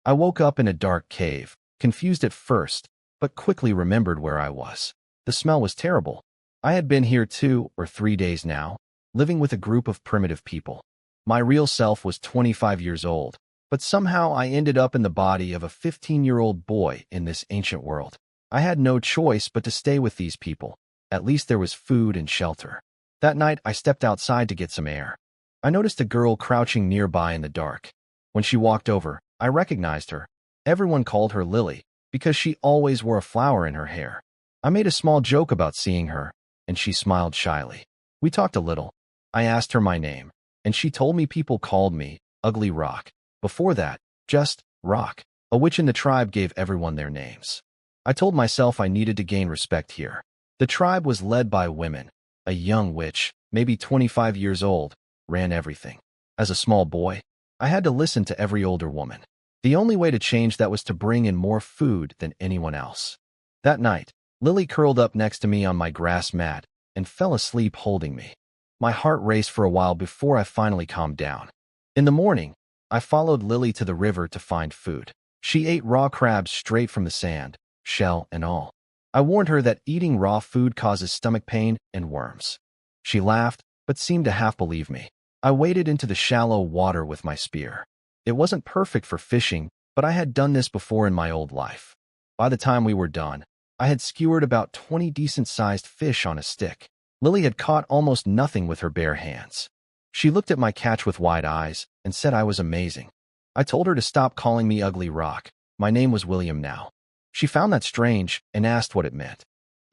I woke up in a dark cave, confused at first, but quickly remembered where I was. The smell was terrible. I had been here 2 or 3 days now, living with a group of primitive people. My real self was 25 years old, but somehow I ended up in the body of a 15-year-old boy in this ancient world. I had no choice but to stay with these people. At least there was food and shelter. That night, I stepped outside to get some air. I noticed a girl crouching nearby in the dark. When she walked over, I recognized her. Everyone called her Lily, because she always wore a flower in her hair. I made a small joke about seeing her, and she smiled shyly. We talked a little. I asked her my name, and she told me people called me Ugly Rock. Before that, just Rock. A witch in the tribe gave everyone their names. I told myself I needed to gain respect here. The tribe was led by women. A young witch, maybe 25 years old, ran everything. As a small boy, I had to listen to every older woman. The only way to change that was to bring in more food than anyone else. That night, Lily curled up next to me on my grass mat and fell asleep holding me. My heart raced for a while before I finally calmed down. In the morning, I followed Lily to the river to find food. She ate raw crabs straight from the sand, shell and all. I warned her that eating raw food causes stomach pain and worms. She laughed, but seemed to half believe me. I waded into the shallow water with my spear. It wasn't perfect for fishing, but I had done this before in my old life. By the time we were done, I had skewered about 20 decent-sized fish on a stick. Lily had caught almost nothing with her bare hands. She looked at my catch with wide eyes and said I was amazing. I told her to stop calling me Ugly Rock. My name was William now. She found that strange and asked what it meant.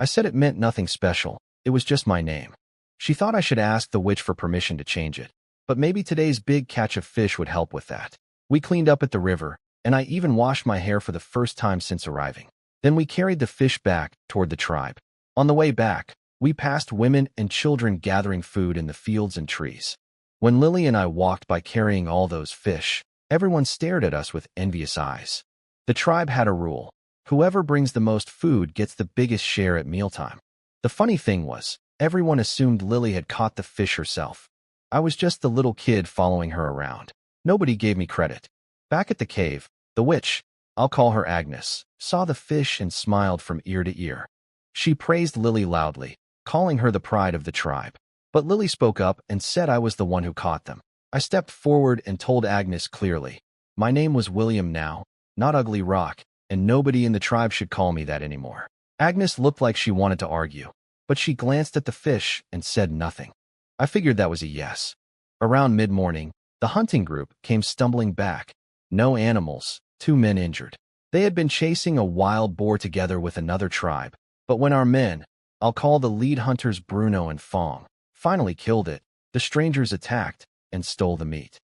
I said it meant nothing special. It was just my name. She thought I should ask the witch for permission to change it, but maybe today's big catch of fish would help with that. We cleaned up at the river, and I even washed my hair for the first time since arriving. Then we carried the fish back toward the tribe. On the way back, we passed women and children gathering food in the fields and trees. When Lily and I walked by carrying all those fish, everyone stared at us with envious eyes. The tribe had a rule. Whoever brings the most food gets the biggest share at mealtime. The funny thing was, everyone assumed Lily had caught the fish herself. I was just the little kid following her around. Nobody gave me credit. Back at the cave, the witch, I'll call her Agnes, saw the fish and smiled from ear to ear. She praised Lily loudly, calling her the pride of the tribe. But Lily spoke up and said I was the one who caught them. I stepped forward and told Agnes clearly. My name was William now, not Ugly Rock, and nobody in the tribe should call me that anymore. Agnes looked like she wanted to argue, but she glanced at the fish and said nothing. I figured that was a yes. Around mid-morning, the hunting group came stumbling back. No animals, 2 men injured. They had been chasing a wild boar together with another tribe, but when our men, I'll call the lead hunters Bruno and Fong, finally killed it, the strangers attacked and stole the meat.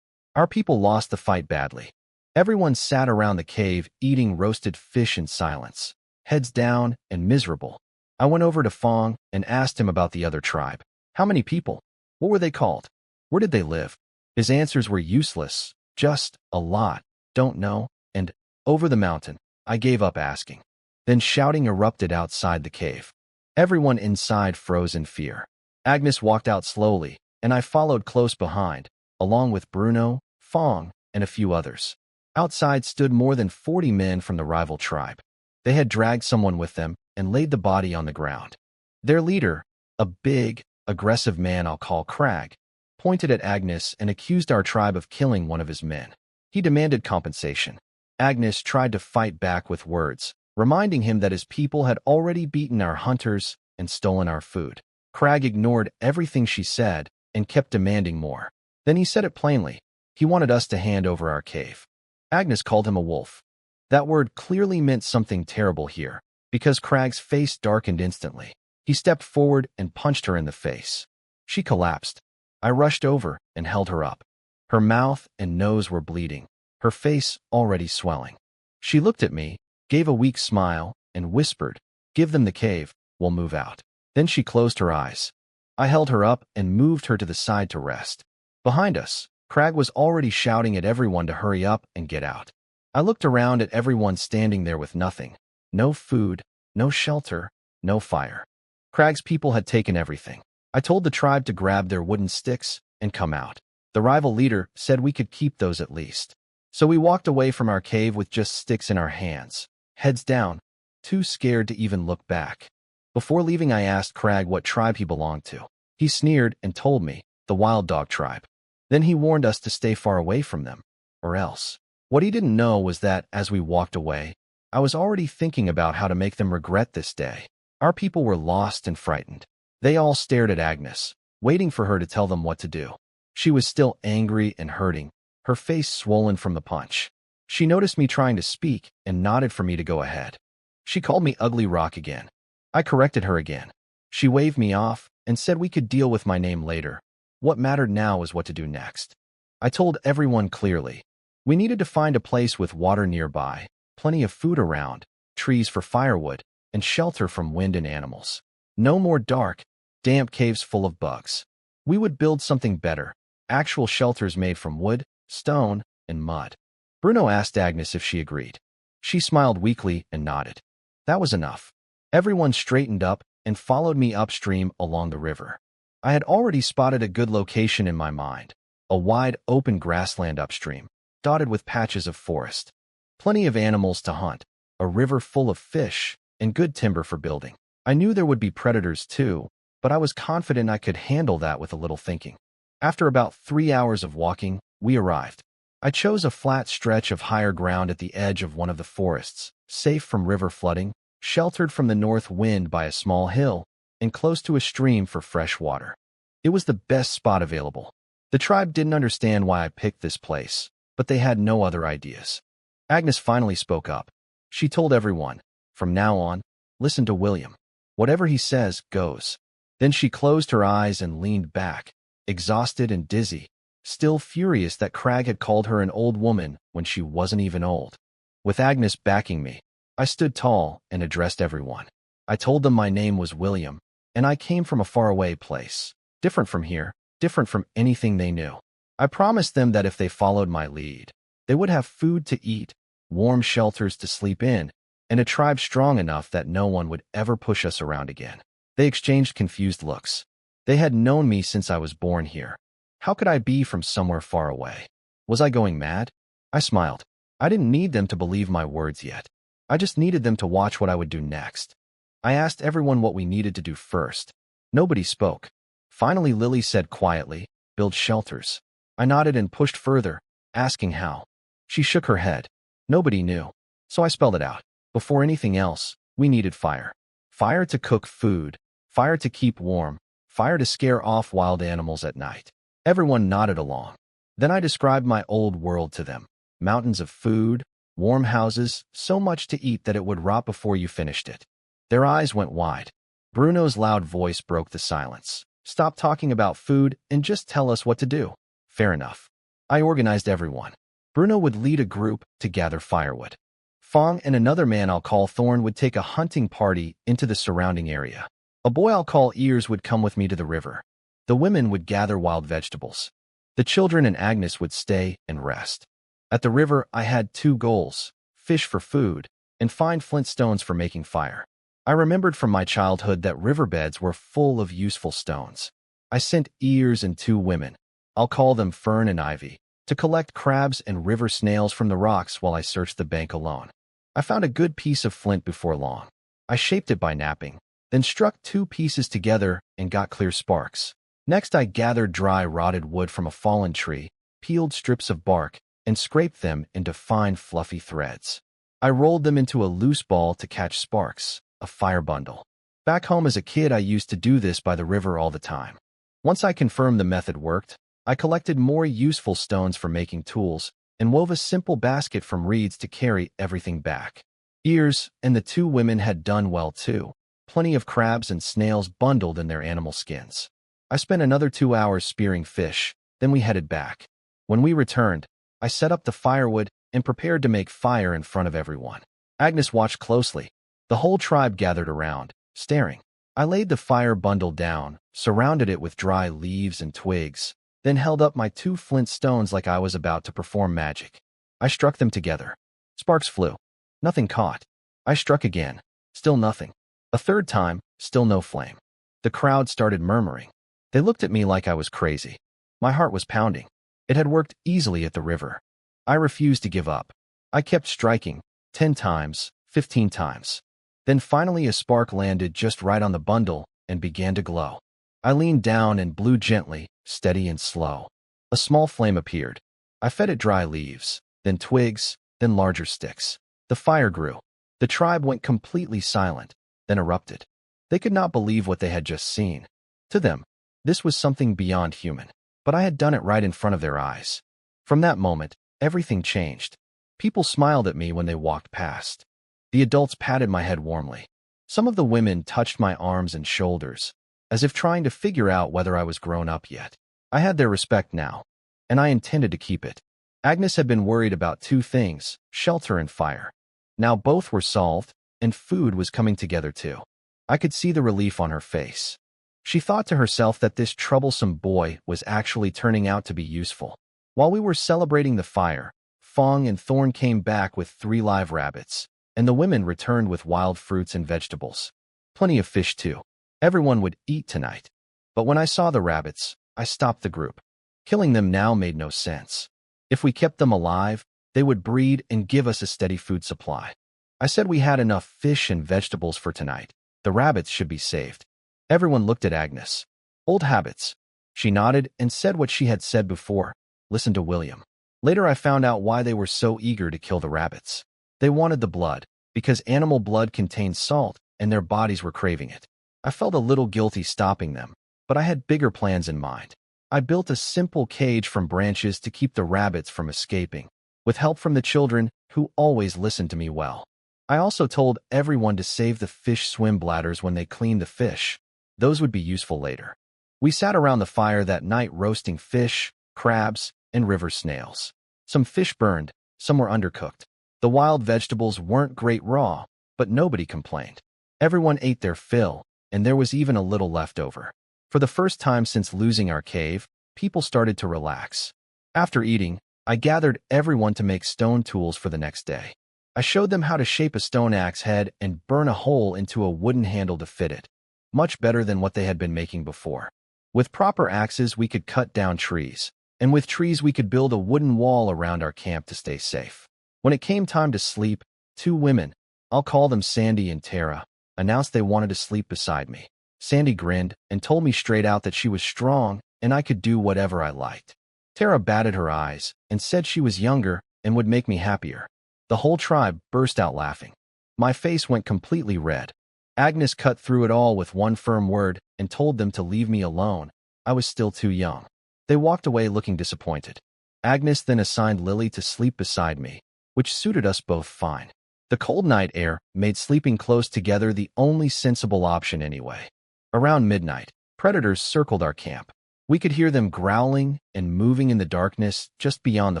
Our people lost the fight badly. Everyone sat around the cave eating roasted fish in silence, heads down and miserable. I went over to Fong and asked him about the other tribe. How many people? What were they called? Where did they live? His answers were useless, just a lot, don't know, and over the mountain. I gave up asking. Then shouting erupted outside the cave. Everyone inside froze in fear. Agnes walked out slowly, and I followed close behind, along with Bruno, Fong, and a few others. Outside stood more than 40 men from the rival tribe. They had dragged someone with them and laid the body on the ground. Their leader, a big, aggressive man I'll call Crag, pointed at Agnes and accused our tribe of killing one of his men. He demanded compensation. Agnes tried to fight back with words, reminding him that his people had already beaten our hunters and stolen our food. Crag ignored everything she said and kept demanding more. Then he said it plainly. He wanted us to hand over our cave. Agnes called him a wolf. That word clearly meant something terrible here, because Crag's face darkened instantly. He stepped forward and punched her in the face. She collapsed. I rushed over and held her up. Her mouth and nose were bleeding, her face already swelling. She looked at me, gave a weak smile, and whispered, "Give them the cave, we'll move out." Then she closed her eyes. I held her up and moved her to the side to rest. Behind us, Crag was already shouting at everyone to hurry up and get out. I looked around at everyone standing there with nothing. No food, no shelter, no fire. Crag's people had taken everything. I told the tribe to grab their wooden sticks and come out. The rival leader said we could keep those at least. So we walked away from our cave with just sticks in our hands, heads down, too scared to even look back. Before leaving, I asked Crag what tribe he belonged to. He sneered and told me, the Wild Dog tribe. Then he warned us to stay far away from them, or else. What he didn't know was that, as we walked away, I was already thinking about how to make them regret this day. Our people were lost and frightened. They all stared at Agnes, waiting for her to tell them what to do. She was still angry and hurting, her face swollen from the punch. She noticed me trying to speak and nodded for me to go ahead. She called me Ugly Rock again. I corrected her again. She waved me off and said we could deal with my name later. What mattered now was what to do next. I told everyone clearly. We needed to find a place with water nearby, plenty of food around, trees for firewood, and shelter from wind and animals. No more dark, damp caves full of bugs. We would build something better, actual shelters made from wood, stone, and mud. Bruno asked Agnes if she agreed. She smiled weakly and nodded. That was enough. Everyone straightened up and followed me upstream along the river. I had already spotted a good location in my mind, a wide open grassland upstream, dotted with patches of forest. Plenty of animals to hunt, a river full of fish, and good timber for building. I knew there would be predators too, but I was confident I could handle that with a little thinking. After about 3 hours of walking, we arrived. I chose a flat stretch of higher ground at the edge of one of the forests, safe from river flooding, sheltered from the north wind by a small hill, and close to a stream for fresh water. It was the best spot available. The tribe didn't understand why I picked this place, but they had no other ideas. Agnes finally spoke up. She told everyone, from now on, listen to William. Whatever he says goes. Then she closed her eyes and leaned back, exhausted and dizzy, still furious that Crag had called her an old woman when she wasn't even old. With Agnes backing me, I stood tall and addressed everyone. I told them my name was William, and I came from a faraway place, different from here, different from anything they knew. I promised them that if they followed my lead, they would have food to eat, warm shelters to sleep in, and a tribe strong enough that no one would ever push us around again. They exchanged confused looks. They had known me since I was born here. How could I be from somewhere far away? Was I going mad? I smiled. I didn't need them to believe my words yet. I just needed them to watch what I would do next. I asked everyone what we needed to do first. Nobody spoke. Finally, Lily said quietly, build shelters. I nodded and pushed further, asking how. She shook her head. Nobody knew. So I spelled it out. Before anything else, we needed fire. Fire to cook food, fire to keep warm, fire to scare off wild animals at night. Everyone nodded along. Then I described my old world to them. Mountains of food, warm houses, so much to eat that it would rot before you finished it. Their eyes went wide. Bruno's loud voice broke the silence. Stop talking about food and just tell us what to do. Fair enough. I organized everyone. Bruno would lead a group to gather firewood. Fong and another man I'll call Thorn would take a hunting party into the surrounding area. A boy I'll call Ears would come with me to the river. The women would gather wild vegetables. The children and Agnes would stay and rest. At the river, I had 2 goals, fish for food, and find flint stones for making fire. I remembered from my childhood that riverbeds were full of useful stones. I sent Ears and 2 women, I'll call them Fern and Ivy, to collect crabs and river snails from the rocks while I searched the bank alone. I found a good piece of flint before long. I shaped it by napping, then struck 2 pieces together and got clear sparks. Next, I gathered dry rotted wood from a fallen tree, peeled strips of bark, and scraped them into fine fluffy threads. I rolled them into a loose ball to catch sparks, a fire bundle. Back home as a kid, I used to do this by the river all the time. Once I confirmed the method worked, I collected more useful stones for making tools and wove a simple basket from reeds to carry everything back. Ears and the 2 women had done well too, plenty of crabs and snails bundled in their animal skins. I spent another 2 hours spearing fish, then we headed back. When we returned, I set up the firewood and prepared to make fire in front of everyone. Agnes watched closely. The whole tribe gathered around, staring. I laid the fire bundle down, surrounded it with dry leaves and twigs, then held up my 2 flint stones like I was about to perform magic. I struck them together. Sparks flew. Nothing caught. I struck again. Still nothing. A third time, still no flame. The crowd started murmuring. They looked at me like I was crazy. My heart was pounding. It had worked easily at the river. I refused to give up. I kept striking, 10 times, 15 times. Then finally a spark landed just right on the bundle and began to glow. I leaned down and blew gently, steady and slow. A small flame appeared. I fed it dry leaves, then twigs, then larger sticks. The fire grew. The tribe went completely silent, then erupted. They could not believe what they had just seen. To them, this was something beyond human. But I had done it right in front of their eyes. From that moment, everything changed. People smiled at me when they walked past. The adults patted my head warmly. Some of the women touched my arms and shoulders, as if trying to figure out whether I was grown up yet. I had their respect now, and I intended to keep it. Agnes had been worried about two things, shelter and fire. Now both were solved, and food was coming together too. I could see the relief on her face. She thought to herself that this troublesome boy was actually turning out to be useful. While we were celebrating the fire, Fong and Thorn came back with 3 live rabbits, and the women returned with wild fruits and vegetables. Plenty of fish too. Everyone would eat tonight. But when I saw the rabbits, I stopped the group. Killing them now made no sense. If we kept them alive, they would breed and give us a steady food supply. I said we had enough fish and vegetables for tonight. The rabbits should be saved. Everyone looked at Agnes. Old habits. She nodded and said what she had said before. Listen to William. Later I found out why they were so eager to kill the rabbits. They wanted the blood, because animal blood contains salt, and their bodies were craving it. I felt a little guilty stopping them, but I had bigger plans in mind. I built a simple cage from branches to keep the rabbits from escaping, with help from the children, who always listened to me well. I also told everyone to save the fish swim bladders when they cleaned the fish. Those would be useful later. We sat around the fire that night roasting fish, crabs, and river snails. Some fish burned, some were undercooked. The wild vegetables weren't great raw, but nobody complained. Everyone ate their fill, and there was even a little left over. For the first time since losing our cave, people started to relax. After eating, I gathered everyone to make stone tools for the next day. I showed them how to shape a stone axe head and burn a hole into a wooden handle to fit it. Much better than what they had been making before. With proper axes, we could cut down trees, and with trees we could build a wooden wall around our camp to stay safe. When it came time to sleep, 2 women, I'll call them Sandy and Tara, announced they wanted to sleep beside me. Sandy grinned and told me straight out that she was strong and I could do whatever I liked. Tara batted her eyes and said she was younger and would make me happier. The whole tribe burst out laughing. My face went completely red. Agnes cut through it all with one firm word and told them to leave me alone. I was still too young. They walked away looking disappointed. Agnes then assigned Lily to sleep beside me, which suited us both fine. The cold night air made sleeping close together the only sensible option anyway. Around midnight, predators circled our camp. We could hear them growling and moving in the darkness just beyond the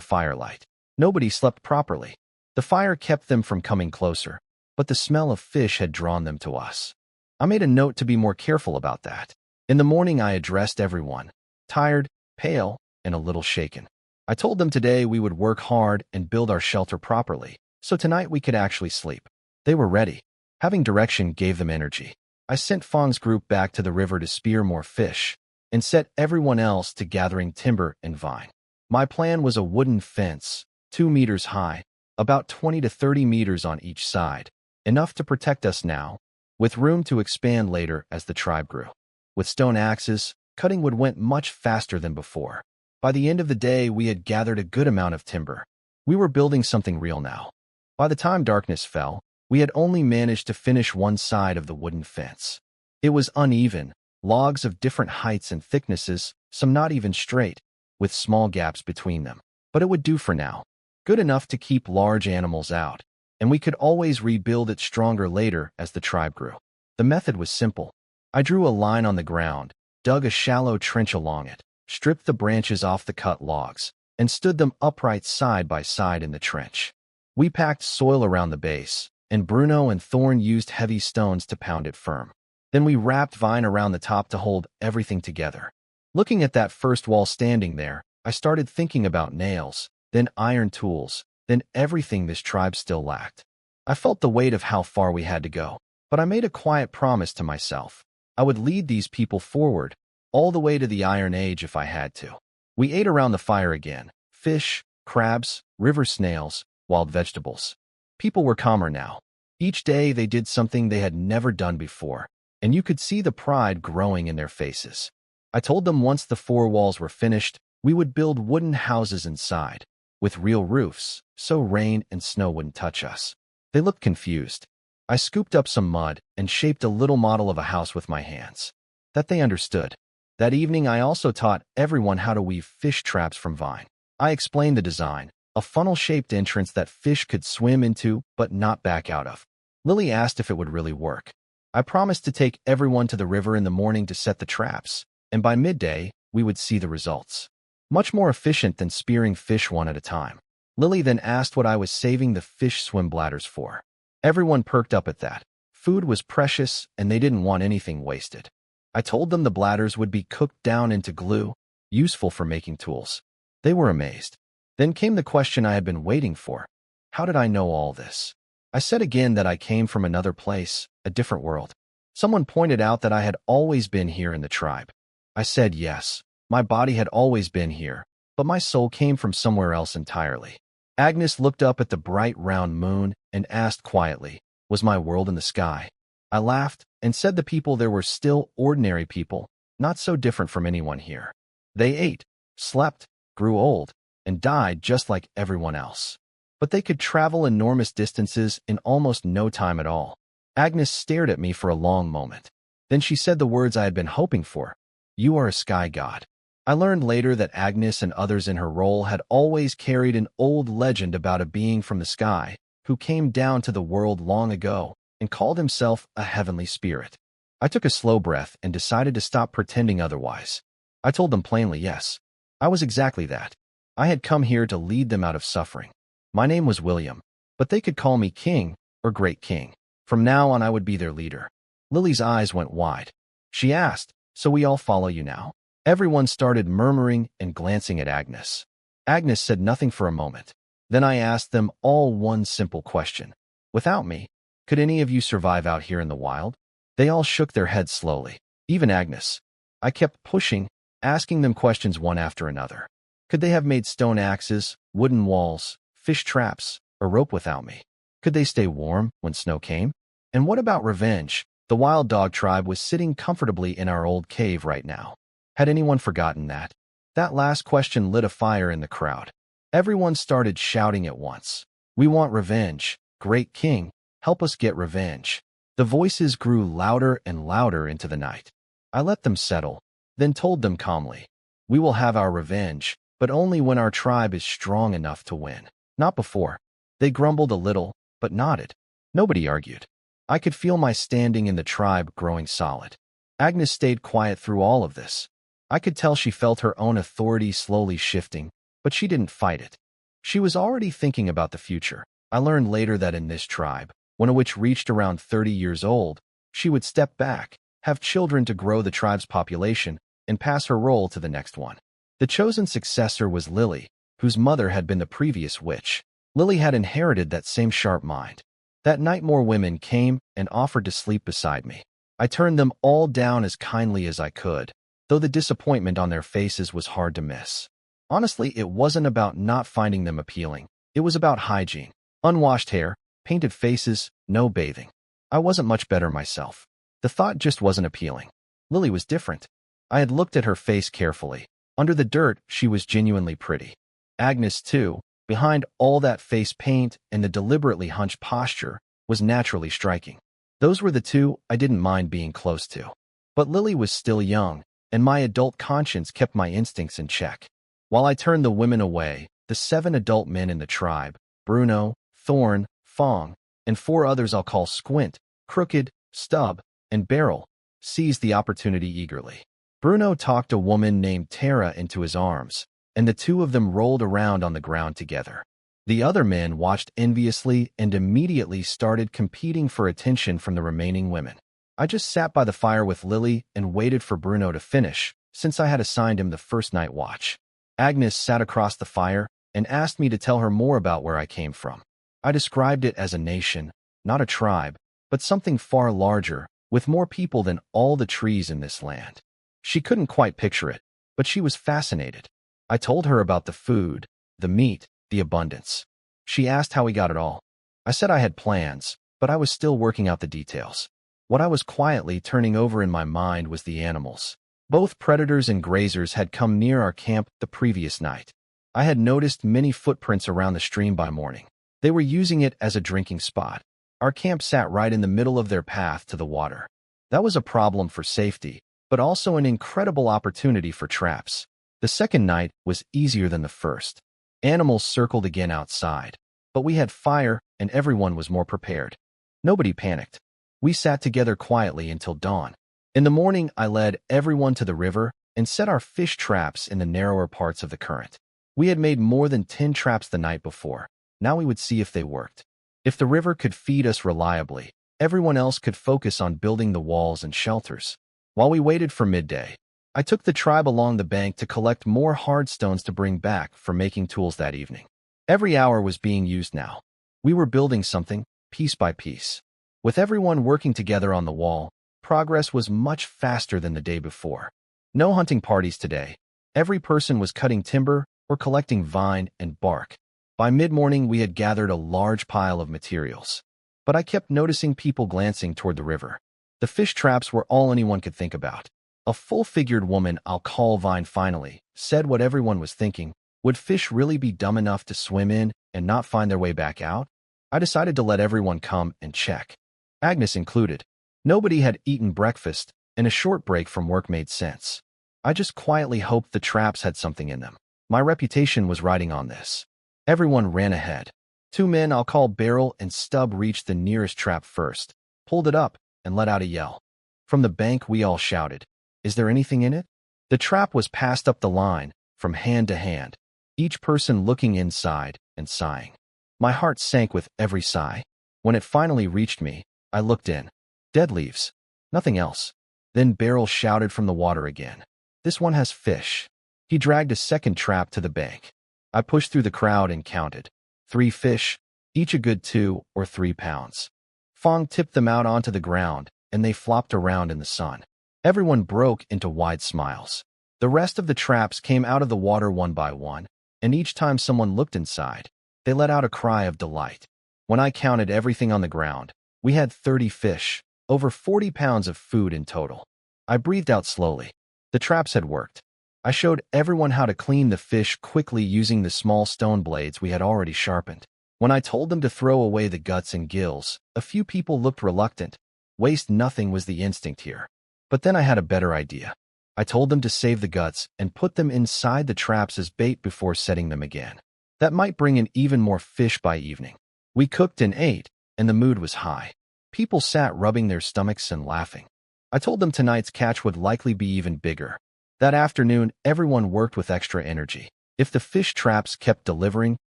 firelight. Nobody slept properly. The fire kept them from coming closer, but the smell of fish had drawn them to us. I made a note to be more careful about that. In the morning I addressed everyone, tired, pale, and a little shaken. I told them today we would work hard and build our shelter properly, so tonight we could actually sleep. They were ready. Having direction gave them energy. I sent Fong's group back to the river to spear more fish, and set everyone else to gathering timber and vine. My plan was a wooden fence, 2 meters high, about 20 to 30 meters on each side, enough to protect us now, with room to expand later as the tribe grew. With stone axes, cutting wood went much faster than before. By the end of the day, we had gathered a good amount of timber. We were building something real now. By the time darkness fell, we had only managed to finish one side of the wooden fence. It was uneven, logs of different heights and thicknesses, some not even straight, with small gaps between them. But it would do for now. Good enough to keep large animals out, and we could always rebuild it stronger later as the tribe grew. The method was simple. I drew a line on the ground, dug a shallow trench along it, stripped the branches off the cut logs, and stood them upright side by side in the trench. We packed soil around the base, and Bruno and Thorn used heavy stones to pound it firm. Then we wrapped vine around the top to hold everything together. Looking at that first wall standing there, I started thinking about nails, then iron tools, then everything this tribe still lacked. I felt the weight of how far we had to go, but I made a quiet promise to myself. I would lead these people forward, all the way to the Iron Age if I had to. We ate around the fire again, fish, crabs, river snails, wild vegetables. People were calmer now. Each day they did something they had never done before, and you could see the pride growing in their faces. I told them once the 4 walls were finished, we would build wooden houses inside, with real roofs, so rain and snow wouldn't touch us. They looked confused. I scooped up some mud and shaped a little model of a house with my hands. That they understood. That evening I also taught everyone how to weave fish traps from vine. I explained the design, a funnel-shaped entrance that fish could swim into but not back out of. Lily asked if it would really work. I promised to take everyone to the river in the morning to set the traps, and by midday, we would see the results. Much more efficient than spearing fish one at a time. Lily then asked what I was saving the fish swim bladders for. Everyone perked up at that. Food was precious, and they didn't want anything wasted. I told them the bladders would be cooked down into glue, useful for making tools. They were amazed. Then came the question I had been waiting for. How did I know all this? I said again that I came from another place, a different world. Someone pointed out that I had always been here in the tribe. I said yes, my body had always been here, but my soul came from somewhere else entirely. Agnes looked up at the bright round moon and asked quietly, was my world in the sky? I laughed and said the people there were still ordinary people, not so different from anyone here. They ate, slept, grew old, and died just like everyone else. But they could travel enormous distances in almost no time at all. Agnes stared at me for a long moment. Then she said the words I had been hoping for. You are a sky god. I learned later that Agnes and others in her role had always carried an old legend about a being from the sky who came down to the world long ago and called himself a heavenly spirit. I took a slow breath and decided to stop pretending otherwise. I told them plainly yes. I was exactly that. I had come here to lead them out of suffering. My name was William, but they could call me King or Great King. From now on I would be their leader. Lily's eyes went wide. She asked, so we all follow you now? Everyone started murmuring and glancing at Agnes. Agnes said nothing for a moment. Then I asked them all one simple question. Without me, could any of you survive out here in the wild? They all shook their heads slowly. Even Agnes. I kept pushing, asking them questions one after another. Could they have made stone axes, wooden walls, fish traps, or rope without me? Could they stay warm when snow came? And what about revenge? The wild dog tribe was sitting comfortably in our old cave right now. Had anyone forgotten that? That last question lit a fire in the crowd. Everyone started shouting at once. We want revenge. Great King, help us get revenge. The voices grew louder and louder into the night. I let them settle, then told them calmly. We will have our revenge, but only when our tribe is strong enough to win. Not before. They grumbled a little, but nodded. Nobody argued. I could feel my standing in the tribe growing solid. Agnes stayed quiet through all of this. I could tell she felt her own authority slowly shifting, but she didn't fight it. She was already thinking about the future. I learned later that in this tribe, when a witch reached around 30 years old, she would step back, have children to grow the tribe's population, and pass her role to the next one. The chosen successor was Lily, whose mother had been the previous witch. Lily had inherited that same sharp mind. That night more women came and offered to sleep beside me. I turned them all down as kindly as I could, though the disappointment on their faces was hard to miss. Honestly, it wasn't about not finding them appealing. It was about hygiene. Unwashed hair, painted faces, no bathing. I wasn't much better myself. The thought just wasn't appealing. Lily was different. I had looked at her face carefully. Under the dirt, she was genuinely pretty. Agnes, too, behind all that face paint and the deliberately hunched posture, was naturally striking. Those were the two I didn't mind being close to. But Lily was still young, and my adult conscience kept my instincts in check. While I turned the women away, the 7 adult men in the tribe, Bruno, Thorn, Fong, and 4 others I'll call Squint, Crooked, Stub, and Barrel, seized the opportunity eagerly. Bruno talked a woman named Tara into his arms, and the 2 of them rolled around on the ground together. The other men watched enviously and immediately started competing for attention from the remaining women. I just sat by the fire with Lily and waited for Bruno to finish, since I had assigned him the first night watch. Agnes sat across the fire and asked me to tell her more about where I came from. I described it as a nation, not a tribe, but something far larger, with more people than all the trees in this land. She couldn't quite picture it, but she was fascinated. I told her about the food, the meat, the abundance. She asked how we got it all. I said I had plans, but I was still working out the details. What I was quietly turning over in my mind was the animals. Both predators and grazers had come near our camp the previous night. I had noticed many footprints around the stream by morning. They were using it as a drinking spot. Our camp sat right in the middle of their path to the water. That was a problem for safety, but also an incredible opportunity for traps. The second night was easier than the first. Animals circled again outside, but we had fire and everyone was more prepared. Nobody panicked. We sat together quietly until dawn. In the morning, I led everyone to the river and set our fish traps in the narrower parts of the current. We had made more than 10 traps the night before. Now we would see if they worked. If the river could feed us reliably, everyone else could focus on building the walls and shelters. While we waited for midday, I took the tribe along the bank to collect more hard stones to bring back for making tools that evening. Every hour was being used now. We were building something, piece by piece. With everyone working together on the wall, progress was much faster than the day before. No hunting parties today. Every person was cutting timber or collecting vine and bark. By mid-morning, we had gathered a large pile of materials. But I kept noticing people glancing toward the river. The fish traps were all anyone could think about. A full-figured woman, I'll call Vine finally, said what everyone was thinking. Would fish really be dumb enough to swim in and not find their way back out? I decided to let everyone come and check. Agnes included. Nobody had eaten breakfast, and a short break from work made sense. I just quietly hoped the traps had something in them. My reputation was riding on this. Everyone ran ahead. 2 men, I'll call Beryl and Stub, reached the nearest trap first, pulled it up, and let out a yell. From the bank, we all shouted, "Is there anything in it?" The trap was passed up the line, from hand to hand, each person looking inside and sighing. My heart sank with every sigh. When it finally reached me, I looked in. Dead leaves. Nothing else. Then Beryl shouted from the water again, "This one has fish." He dragged a second trap to the bank. I pushed through the crowd and counted. 3 fish, each a good 2 or 3 pounds. Fong tipped them out onto the ground, and they flopped around in the sun. Everyone broke into wide smiles. The rest of the traps came out of the water one by one, and each time someone looked inside, they let out a cry of delight. When I counted everything on the ground, we had 30 fish, over 40 pounds of food in total. I breathed out slowly. The traps had worked. I showed everyone how to clean the fish quickly using the small stone blades we had already sharpened. When I told them to throw away the guts and gills, a few people looked reluctant. Waste nothing was the instinct here. But then I had a better idea. I told them to save the guts and put them inside the traps as bait before setting them again. That might bring in even more fish by evening. We cooked and ate, and the mood was high. People sat rubbing their stomachs and laughing. I told them tonight's catch would likely be even bigger. That afternoon, everyone worked with extra energy. If the fish traps kept delivering,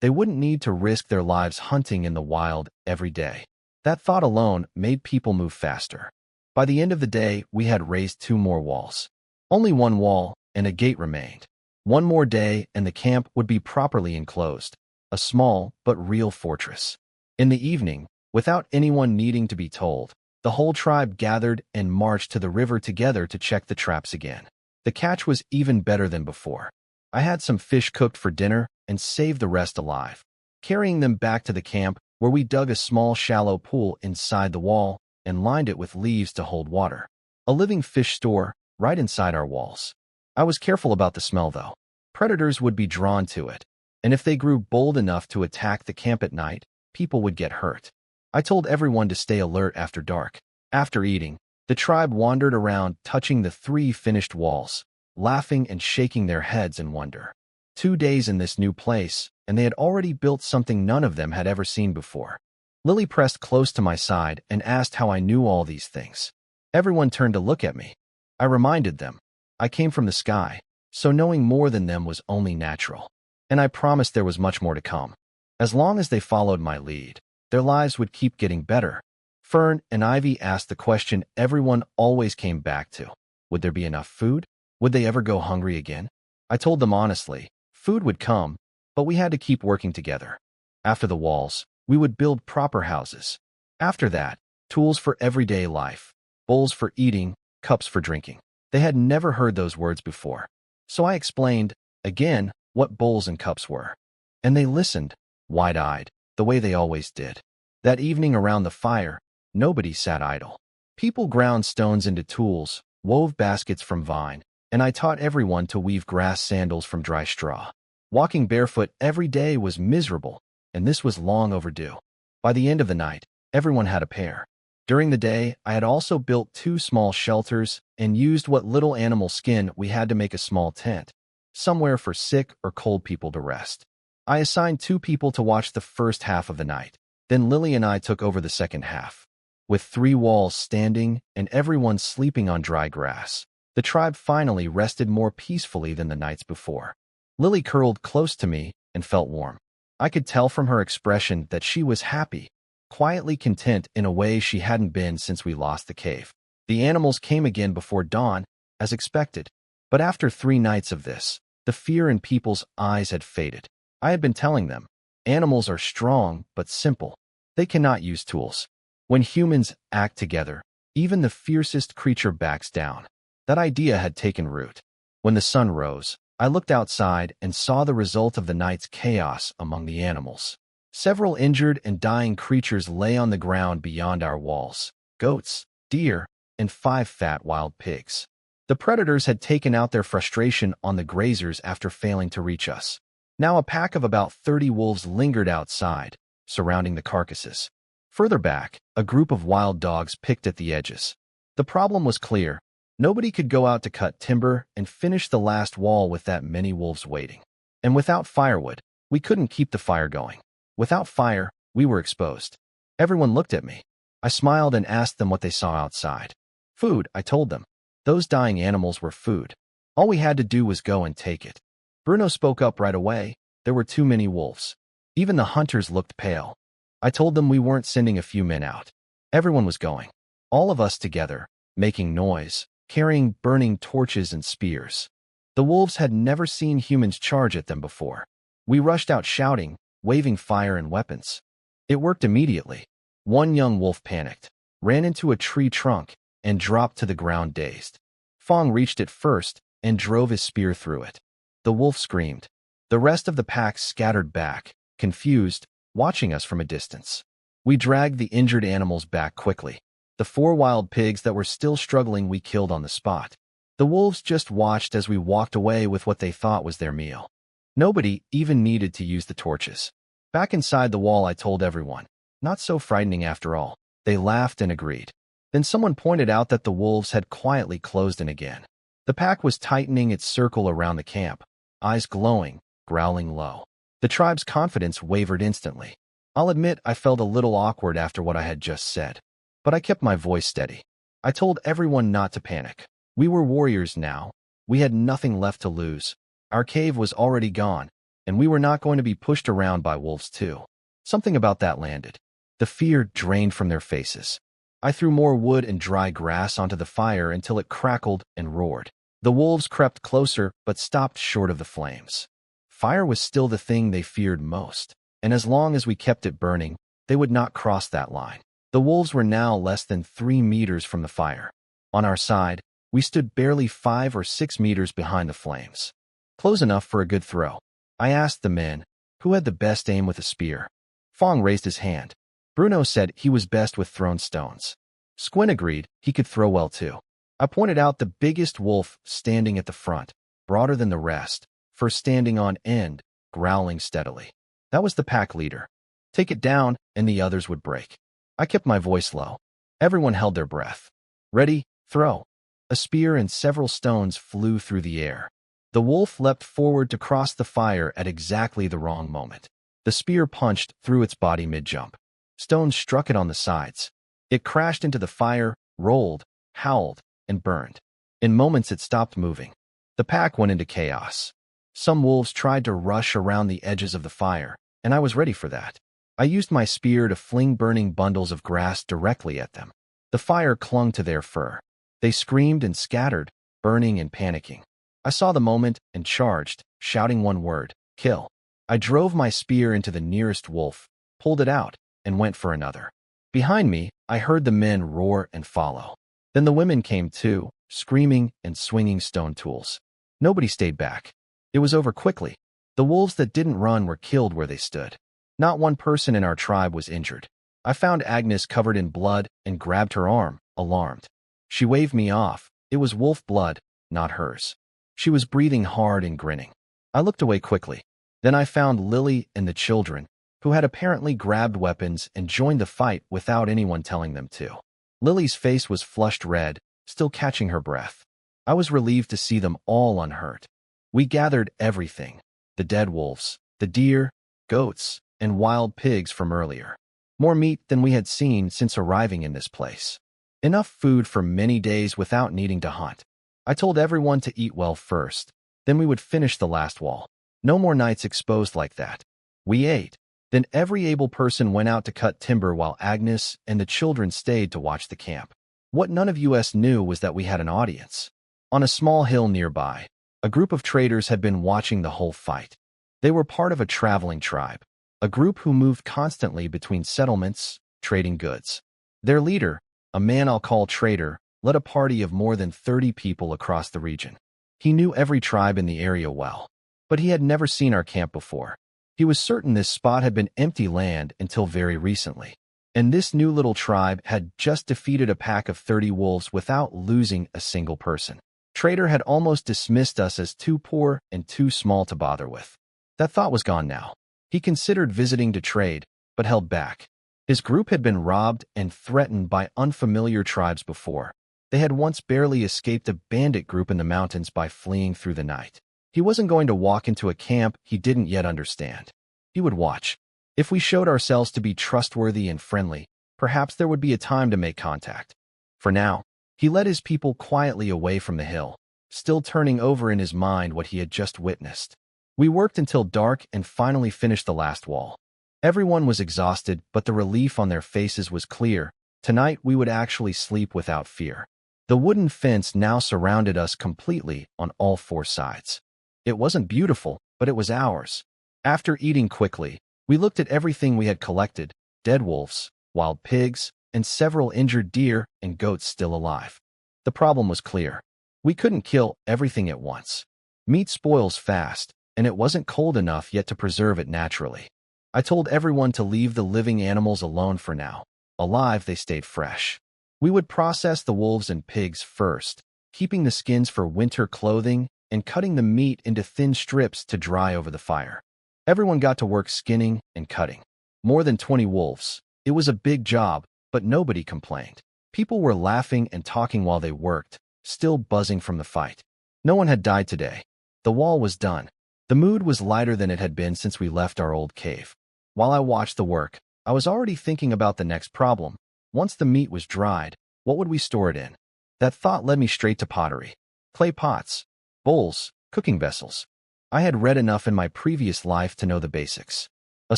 they wouldn't need to risk their lives hunting in the wild every day. That thought alone made people move faster. By the end of the day, we had raised 2 more walls. Only 1 wall and a gate remained. 1 more day and the camp would be properly enclosed, a small but real fortress. In the evening, without anyone needing to be told, the whole tribe gathered and marched to the river together to check the traps again. The catch was even better than before. I had some fish cooked for dinner and saved the rest alive, carrying them back to the camp where we dug a small shallow pool inside the wall and lined it with leaves to hold water. A living fish store right inside our walls. I was careful about the smell though. Predators would be drawn to it, and if they grew bold enough to attack the camp at night, people would get hurt. I told everyone to stay alert after dark. After eating, the tribe wandered around touching the 3 finished walls, laughing and shaking their heads in wonder. 2 days in this new place, and they had already built something none of them had ever seen before. Lily pressed close to my side and asked how I knew all these things. Everyone turned to look at me. I reminded them. I came from the sky, so knowing more than them was only natural. And I promised there was much more to come. As long as they followed my lead, their lives would keep getting better. Fern and Ivy asked the question everyone always came back to. Would there be enough food? Would they ever go hungry again? I told them honestly, food would come, but we had to keep working together. After the walls, we would build proper houses. After that, tools for everyday life, bowls for eating, cups for drinking. They had never heard those words before. So I explained, again, what bowls and cups were. and they listened, wide-eyed, the way they always did. That evening around the fire, nobody sat idle. People ground stones into tools, wove baskets from vine, and I taught everyone to weave grass sandals from dry straw. Walking barefoot every day was miserable, and this was long overdue. By the end of the night, everyone had a pair. During the day, I had also built 2 small shelters and used what little animal skin we had to make a small tent, somewhere for sick or cold people to rest. I assigned 2 people to watch the first half of the night. Then Lily and I took over the second half. With 3 walls standing and everyone sleeping on dry grass, the tribe finally rested more peacefully than the nights before. Lily curled close to me and felt warm. I could tell from her expression that she was happy, quietly content in a way she hadn't been since we lost the cave. The animals came again before dawn, as expected. But after 3 nights of this, the fear in people's eyes had faded. I had been telling them, animals are strong but simple. They cannot use tools. When humans act together, even the fiercest creature backs down. That idea had taken root. When the sun rose, I looked outside and saw the result of the night's chaos among the animals. Several injured and dying creatures lay on the ground beyond our walls. Goats, deer, and 5 fat wild pigs. The predators had taken out their frustration on the grazers after failing to reach us. Now a pack of about 30 wolves lingered outside, surrounding the carcasses. Further back, a group of wild dogs picked at the edges. The problem was clear. Nobody could go out to cut timber and finish the last wall with that many wolves waiting. And without firewood, we couldn't keep the fire going. Without fire, we were exposed. Everyone looked at me. I smiled and asked them what they saw outside. Food, I told them. Those dying animals were food. All we had to do was go and take it. Bruno spoke up right away. There were too many wolves. Even the hunters looked pale. I told them we weren't sending a few men out. Everyone was going. All of us together, making noise, carrying burning torches and spears. The wolves had never seen humans charge at them before. We rushed out shouting, waving fire and weapons. It worked immediately. One young wolf panicked, ran into a tree trunk, and dropped to the ground dazed. Fong reached it first and drove his spear through it. The wolf screamed. The rest of the pack scattered back, confused, watching us from a distance. We dragged the injured animals back quickly. The 4 wild pigs that were still struggling we killed on the spot. The wolves just watched as we walked away with what they thought was their meal. Nobody even needed to use the torches. Back inside the wall, I told everyone, not so frightening after all. They laughed and agreed. Then someone pointed out that the wolves had quietly closed in again. The pack was tightening its circle around the camp, eyes glowing, growling low. The tribe's confidence wavered instantly. I'll admit I felt a little awkward after what I had just said. But I kept my voice steady. I told everyone not to panic. We were warriors now. We had nothing left to lose. Our cave was already gone, and we were not going to be pushed around by wolves too. Something about that landed. The fear drained from their faces. I threw more wood and dry grass onto the fire until it crackled and roared. The wolves crept closer but stopped short of the flames. Fire was still the thing they feared most, and as long as we kept it burning, they would not cross that line. The wolves were now less than 3 meters from the fire. On our side, we stood barely 5 or 6 meters behind the flames. Close enough for a good throw. I asked the men, who had the best aim with a spear. Fong raised his hand. Bruno said he was best with thrown stones. Squin agreed he could throw well too. I pointed out the biggest wolf standing at the front, broader than the rest, first standing on end, growling steadily. That was the pack leader. Take it down, and the others would break. I kept my voice low. Everyone held their breath. Ready, throw. A spear and several stones flew through the air. The wolf leapt forward to cross the fire at exactly the wrong moment. The spear punched through its body mid-jump. Stones struck it on the sides. It crashed into the fire, rolled, howled, and burned. In moments it stopped moving. The pack went into chaos. Some wolves tried to rush around the edges of the fire, and I was ready for that. I used my spear to fling burning bundles of grass directly at them. The fire clung to their fur. They screamed and scattered, burning and panicking. I saw the moment and charged, shouting one word, kill. I drove my spear into the nearest wolf, pulled it out, and went for another. Behind me, I heard the men roar and follow. Then the women came too, screaming and swinging stone tools. Nobody stayed back. It was over quickly. The wolves that didn't run were killed where they stood. Not one person in our tribe was injured. I found Agnes covered in blood and grabbed her arm, alarmed. She waved me off. It was wolf blood, not hers. She was breathing hard and grinning. I looked away quickly. Then I found Lily and the children, who had apparently grabbed weapons and joined the fight without anyone telling them to. Lily's face was flushed red, still catching her breath. I was relieved to see them all unhurt. We gathered everything: the dead wolves, the deer, goats, and wild pigs from earlier. More meat than we had seen since arriving in this place. Enough food for many days without needing to hunt. I told everyone to eat well first, then we would finish the last wall. No more nights exposed like that. We ate. Then every able person went out to cut timber while Agnes and the children stayed to watch the camp. What none of us knew was that we had an audience. On a small hill nearby, a group of traders had been watching the whole fight. They were part of a traveling tribe, a group who moved constantly between settlements, trading goods. Their leader, a man I'll call Trader, led a party of more than 30 people across the region. He knew every tribe in the area well, but he had never seen our camp before. He was certain this spot had been empty land until very recently, and this new little tribe had just defeated a pack of 30 wolves without losing a single person. Trader had almost dismissed us as too poor and too small to bother with. That thought was gone now. He considered visiting to trade, but held back. His group had been robbed and threatened by unfamiliar tribes before. They had once barely escaped a bandit group in the mountains by fleeing through the night. He wasn't going to walk into a camp he didn't yet understand. He would watch. If we showed ourselves to be trustworthy and friendly, perhaps there would be a time to make contact. For now, he led his people quietly away from the hill, still turning over in his mind what he had just witnessed. We worked until dark and finally finished the last wall. Everyone was exhausted, but the relief on their faces was clear. Tonight we would actually sleep without fear. The wooden fence now surrounded us completely on all four sides. It wasn't beautiful, but it was ours. After eating quickly, we looked at everything we had collected: dead wolves, wild pigs, and several injured deer and goats still alive. The problem was clear. We couldn't kill everything at once. Meat spoils fast, and it wasn't cold enough yet to preserve it naturally. I told everyone to leave the living animals alone for now. Alive, they stayed fresh. We would process the wolves and pigs first, keeping the skins for winter clothing and cutting the meat into thin strips to dry over the fire. Everyone got to work skinning and cutting. More than 20 wolves. It was a big job, but nobody complained. People were laughing and talking while they worked, still buzzing from the fight. No one had died today. The wall was done. The mood was lighter than it had been since we left our old cave. While I watched the work, I was already thinking about the next problem. Once the meat was dried, what would we store it in? That thought led me straight to pottery. Clay pots, bowls, cooking vessels. I had read enough in my previous life to know the basics. A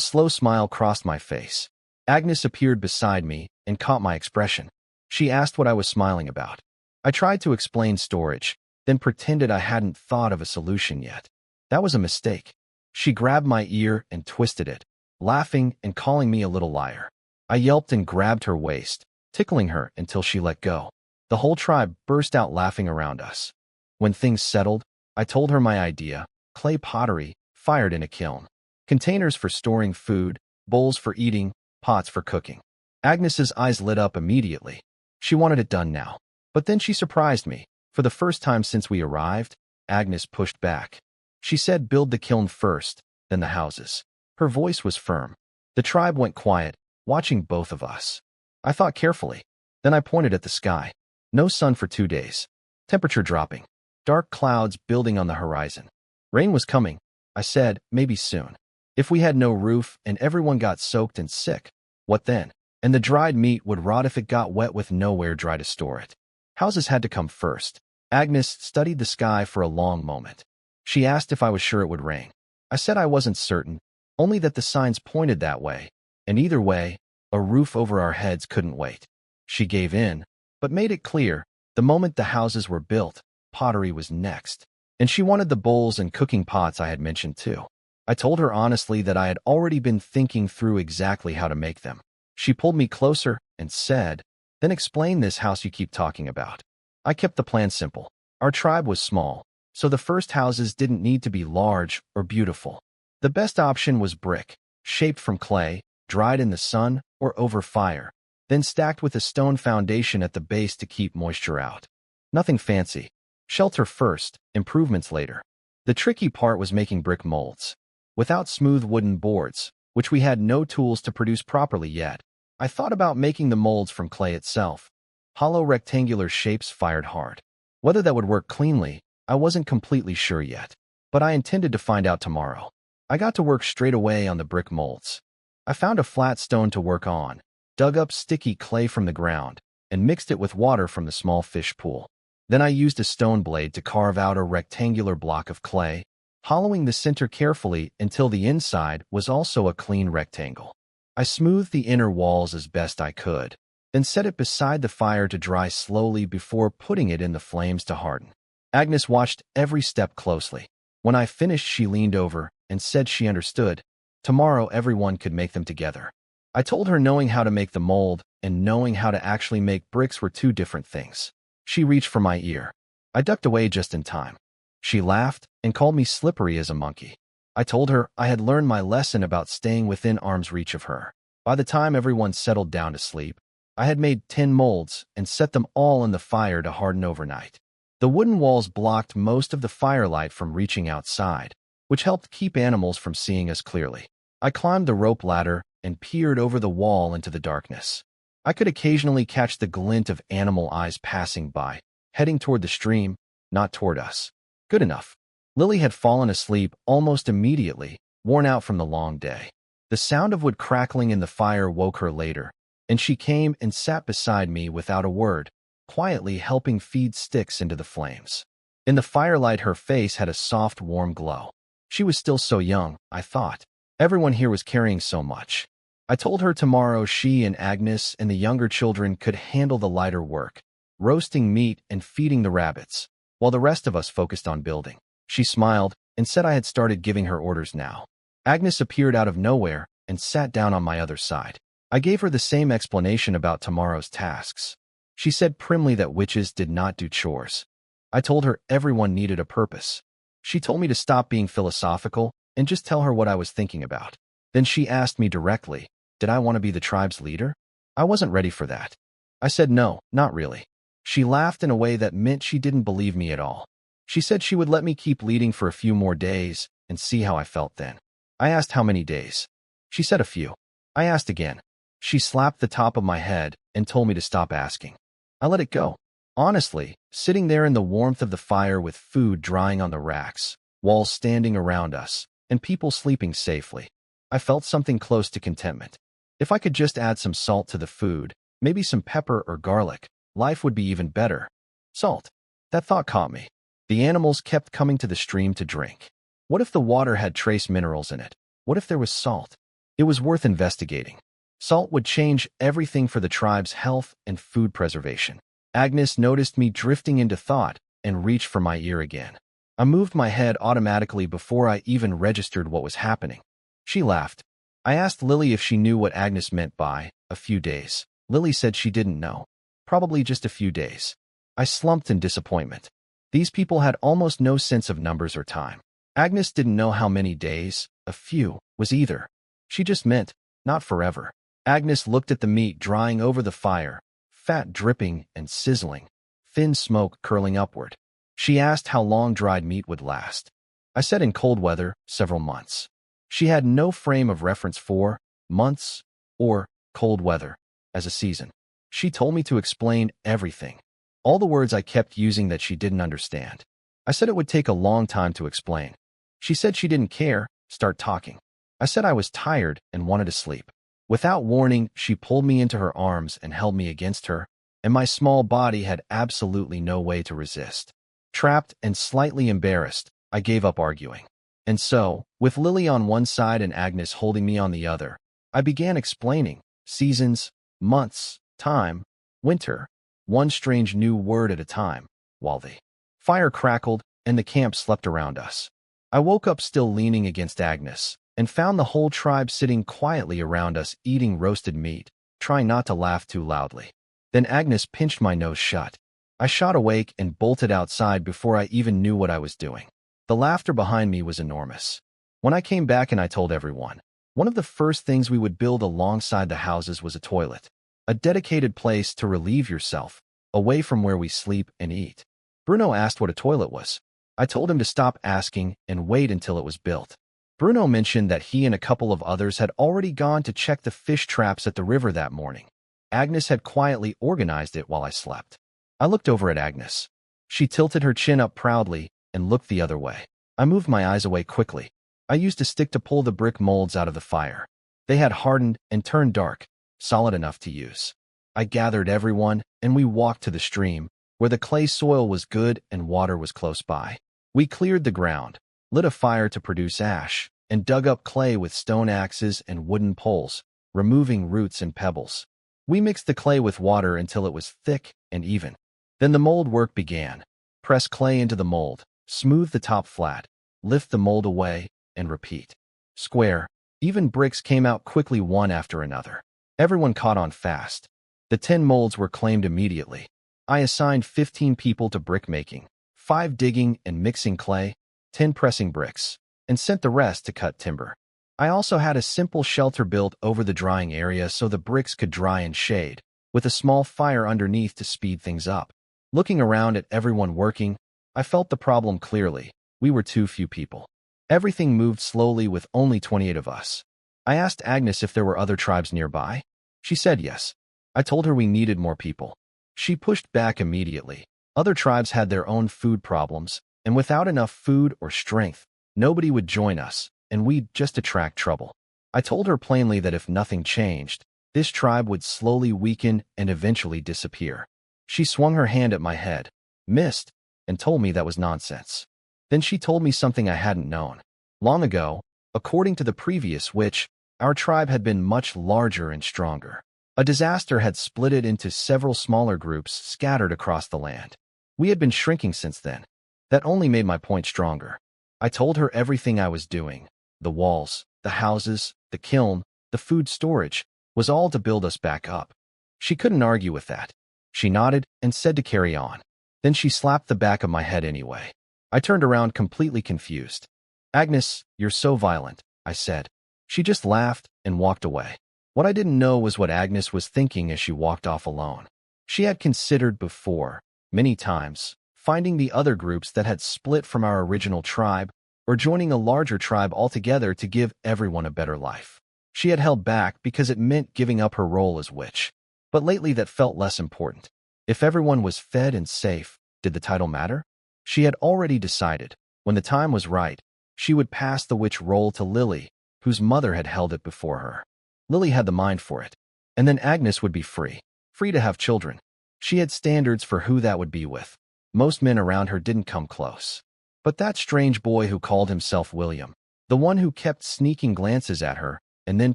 slow smile crossed my face. Agnes appeared beside me and caught my expression. She asked what I was smiling about. I tried to explain storage, then pretended I hadn't thought of a solution yet. That was a mistake. She grabbed my ear and twisted it, laughing and calling me a little liar. I yelped and grabbed her waist, tickling her until she let go. The whole tribe burst out laughing around us. When things settled, I told her my idea: clay pottery, fired in a kiln. Containers for storing food, bowls for eating, pots for cooking. Agnes's eyes lit up immediately. She wanted it done now. But then she surprised me. For the first time since we arrived, Agnes pushed back. She said build the kiln first, then the houses. Her voice was firm. The tribe went quiet, watching both of us. I thought carefully. Then I pointed at the sky. No sun for 2 days. Temperature dropping. Dark clouds building on the horizon. Rain was coming. I said, maybe soon. If we had no roof and everyone got soaked and sick, what then? And the dried meat would rot if it got wet with nowhere dry to store it. Houses had to come first. Agnes studied the sky for a long moment. She asked if I was sure it would rain. I said I wasn't certain, only that the signs pointed that way, and either way, a roof over our heads couldn't wait. She gave in, but made it clear, the moment the houses were built, pottery was next. And she wanted the bowls and cooking pots I had mentioned too. I told her honestly that I had already been thinking through exactly how to make them. She pulled me closer and said, then explain this house you keep talking about. I kept the plan simple. Our tribe was small, so the first houses didn't need to be large or beautiful. The best option was brick, shaped from clay, dried in the sun or over fire, then stacked with a stone foundation at the base to keep moisture out. Nothing fancy. Shelter first, improvements later. The tricky part was making brick molds. Without smooth wooden boards, which we had no tools to produce properly yet, I thought about making the molds from clay itself. Hollow rectangular shapes fired hard. Whether that would work cleanly, I wasn't completely sure yet, but I intended to find out tomorrow. I got to work straight away on the brick molds. I found a flat stone to work on, dug up sticky clay from the ground, and mixed it with water from the small fish pool. Then I used a stone blade to carve out a rectangular block of clay, hollowing the center carefully until the inside was also a clean rectangle. I smoothed the inner walls as best I could, then set it beside the fire to dry slowly before putting it in the flames to harden. Agnes watched every step closely. When I finished, she leaned over and said she understood. Tomorrow everyone could make them together. I told her knowing how to make the mold and knowing how to actually make bricks were two different things. She reached for my ear. I ducked away just in time. She laughed and called me slippery as a monkey. I told her I had learned my lesson about staying within arm's reach of her. By the time everyone settled down to sleep, I had made 10 molds and set them all in the fire to harden overnight. The wooden walls blocked most of the firelight from reaching outside, which helped keep animals from seeing us clearly. I climbed the rope ladder and peered over the wall into the darkness. I could occasionally catch the glint of animal eyes passing by, heading toward the stream, not toward us. Good enough. Lily had fallen asleep almost immediately, worn out from the long day. The sound of wood crackling in the fire woke her later, and she came and sat beside me without a word, quietly helping feed sticks into the flames. In the firelight, her face had a soft, warm glow. She was still so young, I thought. Everyone here was carrying so much. I told her tomorrow she and Agnes and the younger children could handle the lighter work, roasting meat and feeding the rabbits, while the rest of us focused on building. She smiled and said I had started giving her orders now. Agnes appeared out of nowhere and sat down on my other side. I gave her the same explanation about tomorrow's tasks. She said primly that witches did not do chores. I told her everyone needed a purpose. She told me to stop being philosophical and just tell her what I was thinking about. Then she asked me directly, did I want to be the tribe's leader? I wasn't ready for that. I said no, not really. She laughed in a way that meant she didn't believe me at all. She said she would let me keep leading for a few more days and see how I felt then. I asked how many days. She said a few. I asked again. She slapped the top of my head and told me to stop asking. I let it go. Honestly, sitting there in the warmth of the fire with food drying on the racks, walls standing around us, and people sleeping safely, I felt something close to contentment. If I could just add some salt to the food, maybe some pepper or garlic, life would be even better. Salt. That thought caught me. The animals kept coming to the stream to drink. What if the water had trace minerals in it? What if there was salt? It was worth investigating. Salt would change everything for the tribe's health and food preservation. Agnes noticed me drifting into thought and reached for my ear again. I moved my head automatically before I even registered what was happening. She laughed. I asked Lily if she knew what Agnes meant by a few days. Lily said she didn't know. Probably just a few days. I slumped in disappointment. These people had almost no sense of numbers or time. Agnes didn't know how many days, a few, was either. She just meant, not forever. Agnes looked at the meat drying over the fire, fat dripping and sizzling, thin smoke curling upward. She asked how long dried meat would last. I said in cold weather, several months. She had no frame of reference for months or cold weather as a season. She told me to explain everything, all the words I kept using that she didn't understand. I said it would take a long time to explain. She said she didn't care, start talking. I said I was tired and wanted to sleep. Without warning, she pulled me into her arms and held me against her, and my small body had absolutely no way to resist. Trapped and slightly embarrassed, I gave up arguing. And so, with Lily on one side and Agnes holding me on the other, I began explaining seasons, months, time, winter, one strange new word at a time, while the fire crackled and the camp slept around us. I woke up still leaning against Agnes and found the whole tribe sitting quietly around us eating roasted meat, trying not to laugh too loudly. Then Agnes pinched my nose shut. I shot awake and bolted outside before I even knew what I was doing. The laughter behind me was enormous. When I came back and I told everyone, one of the first things we would build alongside the houses was a toilet, a dedicated place to relieve yourself, away from where we sleep and eat. Bruno asked what a toilet was. I told him to stop asking and wait until it was built. Bruno mentioned that he and a couple of others had already gone to check the fish traps at the river that morning. Agnes had quietly organized it while I slept. I looked over at Agnes. She tilted her chin up proudly and looked the other way. I moved my eyes away quickly. I used a stick to pull the brick molds out of the fire. They had hardened and turned dark, solid enough to use. I gathered everyone, and we walked to the stream, where the clay soil was good and water was close by. We cleared the ground, lit a fire to produce ash, and dug up clay with stone axes and wooden poles, removing roots and pebbles. We mixed the clay with water until it was thick and even. Then the mold work began. Press clay into the mold, smooth the top flat, lift the mold away, and repeat. Square, even bricks came out quickly one after another. Everyone caught on fast. The 10 molds were claimed immediately. I assigned 15 people to brick making, 5 digging and mixing clay, 10 pressing bricks, and sent the rest to cut timber. I also had a simple shelter built over the drying area so the bricks could dry in shade, with a small fire underneath to speed things up. Looking around at everyone working, I felt the problem clearly. We were too few people. Everything moved slowly with only 28 of us. I asked Agnes if there were other tribes nearby. She said yes. I told her we needed more people. She pushed back immediately. Other tribes had their own food problems, and without enough food or strength, nobody would join us, and we'd just attract trouble. I told her plainly that if nothing changed, this tribe would slowly weaken and eventually disappear. She swung her hand at my head, missed, and told me that was nonsense. Then she told me something I hadn't known. Long ago, according to the previous witch, our tribe had been much larger and stronger. A disaster had split it into several smaller groups scattered across the land. We had been shrinking since then. That only made my point stronger. I told her everything I was doing, the walls, the houses, the kiln, the food storage, was all to build us back up. She couldn't argue with that. She nodded and said to carry on. Then she slapped the back of my head anyway. I turned around completely confused. Agnes, you're so violent, I said. She just laughed and walked away. What I didn't know was what Agnes was thinking as she walked off alone. She had considered before, many times, finding the other groups that had split from our original tribe or joining a larger tribe altogether to give everyone a better life. She had held back because it meant giving up her role as witch. But lately that felt less important. If everyone was fed and safe, did the title matter? She had already decided, when the time was right, she would pass the witch role to Lily, whose mother had held it before her. Lily had the mind for it. And then Agnes would be free to have children. She had standards for who that would be with. Most men around her didn't come close. But that strange boy who called himself William, the one who kept sneaking glances at her and then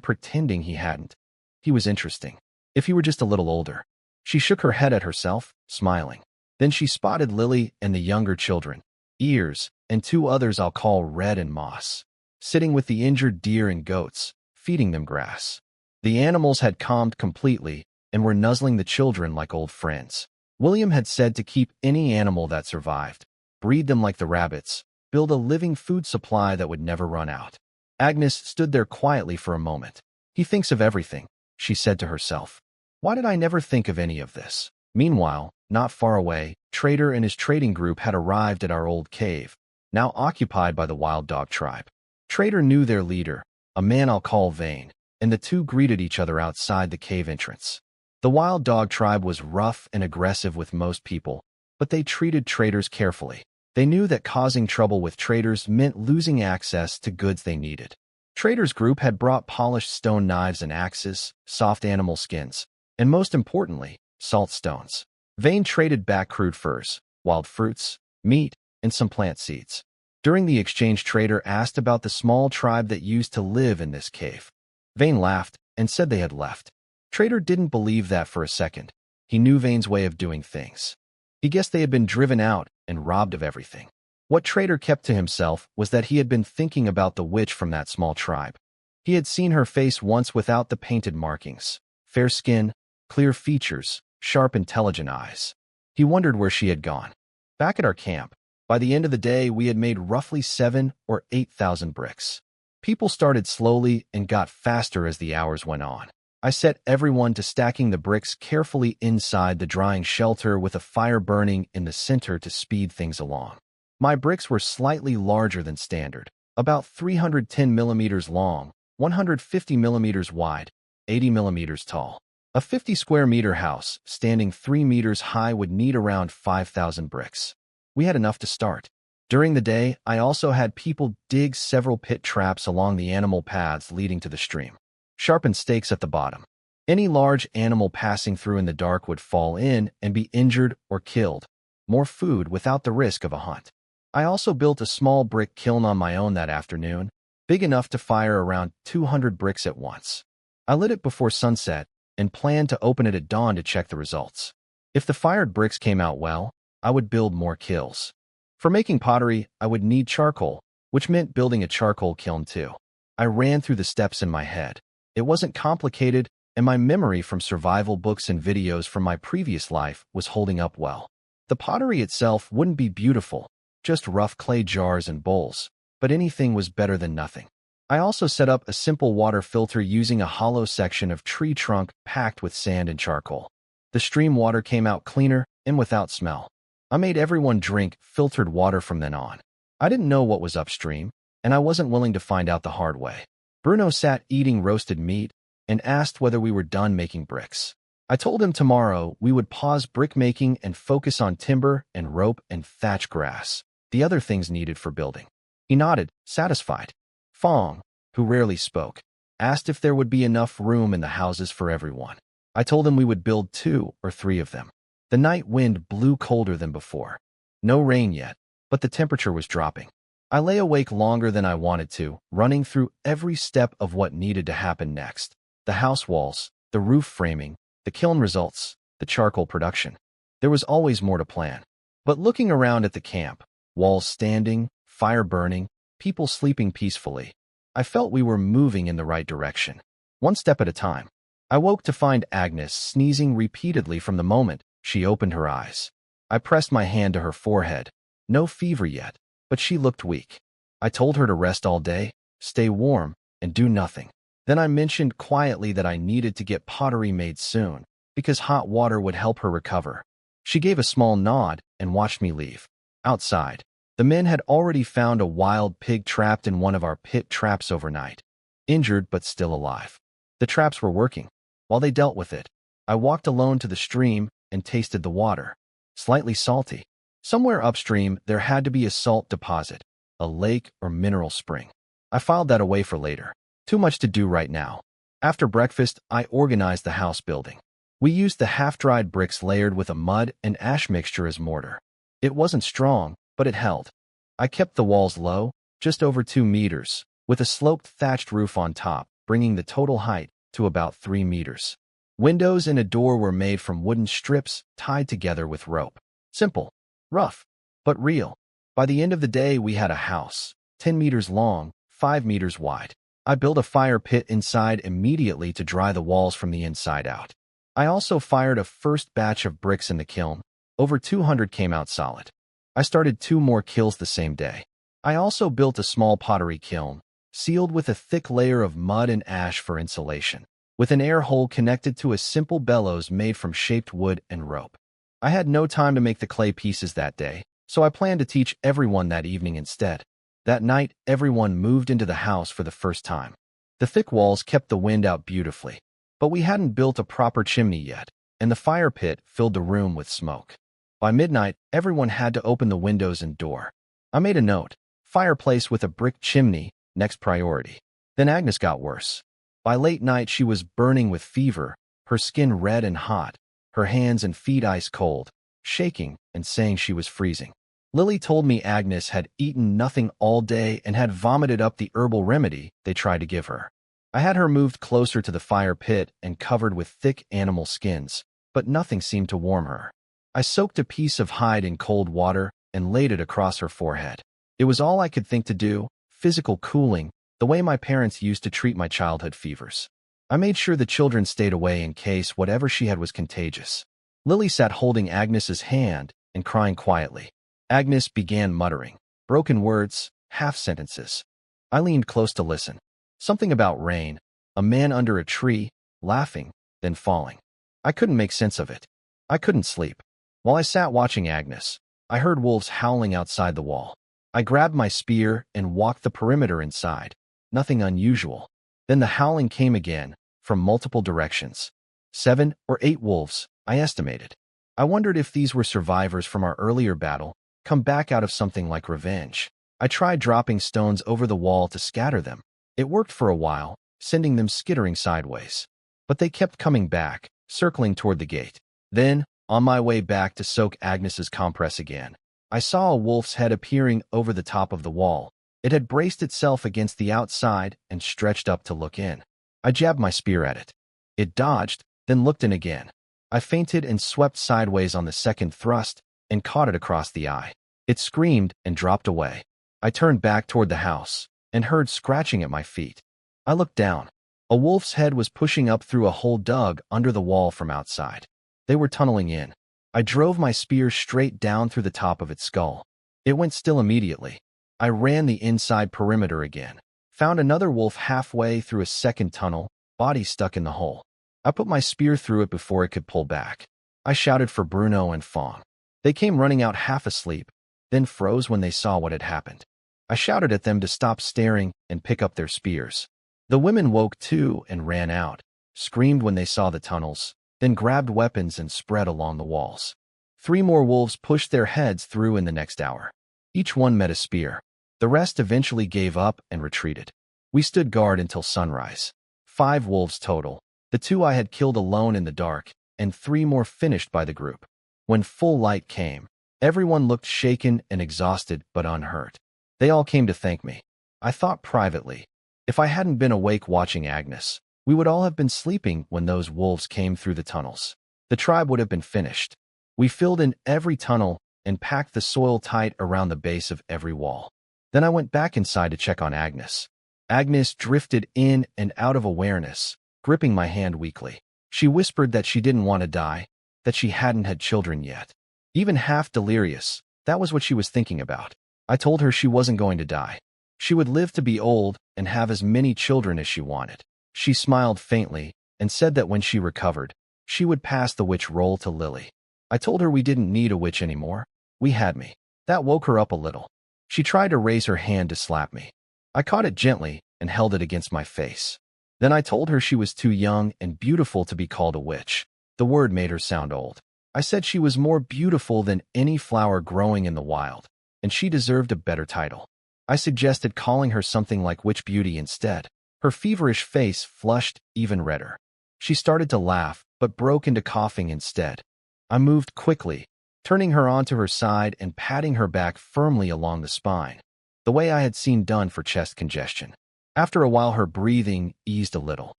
pretending he hadn't, he was interesting. If he were just a little older. She shook her head at herself, smiling. Then she spotted Lily and the younger children, Ears, and 2 others I'll call Red and Moss, sitting with the injured deer and goats, feeding them grass. The animals had calmed completely and were nuzzling the children like old friends. William had said to keep any animal that survived, breed them like the rabbits, build a living food supply that would never run out. Agnes stood there quietly for a moment. He thinks of everything, she said to herself. Why did I never think of any of this? Meanwhile, not far away, Trader and his trading group had arrived at our old cave, now occupied by the wild dog tribe. Trader knew their leader, a man I'll call Vane, and the two greeted each other outside the cave entrance. The wild dog tribe was rough and aggressive with most people, but they treated traders carefully. They knew that causing trouble with traders meant losing access to goods they needed. Trader's group had brought polished stone knives and axes, soft animal skins, and most importantly, salt stones. Vane traded back crude furs, wild fruits, meat, and some plant seeds. During the exchange, Trader asked about the small tribe that used to live in this cave. Vane laughed and said they had left. Trader didn't believe that for a second. He knew Vane's way of doing things. He guessed they had been driven out and robbed of everything. What Trader kept to himself was that he had been thinking about the witch from that small tribe. He had seen her face once without the painted markings. Fair skin, clear features, sharp, intelligent eyes. He wondered where she had gone. Back at our camp, by the end of the day, we had made roughly 7,000 or 8,000 bricks. People started slowly and got faster as the hours went on. I set everyone to stacking the bricks carefully inside the drying shelter with a fire burning in the center to speed things along. My bricks were slightly larger than standard, about 310 millimeters long, 150 millimeters wide, 80 millimeters tall. A 50 square meter house, standing 3 meters high, would need around 5,000 bricks. We had enough to start. During the day, I also had people dig several pit traps along the animal paths leading to the stream. Sharpened stakes at the bottom. Any large animal passing through in the dark would fall in and be injured or killed. More food without the risk of a hunt. I also built a small brick kiln on my own that afternoon, big enough to fire around 200 bricks at once. I lit it before sunset and planned to open it at dawn to check the results. If the fired bricks came out well, I would build more kilns. For making pottery, I would need charcoal, which meant building a charcoal kiln too. I ran through the steps in my head. It wasn't complicated, and my memory from survival books and videos from my previous life was holding up well. The pottery itself wouldn't be beautiful, just rough clay jars and bowls, but anything was better than nothing. I also set up a simple water filter using a hollow section of tree trunk packed with sand and charcoal. The stream water came out cleaner and without smell. I made everyone drink filtered water from then on. I didn't know what was upstream, and I wasn't willing to find out the hard way. Bruno sat eating roasted meat and asked whether we were done making bricks. I told him tomorrow we would pause brick making and focus on timber and rope and thatch grass, the other things needed for building. He nodded, satisfied. Fong, who rarely spoke, asked if there would be enough room in the houses for everyone. I told him we would build 2 or 3 of them. The night wind blew colder than before. No rain yet, but the temperature was dropping. I lay awake longer than I wanted to, running through every step of what needed to happen next. The house walls, the roof framing, the kiln results, the charcoal production. There was always more to plan. But looking around at the camp, walls standing, fire burning, people sleeping peacefully, I felt we were moving in the right direction. One step at a time. I woke to find Agnes sneezing repeatedly from the moment she opened her eyes. I pressed my hand to her forehead. No fever yet, but she looked weak. I told her to rest all day, stay warm, and do nothing. Then I mentioned quietly that I needed to get pottery made soon, because hot water would help her recover. She gave a small nod and watched me leave. Outside, the men had already found a wild pig trapped in one of our pit traps overnight, injured but still alive. The traps were working. While they dealt with it, I walked alone to the stream and tasted the water. Slightly salty. Somewhere upstream, there had to be a salt deposit, a lake or mineral spring. I filed that away for later. Too much to do right now. After breakfast, I organized the house building. We used the half-dried bricks layered with a mud and ash mixture as mortar. It wasn't strong, but it held. I kept the walls low, just over 2 meters, with a sloped thatched roof on top, bringing the total height to about 3 meters. Windows and a door were made from wooden strips tied together with rope. Simple, rough, but real. By the end of the day, we had a house, 10 meters long, 5 meters wide. I built a fire pit inside immediately to dry the walls from the inside out. I also fired a first batch of bricks in the kiln. Over 200 came out solid. I started 2 more kilns the same day. I also built a small pottery kiln, sealed with a thick layer of mud and ash for insulation, with an air hole connected to a simple bellows made from shaped wood and rope. I had no time to make the clay pieces that day, so I planned to teach everyone that evening instead. That night, everyone moved into the house for the first time. The thick walls kept the wind out beautifully, but we hadn't built a proper chimney yet, and the fire pit filled the room with smoke. By midnight, everyone had to open the windows and door. I made a note: fireplace with a brick chimney, next priority. Then Agnes got worse. By late night, she was burning with fever, her skin red and hot, her hands and feet ice cold, shaking and saying she was freezing. Lily told me Agnes had eaten nothing all day and had vomited up the herbal remedy they tried to give her. I had her moved closer to the fire pit and covered with thick animal skins, but nothing seemed to warm her. I soaked a piece of hide in cold water and laid it across her forehead. It was all I could think to do, physical cooling, the way my parents used to treat my childhood fevers. I made sure the children stayed away in case whatever she had was contagious. Lily sat holding Agnes's hand and crying quietly. Agnes began muttering broken words, half sentences. I leaned close to listen. Something about rain, a man under a tree, laughing, then falling. I couldn't make sense of it. I couldn't sleep. While I sat watching Agnes, I heard wolves howling outside the wall. I grabbed my spear and walked the perimeter inside. Nothing unusual. Then the howling came again, from multiple directions. 7 or 8 wolves, I estimated. I wondered if these were survivors from our earlier battle, come back out of something like revenge. I tried dropping stones over the wall to scatter them. It worked for a while, sending them skittering sideways. But they kept coming back, circling toward the gate. Then, on my way back to soak Agnes's compress again, I saw a wolf's head appearing over the top of the wall. It had braced itself against the outside and stretched up to look in. I jabbed my spear at it. It dodged, then looked in again. I feinted and swept sideways on the second thrust and caught it across the eye. It screamed and dropped away. I turned back toward the house and heard scratching at my feet. I looked down. A wolf's head was pushing up through a hole dug under the wall from outside. They were tunneling in. I drove my spear straight down through the top of its skull. It went still immediately. I ran the inside perimeter again, found another wolf halfway through a second tunnel, body stuck in the hole. I put my spear through it before it could pull back. I shouted for Bruno and Fong. They came running out half asleep, then froze when they saw what had happened. I shouted at them to stop staring and pick up their spears. The women woke too and ran out, screamed when they saw the tunnels, then grabbed weapons and spread along the walls. 3 more wolves pushed their heads through in the next hour. Each one met a spear. The rest eventually gave up and retreated. We stood guard until sunrise. 5 wolves total, the 2 I had killed alone in the dark, and 3 more finished by the group. When full light came, everyone looked shaken and exhausted but unhurt. They all came to thank me. I thought privately, if I hadn't been awake watching Agnes, we would all have been sleeping when those wolves came through the tunnels. The tribe would have been finished. We filled in every tunnel and packed the soil tight around the base of every wall. Then I went back inside to check on Agnes. Agnes drifted in and out of awareness, gripping my hand weakly. She whispered that she didn't want to die, that she hadn't had children yet. Even half delirious, that was what she was thinking about. I told her she wasn't going to die. She would live to be old and have as many children as she wanted. She smiled faintly and said that when she recovered, she would pass the witch role to Lily. I told her we didn't need a witch anymore. We had me. That woke her up a little. She tried to raise her hand to slap me. I caught it gently and held it against my face. Then I told her she was too young and beautiful to be called a witch. The word made her sound old. I said she was more beautiful than any flower growing in the wild, and she deserved a better title. I suggested calling her something like Witch Beauty instead. Her feverish face flushed even redder. She started to laugh, but broke into coughing instead. I moved quickly, turning her onto her side and patting her back firmly along the spine, the way I had seen done for chest congestion. After a while, her breathing eased a little.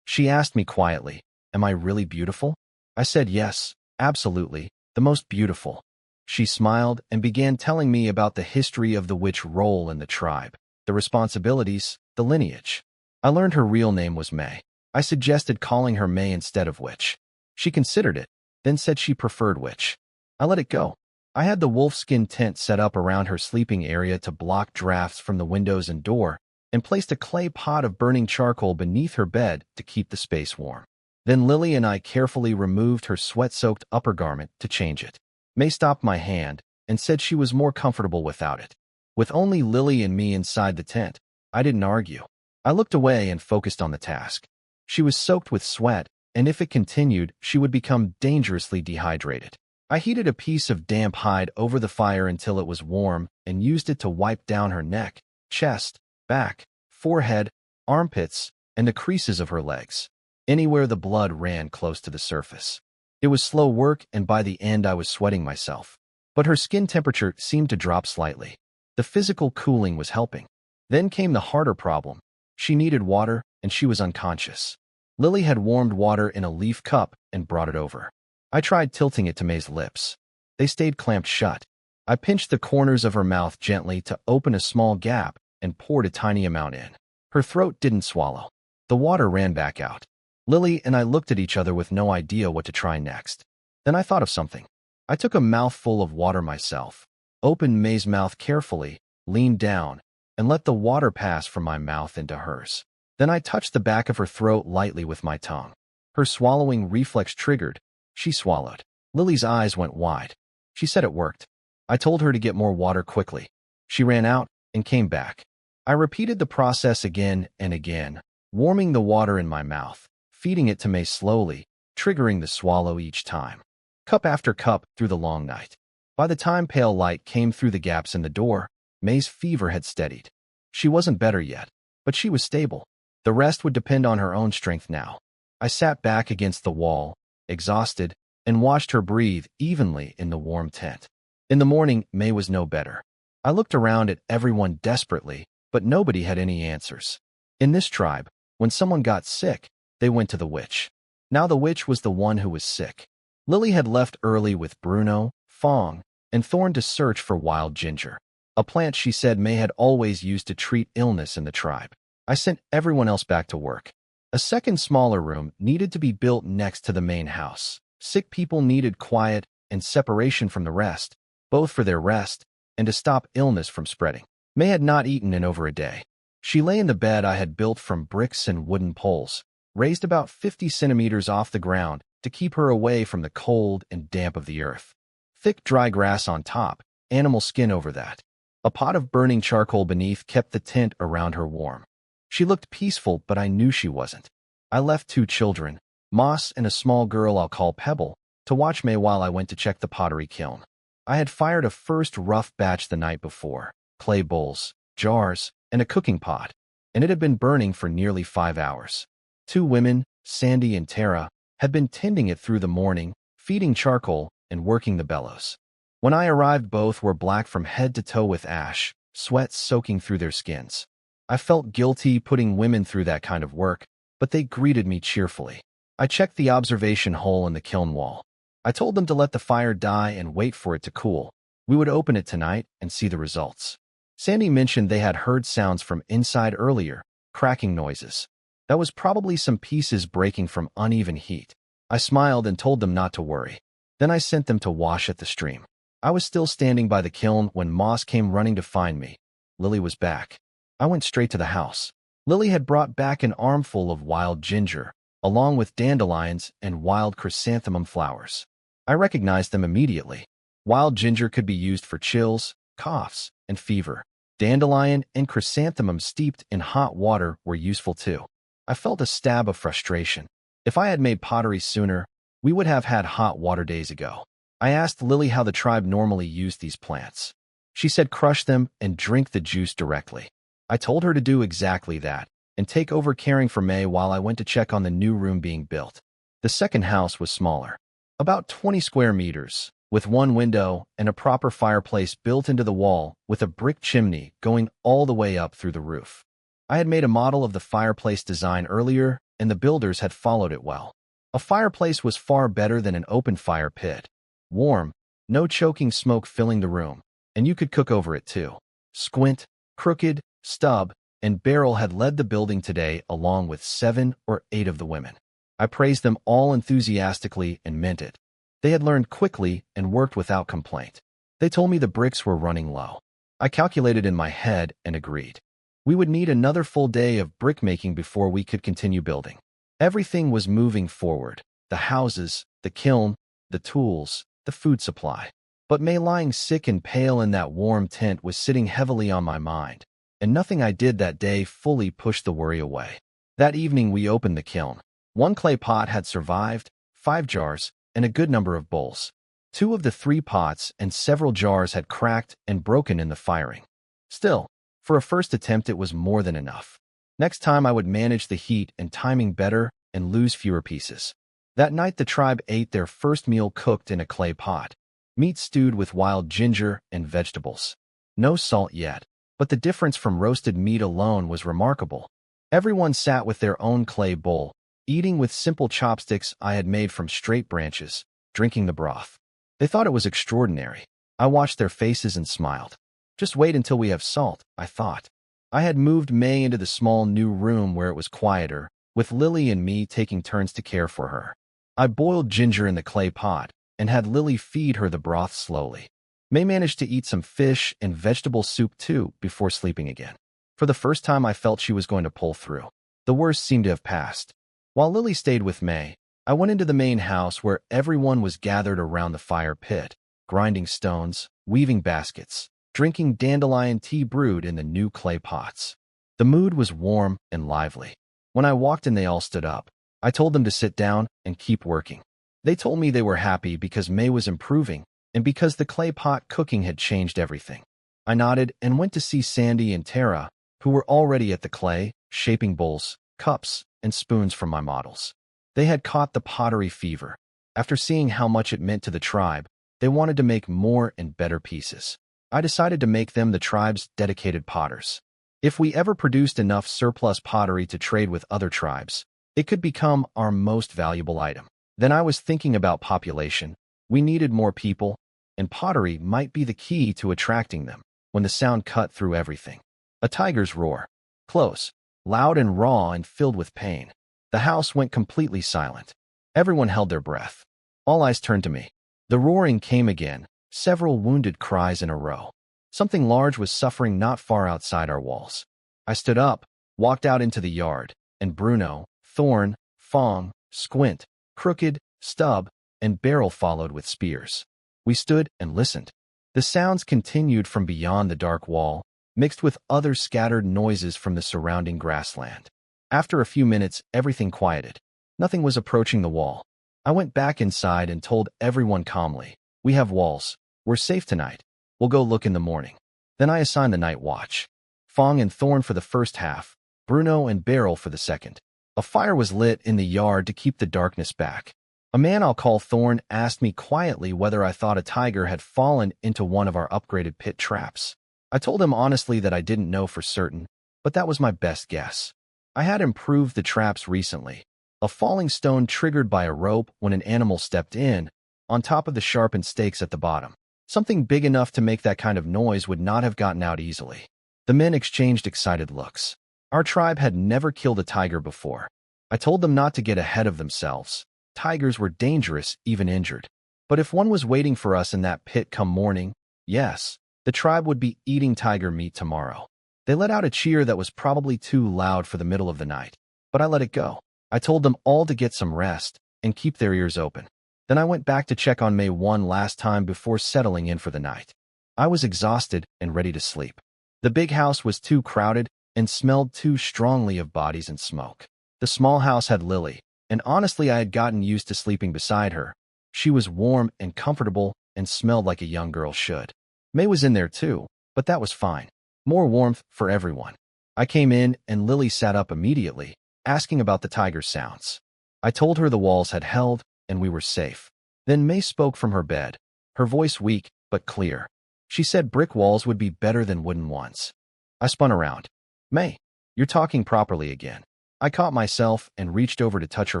She asked me quietly, "Am I really beautiful?" I said yes, absolutely, the most beautiful. She smiled and began telling me about the history of the witch role in the tribe, the responsibilities, the lineage. I learned her real name was May. I suggested calling her May instead of witch. She considered it, then said she preferred witch. I let it go. I had the wolfskin tent set up around her sleeping area to block drafts from the windows and door, and placed a clay pot of burning charcoal beneath her bed to keep the space warm. Then Lily and I carefully removed her sweat-soaked upper garment to change it. May stopped my hand and said she was more comfortable without it. With only Lily and me inside the tent, I didn't argue. I looked away and focused on the task. She was soaked with sweat, and if it continued, she would become dangerously dehydrated. I heated a piece of damp hide over the fire until it was warm and used it to wipe down her neck, chest, back, forehead, armpits, and the creases of her legs, anywhere the blood ran close to the surface. It was slow work, and by the end I was sweating myself. But her skin temperature seemed to drop slightly. The physical cooling was helping. Then came the harder problem. She needed water, and she was unconscious. Lily had warmed water in a leaf cup and brought it over. I tried tilting it to May's lips. They stayed clamped shut. I pinched the corners of her mouth gently to open a small gap and poured a tiny amount in. Her throat didn't swallow. The water ran back out. Lily and I looked at each other with no idea what to try next. Then I thought of something. I took a mouthful of water myself, opened May's mouth carefully, leaned down, and let the water pass from my mouth into hers. Then I touched the back of her throat lightly with my tongue. Her swallowing reflex triggered. She swallowed. Lily's eyes went wide. She said it worked. I told her to get more water quickly. She ran out and came back. I repeated the process again and again, warming the water in my mouth, feeding it to May slowly, triggering the swallow each time. Cup after cup through the long night. By the time pale light came through the gaps in the door, May's fever had steadied. She wasn't better yet, but she was stable. The rest would depend on her own strength now. I sat back against the wall, exhausted, and watched her breathe evenly in the warm tent. In the morning, May was no better. I looked around at everyone desperately, but nobody had any answers. In this tribe, when someone got sick, they went to the witch. Now the witch was the one who was sick. Lily had left early with Bruno, Fong, and Thorn to search for wild ginger, a plant she said May had always used to treat illness in the tribe. I sent everyone else back to work. A second smaller room needed to be built next to the main house. Sick people needed quiet and separation from the rest, both for their rest and to stop illness from spreading. May had not eaten in over a day. She lay in the bed I had built from bricks and wooden poles, raised about 50 centimeters off the ground to keep her away from the cold and damp of the earth. Thick dry grass on top, animal skin over that. A pot of burning charcoal beneath kept the tent around her warm. She looked peaceful, but I knew she wasn't. I left 2 children, Moss and a small girl I'll call Pebble, to watch May while I went to check the pottery kiln. I had fired a first rough batch the night before, clay bowls, jars, and a cooking pot, and it had been burning for nearly 5 hours. 2 women, Sandy and Tara, had been tending it through the morning, feeding charcoal and working the bellows. When I arrived, both were black from head to toe with ash, sweat soaking through their skins. I felt guilty putting women through that kind of work, but they greeted me cheerfully. I checked the observation hole in the kiln wall. I told them to let the fire die and wait for it to cool. We would open it tonight and see the results. Sandy mentioned they had heard sounds from inside earlier, cracking noises. That was probably some pieces breaking from uneven heat. I smiled and told them not to worry. Then I sent them to wash at the stream. I was still standing by the kiln when Moss came running to find me. Lily was back. I went straight to the house. Lily had brought back an armful of wild ginger, along with dandelions and wild chrysanthemum flowers. I recognized them immediately. Wild ginger could be used for chills, coughs, and fever. Dandelion and chrysanthemum steeped in hot water were useful too. I felt a stab of frustration. If I had made pottery sooner, we would have had hot water days ago. I asked Lily how the tribe normally used these plants. She said crush them and drink the juice directly. I told her to do exactly that and take over caring for May while I went to check on the new room being built. The second house was smaller, about 20 square meters, with 1 window and a proper fireplace built into the wall with a brick chimney going all the way up through the roof. I had made a model of the fireplace design earlier, and the builders had followed it well. A fireplace was far better than an open fire pit. Warm, no choking smoke filling the room, and you could cook over it too. Squint, Crooked, Stub, and Beryl had led the building today along with 7 or 8 of the women. I praised them all enthusiastically and meant it. They had learned quickly and worked without complaint. They told me the bricks were running low. I calculated in my head and agreed. We would need another full day of brickmaking before we could continue building. Everything was moving forward. The houses, the kiln, the tools, the food supply. But May lying sick and pale in that warm tent was sitting heavily on my mind, and nothing I did that day fully pushed the worry away. That evening we opened the kiln. 1 clay pot had survived, 5 jars, and a good number of bowls. 2 of the 3 pots and several jars had cracked and broken in the firing. Still, for a first attempt it was more than enough. Next time I would manage the heat and timing better and lose fewer pieces. That night the tribe ate their first meal cooked in a clay pot. Meat stewed with wild ginger and vegetables. No salt yet, but the difference from roasted meat alone was remarkable. Everyone sat with their own clay bowl, eating with simple chopsticks I had made from straight branches, drinking the broth. They thought it was extraordinary. I watched their faces and smiled. Just wait until we have salt, I thought. I had moved May into the small new room where it was quieter, with Lily and me taking turns to care for her. I boiled ginger in the clay pot and had Lily feed her the broth slowly. May managed to eat some fish and vegetable soup too before sleeping again. For the first time, I felt she was going to pull through. The worst seemed to have passed. While Lily stayed with May, I went into the main house where everyone was gathered around the fire pit, grinding stones, weaving baskets, drinking dandelion tea brewed in the new clay pots. The mood was warm and lively. When I walked in, they all stood up. I told them to sit down and keep working. They told me they were happy because May was improving and because the clay pot cooking had changed everything. I nodded and went to see Sandy and Tara, who were already at the clay, shaping bowls, cups, and spoons from my models. They had caught the pottery fever. After seeing how much it meant to the tribe, they wanted to make more and better pieces. I decided to make them the tribe's dedicated potters. If we ever produced enough surplus pottery to trade with other tribes, it could become our most valuable item. Then I was thinking about population. We needed more people, and pottery might be the key to attracting them. When the sound cut through everything. A tiger's roar. Close, loud and raw and filled with pain. The house went completely silent. Everyone held their breath. All eyes turned to me. The roaring came again, several wounded cries in a row. Something large was suffering not far outside our walls. I stood up, walked out into the yard, and Bruno, Thorn, Fong, Squint, Crooked, Stub, and Barrel followed with spears. We stood and listened. The sounds continued from beyond the dark wall, mixed with other scattered noises from the surrounding grassland. After a few minutes, everything quieted. Nothing was approaching the wall. I went back inside and told everyone calmly, "We have walls. We're safe tonight. We'll go look in the morning." Then I assigned the night watch. Fong and Thorn for the first half, Bruno and Barrel for the second. A fire was lit in the yard to keep the darkness back. A man I'll call Thorn asked me quietly whether I thought a tiger had fallen into one of our upgraded pit traps. I told him honestly that I didn't know for certain, but that was my best guess. I had improved the traps recently. A falling stone triggered by a rope when an animal stepped in, on top of the sharpened stakes at the bottom. Something big enough to make that kind of noise would not have gotten out easily. The men exchanged excited looks. Our tribe had never killed a tiger before. I told them not to get ahead of themselves. Tigers were dangerous, even injured. But if one was waiting for us in that pit come morning, yes, the tribe would be eating tiger meat tomorrow. They let out a cheer that was probably too loud for the middle of the night, but I let it go. I told them all to get some rest and keep their ears open. Then I went back to check on May one last time before settling in for the night. I was exhausted and ready to sleep. The big house was too crowded and smelled too strongly of bodies and smoke. The small house had Lily, and honestly I had gotten used to sleeping beside her. She was warm and comfortable and smelled like a young girl should. May was in there too, but that was fine. More warmth for everyone. I came in and Lily sat up immediately, asking about the tiger's sounds. I told her the walls had held and we were safe. Then May spoke from her bed, her voice weak but clear. She said brick walls would be better than wooden ones. I spun around. "May, you're talking properly again." I caught myself and reached over to touch her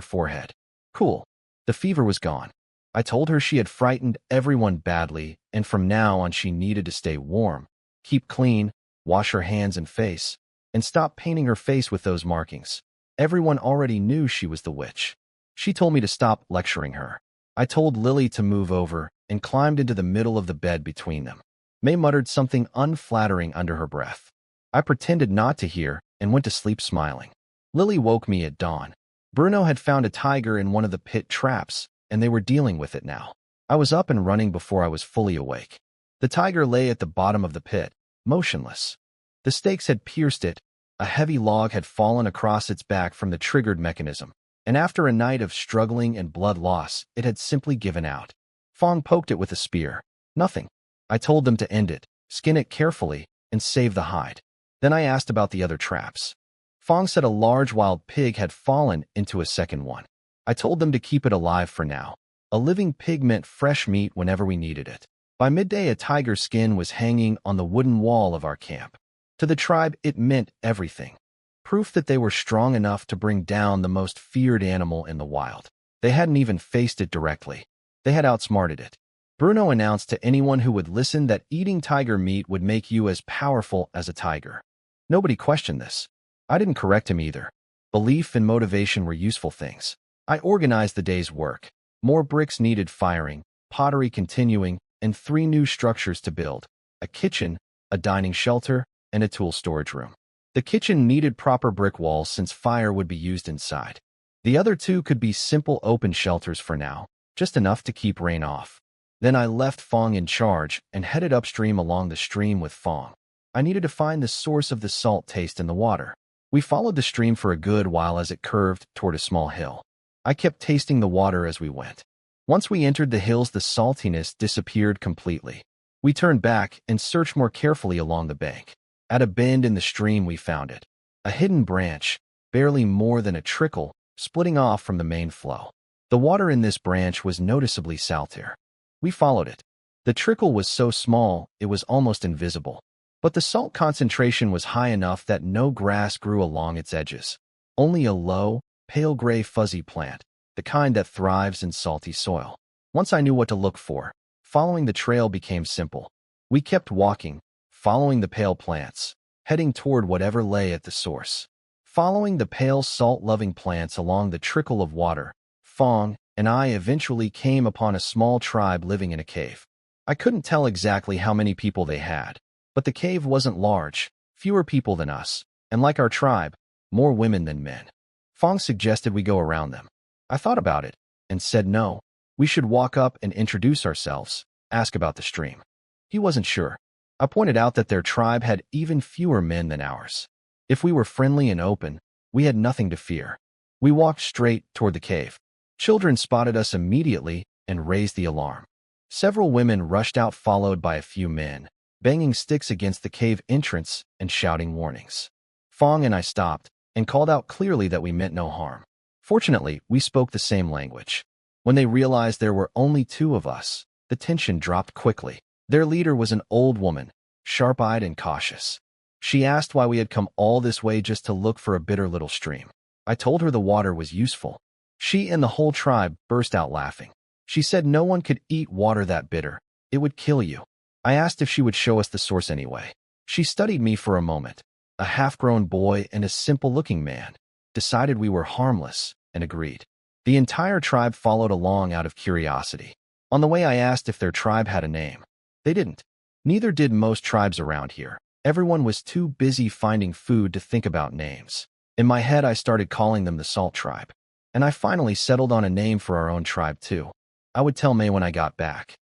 forehead. Cool. The fever was gone. I told her she had frightened everyone badly, and from now on she needed to stay warm, keep clean, wash her hands and face, and stop painting her face with those markings. Everyone already knew she was the witch. She told me to stop lecturing her. I told Lily to move over and climbed into the middle of the bed between them. May muttered something unflattering under her breath. I pretended not to hear and went to sleep smiling. Lily woke me at dawn. Bruno had found a tiger in one of the pit traps, and they were dealing with it now. I was up and running before I was fully awake. The tiger lay at the bottom of the pit, motionless. The stakes had pierced it, a heavy log had fallen across its back from the triggered mechanism, and after a night of struggling and blood loss, it had simply given out. Fong poked it with a spear. Nothing. I told them to end it, skin it carefully, and save the hide. Then I asked about the other traps. Fong said a large wild pig had fallen into a second one. I told them to keep it alive for now. A living pig meant fresh meat whenever we needed it. By midday, a tiger skin was hanging on the wooden wall of our camp. To the tribe, it meant everything. Proof that they were strong enough to bring down the most feared animal in the wild. They hadn't even faced it directly. They had outsmarted it. Bruno announced to anyone who would listen that eating tiger meat would make you as powerful as a tiger. Nobody questioned this. I didn't correct him either. Belief and motivation were useful things. I organized the day's work. More bricks needed firing, pottery continuing, and 3 new structures to build: a kitchen, a dining shelter, and a tool storage room. The kitchen needed proper brick walls since fire would be used inside. The other two could be simple open shelters for now, just enough to keep rain off. Then I left Fong in charge and headed upstream along the stream with Fong. I needed to find the source of the salt taste in the water. We followed the stream for a good while as it curved toward a small hill. I kept tasting the water as we went. Once we entered the hills, the saltiness disappeared completely. We turned back and searched more carefully along the bank. At a bend in the stream, we found it. A hidden branch, barely more than a trickle, splitting off from the main flow. The water in this branch was noticeably saltier. We followed it. The trickle was so small, it was almost invisible. But the salt concentration was high enough that no grass grew along its edges. Only a low, pale gray fuzzy plant, the kind that thrives in salty soil. Once I knew what to look for, following the trail became simple. We kept walking, following the pale plants, heading toward whatever lay at the source. Following the pale salt-loving plants along the trickle of water, Fong and I eventually came upon a small tribe living in a cave. I couldn't tell exactly how many people they had, but the cave wasn't large, fewer people than us, and like our tribe, more women than men. Fong suggested we go around them. I thought about it and said no, we should walk up and introduce ourselves, ask about the stream. He wasn't sure. I pointed out that their tribe had even fewer men than ours. If we were friendly and open, we had nothing to fear. We walked straight toward the cave. Children spotted us immediately and raised the alarm. Several women rushed out, followed by a few men, banging sticks against the cave entrance and shouting warnings. Fong and I stopped and called out clearly that we meant no harm. Fortunately, we spoke the same language. When they realized there were only two of us, the tension dropped quickly. Their leader was an old woman, sharp-eyed and cautious. She asked why we had come all this way just to look for a bitter little stream. I told her the water was useful. She and the whole tribe burst out laughing. She said no one could eat water that bitter. It would kill you. I asked if she would show us the source anyway. She studied me for a moment. A half-grown boy and a simple-looking man, decided we were harmless, and agreed. The entire tribe followed along out of curiosity. On the way, I asked if their tribe had a name. They didn't. Neither did most tribes around here. Everyone was too busy finding food to think about names. In my head, I started calling them the Salt Tribe. And I finally settled on a name for our own tribe, too. I would tell May when I got back.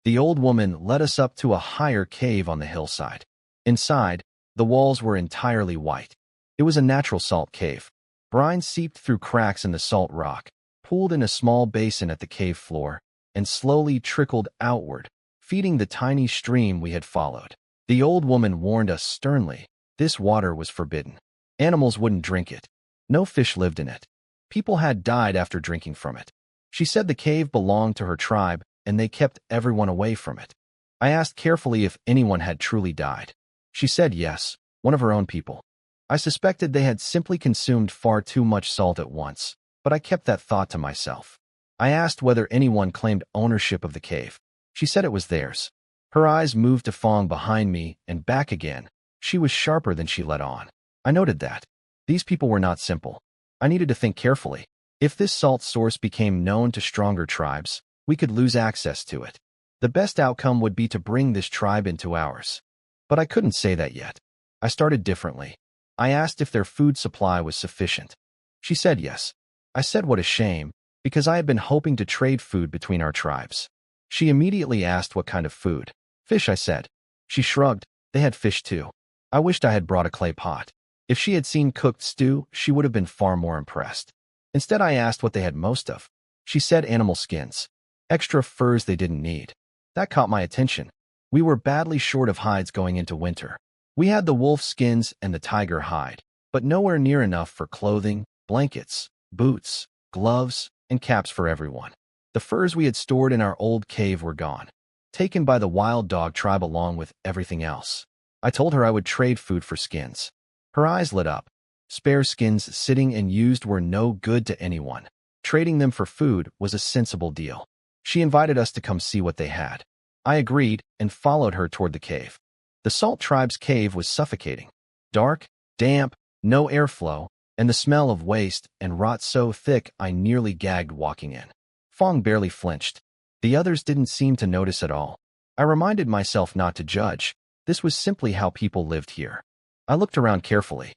The old woman led us up to a higher cave on the hillside. Inside, the walls were entirely white. It was a natural salt cave. Brine seeped through cracks in the salt rock, pooled in a small basin at the cave floor, and slowly trickled outward, feeding the tiny stream we had followed. The old woman warned us sternly. This water was forbidden. Animals wouldn't drink it. No fish lived in it. People had died after drinking from it. She said the cave belonged to her tribe, and they kept everyone away from it. I asked carefully if anyone had truly died. She said yes, one of her own people. I suspected they had simply consumed far too much salt at once, but I kept that thought to myself. I asked whether anyone claimed ownership of the cave. She said it was theirs. Her eyes moved to Fong behind me and back again. She was sharper than she let on. I noted that. These people were not simple. I needed to think carefully. If this salt source became known to stronger tribes, we could lose access to it. The best outcome would be to bring this tribe into ours. But I couldn't say that yet. I started differently. I asked if their food supply was sufficient. She said yes. I said what a shame, because I had been hoping to trade food between our tribes. She immediately asked what kind of food. Fish, I said. She shrugged. They had fish too. I wished I had brought a clay pot. If she had seen cooked stew, she would have been far more impressed. Instead, I asked what they had most of. She said animal skins. Extra furs they didn't need. That caught my attention. We were badly short of hides going into winter. We had the wolf skins and the tiger hide, but nowhere near enough for clothing, blankets, boots, gloves, and caps for everyone. The furs we had stored in our old cave were gone, taken by the wild dog tribe along with everything else. I told her I would trade food for skins. Her eyes lit up. Spare skins sitting and used were no good to anyone. Trading them for food was a sensible deal. She invited us to come see what they had. I agreed and followed her toward the cave. The Salt Tribe's cave was suffocating. Dark, damp, no airflow, and the smell of waste and rot so thick I nearly gagged walking in. Fong barely flinched. The others didn't seem to notice at all. I reminded myself not to judge. This was simply how people lived here. I looked around carefully.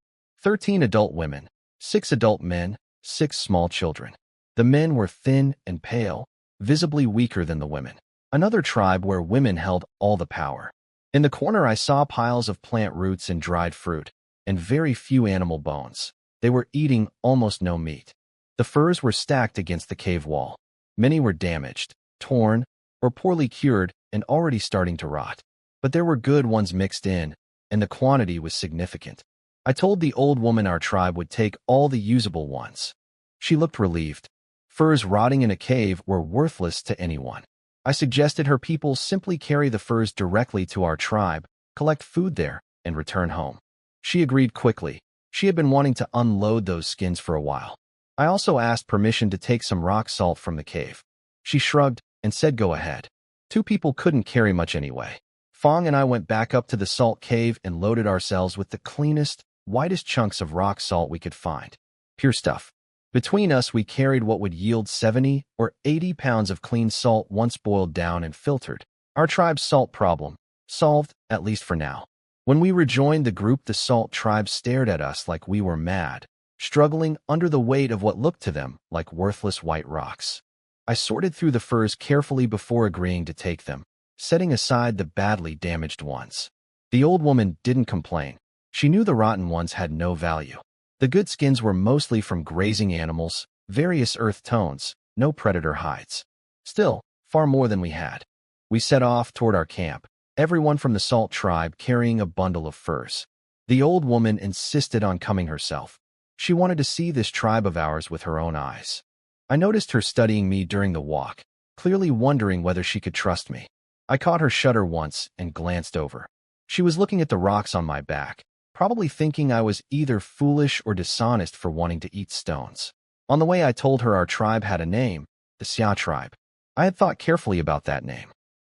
13 adult women, 6 adult men, 6 small children. The men were thin and pale, visibly weaker than the women. Another tribe where women held all the power. In the corner I saw piles of plant roots and dried fruit, and very few animal bones. They were eating almost no meat. The furs were stacked against the cave wall. Many were damaged, torn, or poorly cured and already starting to rot. But there were good ones mixed in, and the quantity was significant. I told the old woman our tribe would take all the usable ones. She looked relieved. Furs rotting in a cave were worthless to anyone. I suggested her people simply carry the furs directly to our tribe, collect food there, and return home. She agreed quickly. She had been wanting to unload those skins for a while. I also asked permission to take some rock salt from the cave. She shrugged and said go ahead. 2 people couldn't carry much anyway. Fong and I went back up to the salt cave and loaded ourselves with the cleanest, whitest chunks of rock salt we could find. Pure stuff. Between us, we carried what would yield 70 or 80 pounds of clean salt once boiled down and filtered. Our tribe's salt problem solved, at least for now. When we rejoined the group, the salt tribe stared at us like we were mad, struggling under the weight of what looked to them like worthless white rocks. I sorted through the furs carefully before agreeing to take them, setting aside the badly damaged ones. The old woman didn't complain. She knew the rotten ones had no value. The good skins were mostly from grazing animals, various earth tones, no predator hides. Still, far more than we had. We set off toward our camp, everyone from the salt tribe carrying a bundle of furs. The old woman insisted on coming herself. She wanted to see this tribe of ours with her own eyes. I noticed her studying me during the walk, clearly wondering whether she could trust me. I caught her shudder once and glanced over. She was looking at the rocks on my back, probably thinking I was either foolish or dishonest for wanting to eat stones. On the way, I told her our tribe had a name, the Xia tribe. I had thought carefully about that name.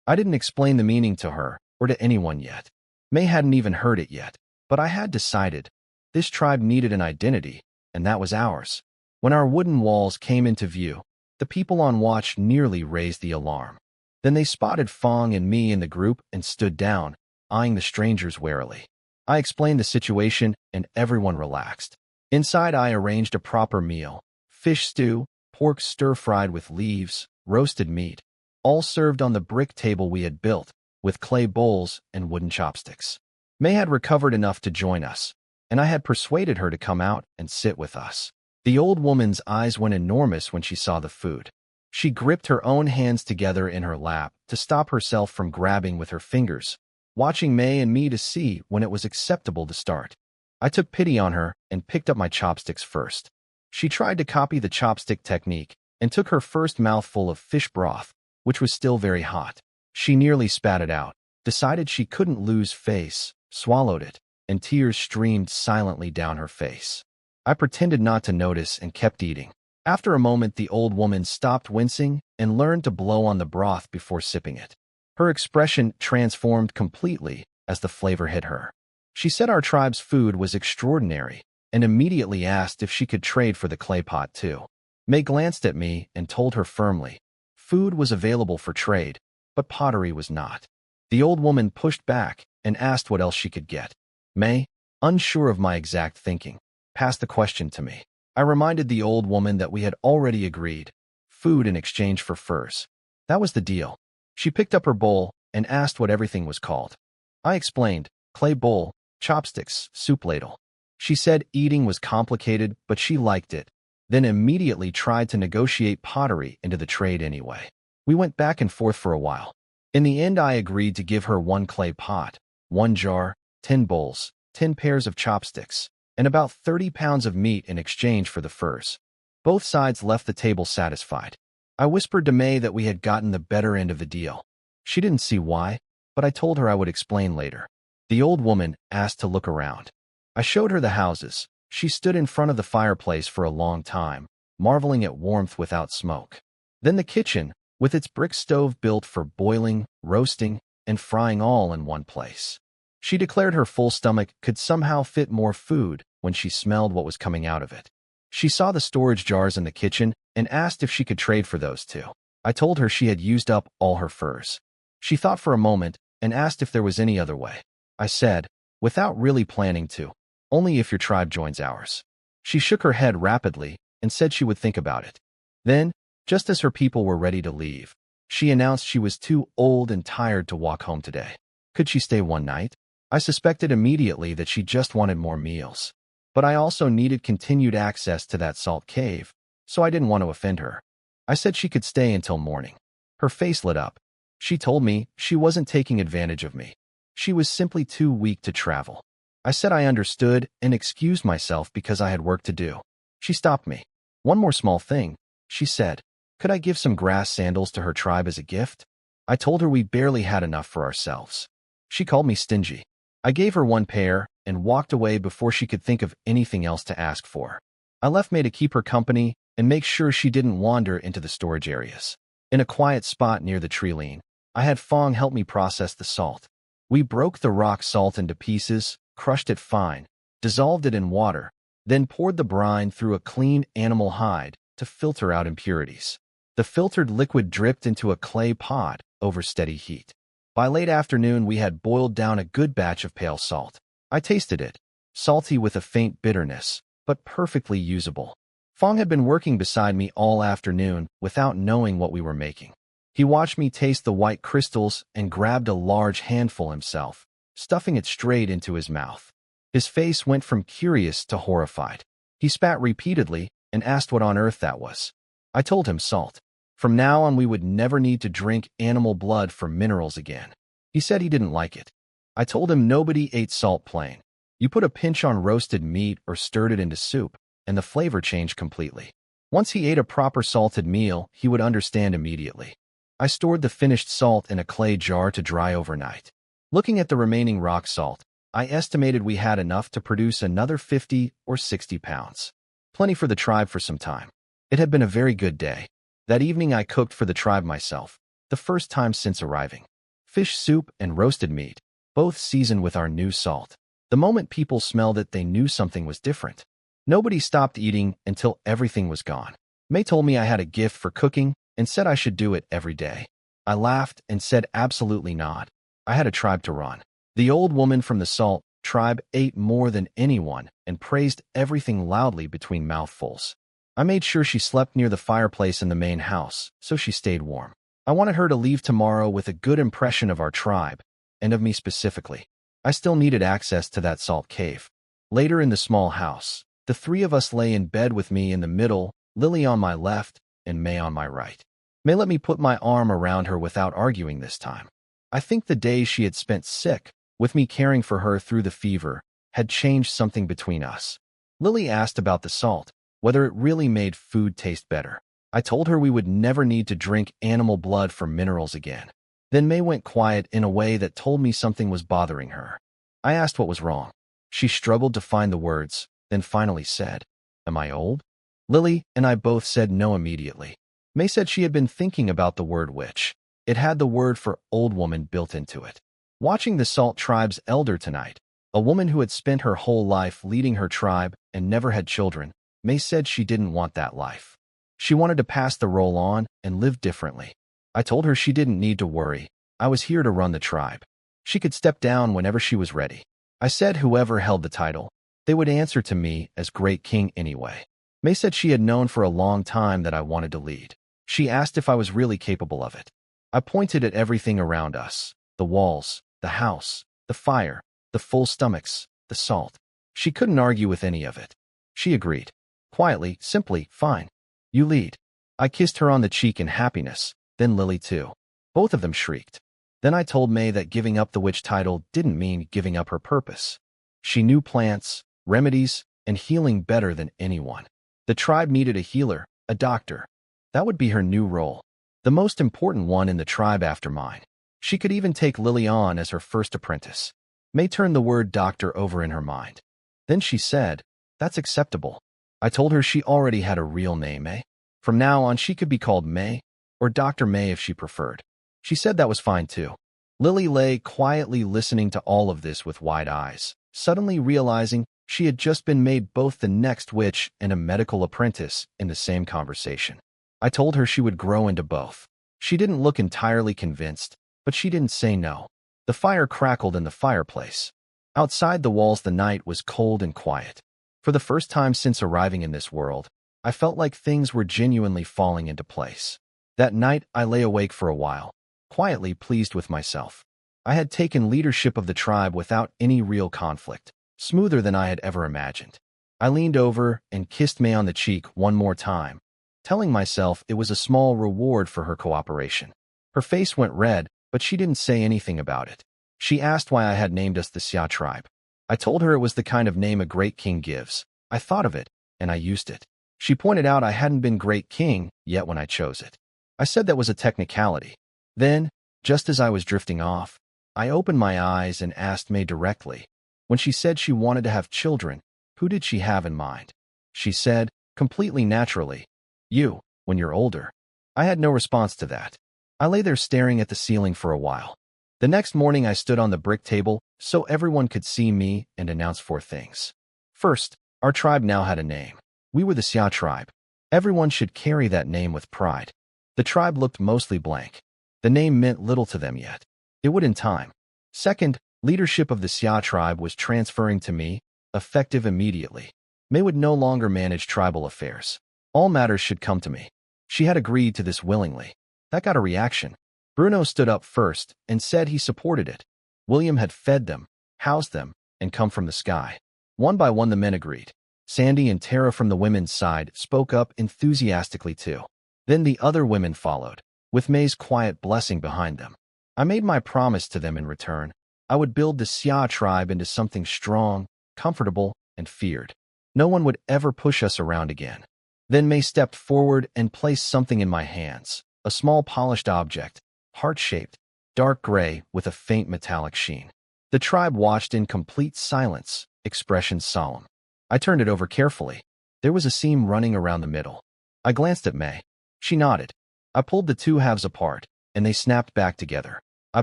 I didn't explain the meaning to her or to anyone yet. May hadn't even heard it yet, but I had decided this tribe needed an identity, and that was ours. When our wooden walls came into view, the people on watch nearly raised the alarm. Then they spotted Fong and me in the group and stood down, eyeing the strangers warily. I explained the situation, and everyone relaxed. Inside, I arranged a proper meal: fish stew, pork stir-fried with leaves, roasted meat, all served on the brick table we had built, with clay bowls and wooden chopsticks. May had recovered enough to join us, and I had persuaded her to come out and sit with us. The old woman's eyes went enormous when she saw the food. She gripped her own hands together in her lap to stop herself from grabbing with her fingers, watching May and me to see when it was acceptable to start. I took pity on her and picked up my chopsticks first. She tried to copy the chopstick technique and took her first mouthful of fish broth, which was still very hot. She nearly spat it out, decided she couldn't lose face, swallowed it, and tears streamed silently down her face. I pretended not to notice and kept eating. After a moment, the old woman stopped wincing and learned to blow on the broth before sipping it. Her expression transformed completely as the flavor hit her. She said our tribe's food was extraordinary and immediately asked if she could trade for the clay pot too. May glanced at me and told her firmly, food was available for trade, but pottery was not. The old woman pushed back and asked what else she could get. May, unsure of my exact thinking, passed the question to me. I reminded the old woman that we had already agreed, food in exchange for furs. That was the deal. She picked up her bowl and asked what everything was called. I explained: clay bowl, chopsticks, soup ladle. She said eating was complicated, but she liked it, then immediately tried to negotiate pottery into the trade anyway. We went back and forth for a while. In the end, I agreed to give her 1 clay pot, 1 jar, 10 bowls, 10 pairs of chopsticks, and about 30 pounds of meat in exchange for the furs. Both sides left the table satisfied. I whispered to May that we had gotten the better end of the deal. She didn't see why, but I told her I would explain later. The old woman asked to look around. I showed her the houses. She stood in front of the fireplace for a long time, marveling at warmth without smoke. Then the kitchen, with its brick stove built for boiling, roasting, and frying all in one place. She declared her full stomach could somehow fit more food when she smelled what was coming out of it. She saw the storage jars in the kitchen and asked if she could trade for those too. I told her she had used up all her furs. She thought for a moment and asked if there was any other way. I said, without really planning to, Only if your tribe joins ours. She shook her head rapidly and said she would think about it. Then, just as her people were ready to leave, she announced she was too old and tired to walk home today. Could she stay one night? I suspected immediately that she just wanted more meals. But I also needed continued access to that salt cave, so I didn't want to offend her. I said she could stay until morning. Her face lit up. She told me she wasn't taking advantage of me. She was simply too weak to travel. I said I understood and excused myself because I had work to do. She stopped me. One more small thing, she said. Could I give some grass sandals to her tribe as a gift? I told her we barely had enough for ourselves. She called me stingy. I gave her one pair and walked away before she could think of anything else to ask for. I left May to keep her company and make sure she didn't wander into the storage areas. In a quiet spot near the tree line, I had Fong help me process the salt. We broke the rock salt into pieces, crushed it fine, dissolved it in water, then poured the brine through a clean animal hide to filter out impurities. The filtered liquid dripped into a clay pot over steady heat. By late afternoon, we had boiled down a good batch of pale salt. I tasted it, salty with a faint bitterness, but perfectly usable. Fong had been working beside me all afternoon without knowing what we were making. He watched me taste the white crystals and grabbed a large handful himself, stuffing it straight into his mouth. His face went from curious to horrified. He spat repeatedly and asked what on earth that was. I told him salt. From now on, we would never need to drink animal blood for minerals again. He said he didn't like it. I told him nobody ate salt plain. You put a pinch on roasted meat or stirred it into soup, and the flavor changed completely. Once he ate a proper salted meal, he would understand immediately. I stored the finished salt in a clay jar to dry overnight. Looking at the remaining rock salt, I estimated we had enough to produce another 50 or 60 pounds. Plenty for the tribe for some time. It had been a very good day. That evening I cooked for the tribe myself, the first time since arriving. Fish soup and roasted meat, both seasoned with our new salt. The moment people smelled it, they knew something was different. Nobody stopped eating until everything was gone. May told me I had a gift for cooking and said I should do it every day. I laughed and said absolutely not. I had a tribe to run. The old woman from the salt tribe ate more than anyone and praised everything loudly between mouthfuls. I made sure she slept near the fireplace in the main house, so she stayed warm. I wanted her to leave tomorrow with a good impression of our tribe, and of me specifically. I still needed access to that salt cave. Later in the small house, the three of us lay in bed with me in the middle, Lily on my left, and May on my right. May let me put my arm around her without arguing this time. I think the days she had spent sick, with me caring for her through the fever, had changed something between us. Lily asked about the salt, whether it really made food taste better. I told her we would never need to drink animal blood for minerals again. Then May went quiet in a way that told me something was bothering her. I asked what was wrong. She struggled to find the words, then finally said, "Am I old?" Lily and I both said no immediately. May said she had been thinking about the word witch. It had the word for old woman built into it. Watching the Salt tribe's elder tonight, a woman who had spent her whole life leading her tribe and never had children, May said she didn't want that life. She wanted to pass the role on and live differently. I told her she didn't need to worry. I was here to run the tribe. She could step down whenever she was ready. I said whoever held the title, they would answer to me as Great King anyway. May said she had known for a long time that I wanted to lead. She asked if I was really capable of it. I pointed at everything around us, the walls, the house, the fire, the full stomachs, the salt. She couldn't argue with any of it. She agreed. Quietly, simply, fine. You lead. I kissed her on the cheek in happiness, then Lily too. Both of them shrieked. Then I told May that giving up the witch title didn't mean giving up her purpose. She knew plants, remedies, and healing better than anyone. The tribe needed a healer, a doctor. That would be her new role. The most important one in the tribe after mine. She could even take Lily on as her first apprentice. May turned the word doctor over in her mind. Then she said, "That's acceptable." I told her she already had a real name, May. From now on, she could be called May, or Dr. May if she preferred. She said that was fine too. Lily lay quietly listening to all of this with wide eyes, suddenly realizing she had just been made both the next witch and a medical apprentice in the same conversation. I told her she would grow into both. She didn't look entirely convinced, but she didn't say no. The fire crackled in the fireplace. Outside the walls, the night was cold and quiet. For the first time since arriving in this world, I felt like things were genuinely falling into place. That night, I lay awake for a while, quietly pleased with myself. I had taken leadership of the tribe without any real conflict, smoother than I had ever imagined. I leaned over and kissed May on the cheek one more time, telling myself it was a small reward for her cooperation. Her face went red, but she didn't say anything about it. She asked why I had named us the Xia tribe. I told her it was the kind of name a great king gives. I thought of it, and I used it. She pointed out I hadn't been great king yet when I chose it. I said that was a technicality. Then, just as I was drifting off, I opened my eyes and asked May directly. When she said she wanted to have children, who did she have in mind? She said, completely naturally, you, when you're older. I had no response to that. I lay there staring at the ceiling for a while. The next morning I stood on the brick table so everyone could see me and announce 4 things. First, our tribe now had a name. We were the Xia tribe. Everyone should carry that name with pride. The tribe looked mostly blank. The name meant little to them yet. It would in time. Second, leadership of the Xia tribe was transferring to me, effective immediately. May would no longer manage tribal affairs. All matters should come to me. She had agreed to this willingly. That got a reaction. Bruno stood up first and said he supported it. William had fed them, housed them, and come from the sky. One by one the men agreed. Sandy and Tara from the women's side spoke up enthusiastically too. Then the other women followed, with May's quiet blessing behind them. I made my promise to them in return. I would build the Xia tribe into something strong, comfortable, and feared. No one would ever push us around again. Then May stepped forward and placed something in my hands, a small polished object, heart-shaped, dark gray with a faint metallic sheen. The tribe watched in complete silence, expressions solemn. I turned it over carefully. There was a seam running around the middle. I glanced at May. She nodded. I pulled the 2 halves apart, and they snapped back together. I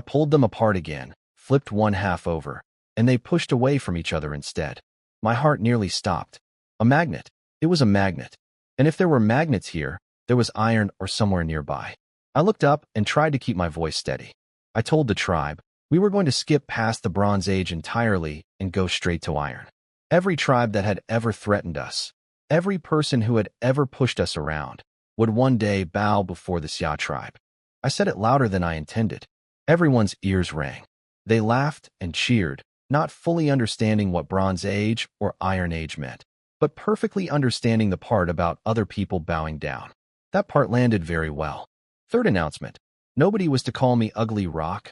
pulled them apart again, flipped one half over, and they pushed away from each other instead. My heart nearly stopped. A magnet. It was a magnet. And if there were magnets here, there was iron or somewhere nearby. I looked up and tried to keep my voice steady. I told the tribe, we were going to skip past the Bronze Age entirely and go straight to iron. Every tribe that had ever threatened us, every person who had ever pushed us around, would one day bow before the Xia tribe. I said it louder than I intended. Everyone's ears rang. They laughed and cheered, not fully understanding what Bronze Age or Iron Age meant, but perfectly understanding the part about other people bowing down. That part landed very well. Third announcement. Nobody was to call me Ugly Rock,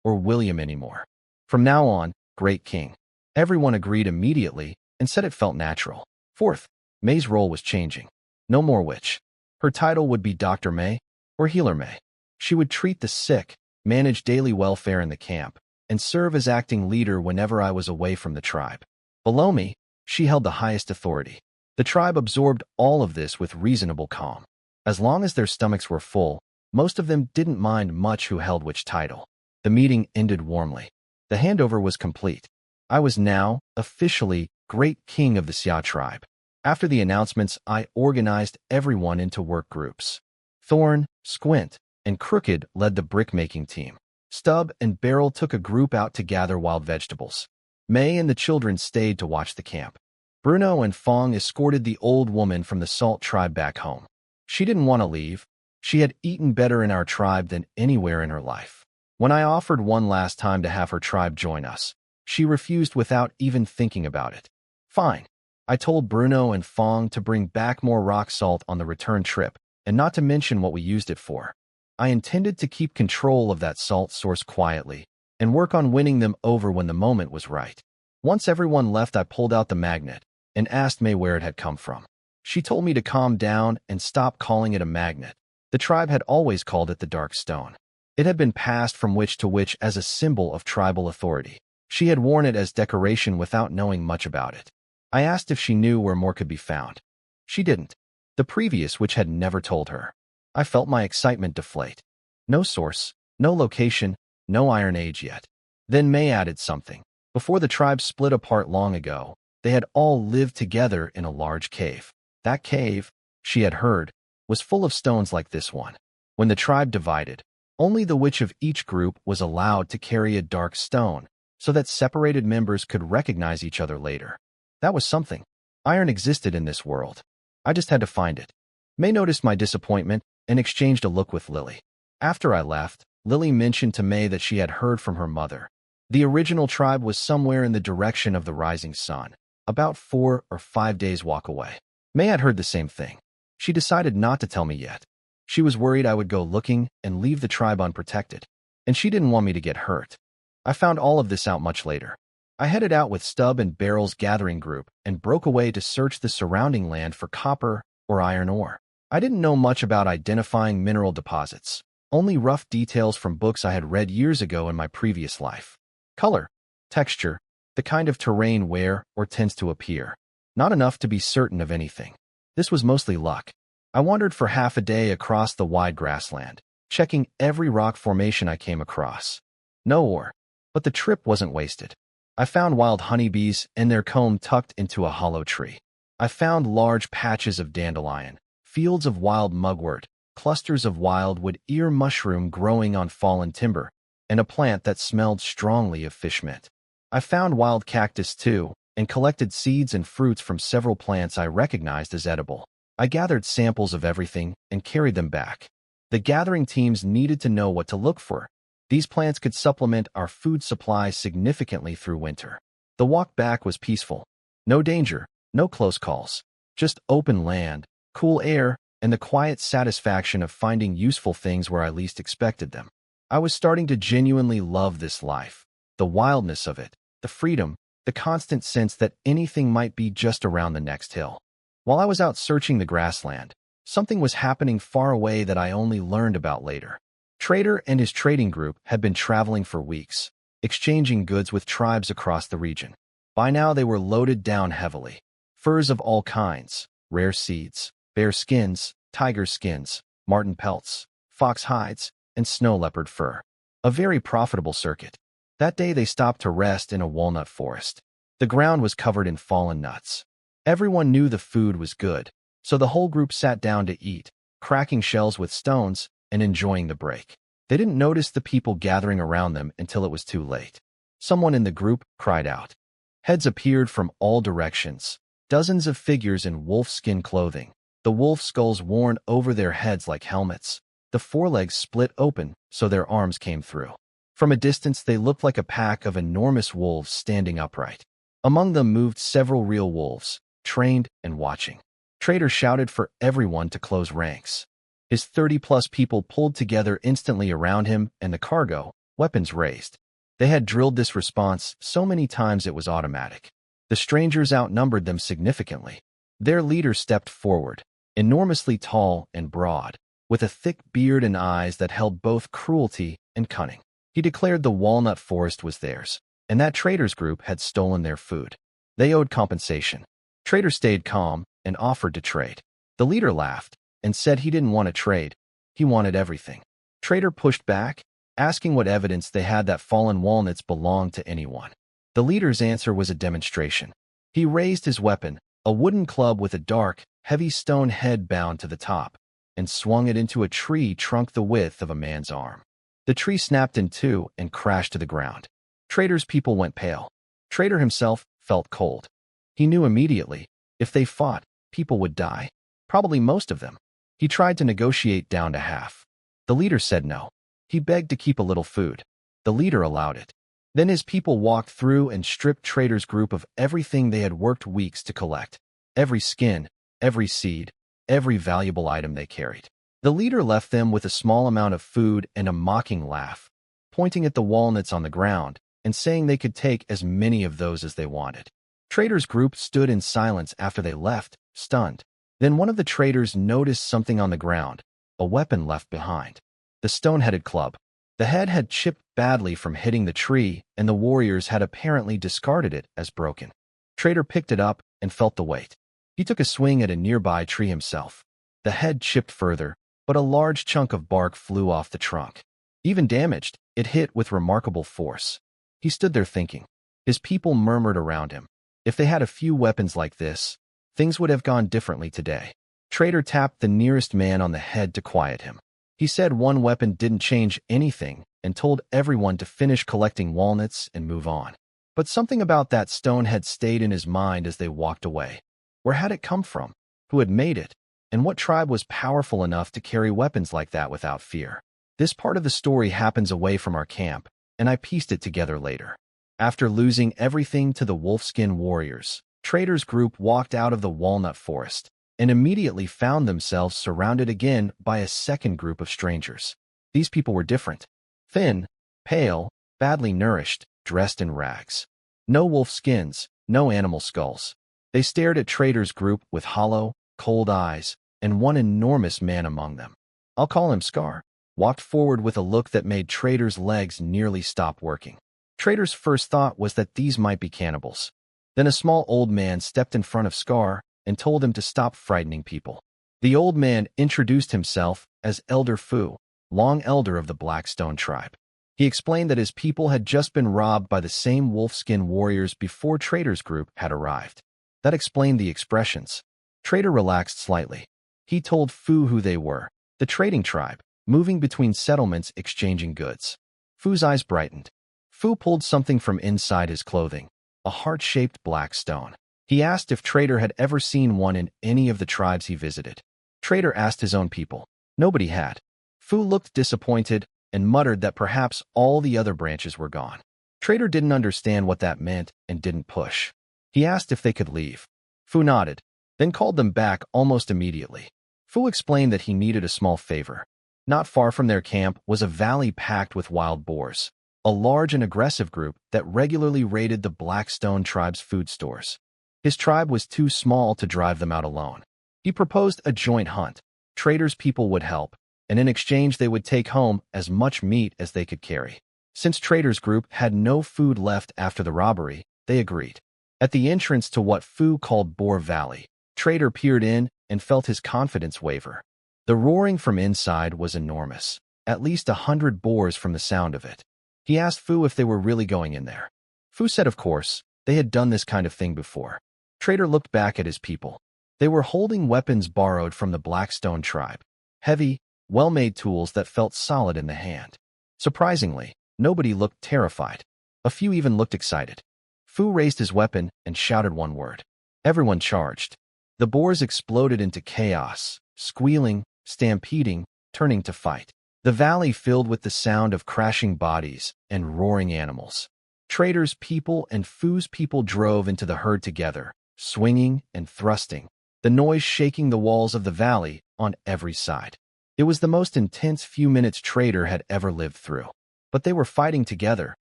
or William anymore. From now on, Great King. Everyone agreed immediately and said it felt natural. Fourth, May's role was changing. No more witch. Her title would be Dr. May or Healer May. She would treat the sick, manage daily welfare in the camp, and serve as acting leader whenever I was away from the tribe. Below me, she held the highest authority. The tribe absorbed all of this with reasonable calm. As long as their stomachs were full, most of them didn't mind much who held which title. The meeting ended warmly. The handover was complete. I was now, officially, Great King of the Xia tribe. After the announcements, I organized everyone into work groups. Thorn, Squint, and Crooked led the brick-making team. Stub and Beryl took a group out to gather wild vegetables. May and the children stayed to watch the camp. Bruno and Fong escorted the old woman from the Salt tribe back home. She didn't want to leave. She had eaten better in our tribe than anywhere in her life. When I offered one last time to have her tribe join us, she refused without even thinking about it. Fine. I told Bruno and Fong to bring back more rock salt on the return trip, and not to mention what we used it for. I intended to keep control of that salt source quietly, and work on winning them over when the moment was right. Once everyone left, I pulled out the magnet, and asked May where it had come from. She told me to calm down and stop calling it a magnet. The tribe had always called it the Dark Stone. It had been passed from witch to witch as a symbol of tribal authority. She had worn it as decoration without knowing much about it. I asked if she knew where more could be found. She didn't. The previous witch had never told her. I felt my excitement deflate. No source, no location, no Iron Age yet. Then May added something. Before the tribe split apart long ago, they had all lived together in a large cave. That cave, she had heard, was full of stones like this one. When the tribe divided, only the witch of each group was allowed to carry a dark stone, so that separated members could recognize each other later. That was something. Iron existed in this world. I just had to find it. May noticed my disappointment and exchanged a look with Lily. After I left, Lily mentioned to May that she had heard from her mother. The original tribe was somewhere in the direction of the rising sun, about 4 or 5 days' walk away. May had heard the same thing. She decided not to tell me yet. She was worried I would go looking and leave the tribe unprotected, and she didn't want me to get hurt. I found all of this out much later. I headed out with Stubb and Barrel's gathering group and broke away to search the surrounding land for copper or iron ore. I didn't know much about identifying mineral deposits, only rough details from books I had read years ago in my previous life. Color, texture, the kind of terrain where or tends to appear. Not enough to be certain of anything. This was mostly luck. I wandered for half a day across the wide grassland, checking every rock formation I came across. No ore, but the trip wasn't wasted. I found wild honeybees and their comb tucked into a hollow tree. I found large patches of dandelion, fields of wild mugwort, clusters of wildwood ear mushroom growing on fallen timber, and a plant that smelled strongly of fish mint. I found wild cactus too, and collected seeds and fruits from several plants I recognized as edible. I gathered samples of everything and carried them back. The gathering teams needed to know what to look for. These plants could supplement our food supply significantly through winter. The walk back was peaceful. No danger, no close calls. Just open land, cool air, and the quiet satisfaction of finding useful things where I least expected them. I was starting to genuinely love this life. The wildness of it, the freedom, the constant sense that anything might be just around the next hill. While I was out searching the grassland, something was happening far away that I only learned about later. Trader and his trading group had been traveling for weeks, exchanging goods with tribes across the region. By now they were loaded down heavily. Furs of all kinds, rare seeds, bear skins, tiger skins, marten pelts, fox hides, and snow leopard fur. A very profitable circuit. That day they stopped to rest in a walnut forest. The ground was covered in fallen nuts. Everyone knew the food was good, so the whole group sat down to eat, cracking shells with stones and enjoying the break. They didn't notice the people gathering around them until it was too late. Someone in the group cried out. Heads appeared from all directions, dozens of figures in wolf-skin clothing, the wolf skulls worn over their heads like helmets, the forelegs split open so their arms came through. From a distance they looked like a pack of enormous wolves standing upright. Among them moved several real wolves, trained and watching. Trader shouted for everyone to close ranks. His 30-plus people pulled together instantly around him and the cargo, weapons raised. They had drilled this response so many times it was automatic. The strangers outnumbered them significantly. Their leader stepped forward, enormously tall and broad, with a thick beard and eyes that held both cruelty and cunning. He declared the walnut forest was theirs, and that Trader's group had stolen their food. They owed compensation. Trader stayed calm and offered to trade. The leader laughed and said he didn't want to trade. He wanted everything. Trader pushed back, asking what evidence they had that fallen walnuts belonged to anyone. The leader's answer was a demonstration. He raised his weapon, a wooden club with a dark, heavy stone head bound to the top, and swung it into a tree trunk the width of a man's arm. The tree snapped in two and crashed to the ground. Trader's people went pale. Trader himself felt cold. He knew immediately, if they fought, people would die. Probably most of them. He tried to negotiate down to half. The leader said no. He begged to keep a little food. The leader allowed it. Then his people walked through and stripped Trader's group of everything they had worked weeks to collect. Every skin, every seed, every valuable item they carried. The leader left them with a small amount of food and a mocking laugh, pointing at the walnuts on the ground and saying they could take as many of those as they wanted. Trader's group stood in silence after they left, stunned. Then one of the traders noticed something on the ground, a weapon left behind. The stone-headed club. The head had chipped badly from hitting the tree, and the warriors had apparently discarded it as broken. Trader picked it up and felt the weight. He took a swing at a nearby tree himself. The head chipped further, but a large chunk of bark flew off the trunk. Even damaged, it hit with remarkable force. He stood there thinking. His people murmured around him. If they had a few weapons like this, things would have gone differently today. Trader tapped the nearest man on the head to quiet him. He said one weapon didn't change anything, and told everyone to finish collecting walnuts and move on. But something about that stone had stayed in his mind as they walked away. Where had it come from? Who had made it? And what tribe was powerful enough to carry weapons like that without fear? This part of the story happens away from our camp, and I pieced it together later. After losing everything to the wolfskin warriors, Trader's group walked out of the walnut forest and immediately found themselves surrounded again by a second group of strangers. These people were different. Thin, pale, badly nourished, dressed in rags. No wolf skins, no animal skulls. They stared at Trader's group with hollow, cold eyes, and one enormous man among them, I'll call him Scar, walked forward with a look that made Trader's legs nearly stop working. Trader's first thought was that these might be cannibals. Then a small old man stepped in front of Scar and told him to stop frightening people. The old man introduced himself as Elder Fu, long elder of the Blackstone tribe. He explained that his people had just been robbed by the same wolfskin warriors before Trader's group had arrived. That explained the expressions. Trader relaxed slightly. He told Fu who they were, the trading tribe, moving between settlements exchanging goods. Fu's eyes brightened. Fu pulled something from inside his clothing, a heart-shaped black stone. He asked if Trader had ever seen one in any of the tribes he visited. Trader asked his own people. Nobody had. Fu looked disappointed and muttered that perhaps all the other branches were gone. Trader didn't understand what that meant and didn't push. He asked if they could leave. Fu nodded, then called them back almost immediately. Fu explained that he needed a small favor. Not far from their camp was a valley packed with wild boars, a large and aggressive group that regularly raided the Blackstone tribe's food stores. His tribe was too small to drive them out alone. He proposed a joint hunt. Trader's people would help, and in exchange they would take home as much meat as they could carry. Since Trader's group had no food left after the robbery, they agreed. At the entrance to what Fu called Boar Valley, Trader peered in and felt his confidence waver. The roaring from inside was enormous, at least 100 boars from the sound of it. He asked Fu if they were really going in there. Fu said of course, they had done this kind of thing before. Trader looked back at his people. They were holding weapons borrowed from the Blackstone tribe, heavy, well-made tools that felt solid in the hand. Surprisingly, nobody looked terrified. A few even looked excited. Fu raised his weapon and shouted one word. Everyone charged. The boars exploded into chaos, squealing, stampeding, turning to fight. The valley filled with the sound of crashing bodies and roaring animals. Trader's people and Fu's people drove into the herd together, swinging and thrusting, the noise shaking the walls of the valley on every side. It was the most intense few minutes Trader had ever lived through. But they were fighting together,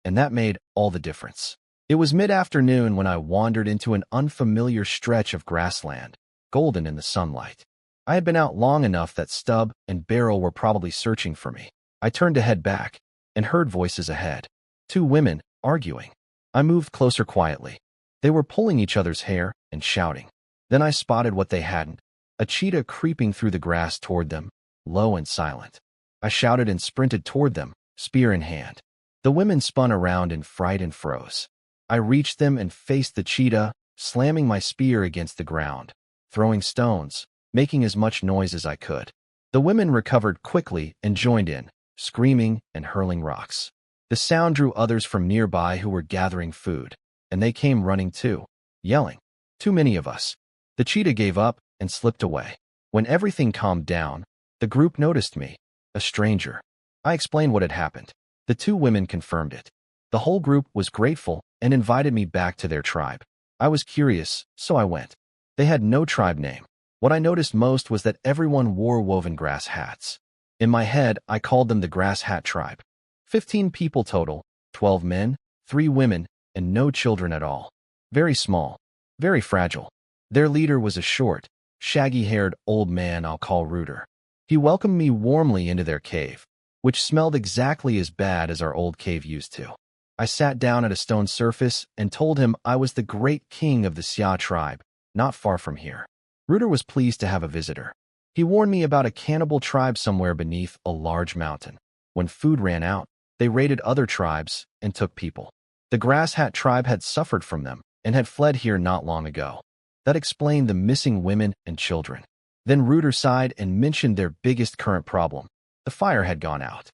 and that made all the difference. It was mid-afternoon when I wandered into an unfamiliar stretch of grassland, golden in the sunlight. I had been out long enough that Stub and Beryl were probably searching for me. I turned to head back, and heard voices ahead. 2 women, arguing. I moved closer quietly. They were pulling each other's hair and shouting. Then I spotted what they hadn't, a cheetah creeping through the grass toward them, low and silent. I shouted and sprinted toward them, spear in hand. The women spun around in fright and froze. I reached them and faced the cheetah, slamming my spear against the ground, throwing stones, making as much noise as I could. The women recovered quickly and joined in, screaming and hurling rocks. The sound drew others from nearby who were gathering food, and they came running too, yelling. Too many of us. The cheetah gave up and slipped away. When everything calmed down, the group noticed me, a stranger. I explained what had happened. The 2 women confirmed it. The whole group was grateful and invited me back to their tribe. I was curious, so I went. They had no tribe name. What I noticed most was that everyone wore woven grass hats. In my head, I called them the Grass Hat Tribe. 15 people total, 12 men, 3 women, and no children at all. Very small, very fragile. Their leader was a short, shaggy-haired old man I'll call Rooter. He welcomed me warmly into their cave, which smelled exactly as bad as our old cave used to. I sat down at a stone surface and told him I was the great king of the Xia tribe, not far from here. Rooter was pleased to have a visitor. He warned me about a cannibal tribe somewhere beneath a large mountain. When food ran out, they raided other tribes and took people. The Grass Hat tribe had suffered from them and had fled here not long ago. That explained the missing women and children. Then Rooter sighed and mentioned their biggest current problem. The fire had gone out.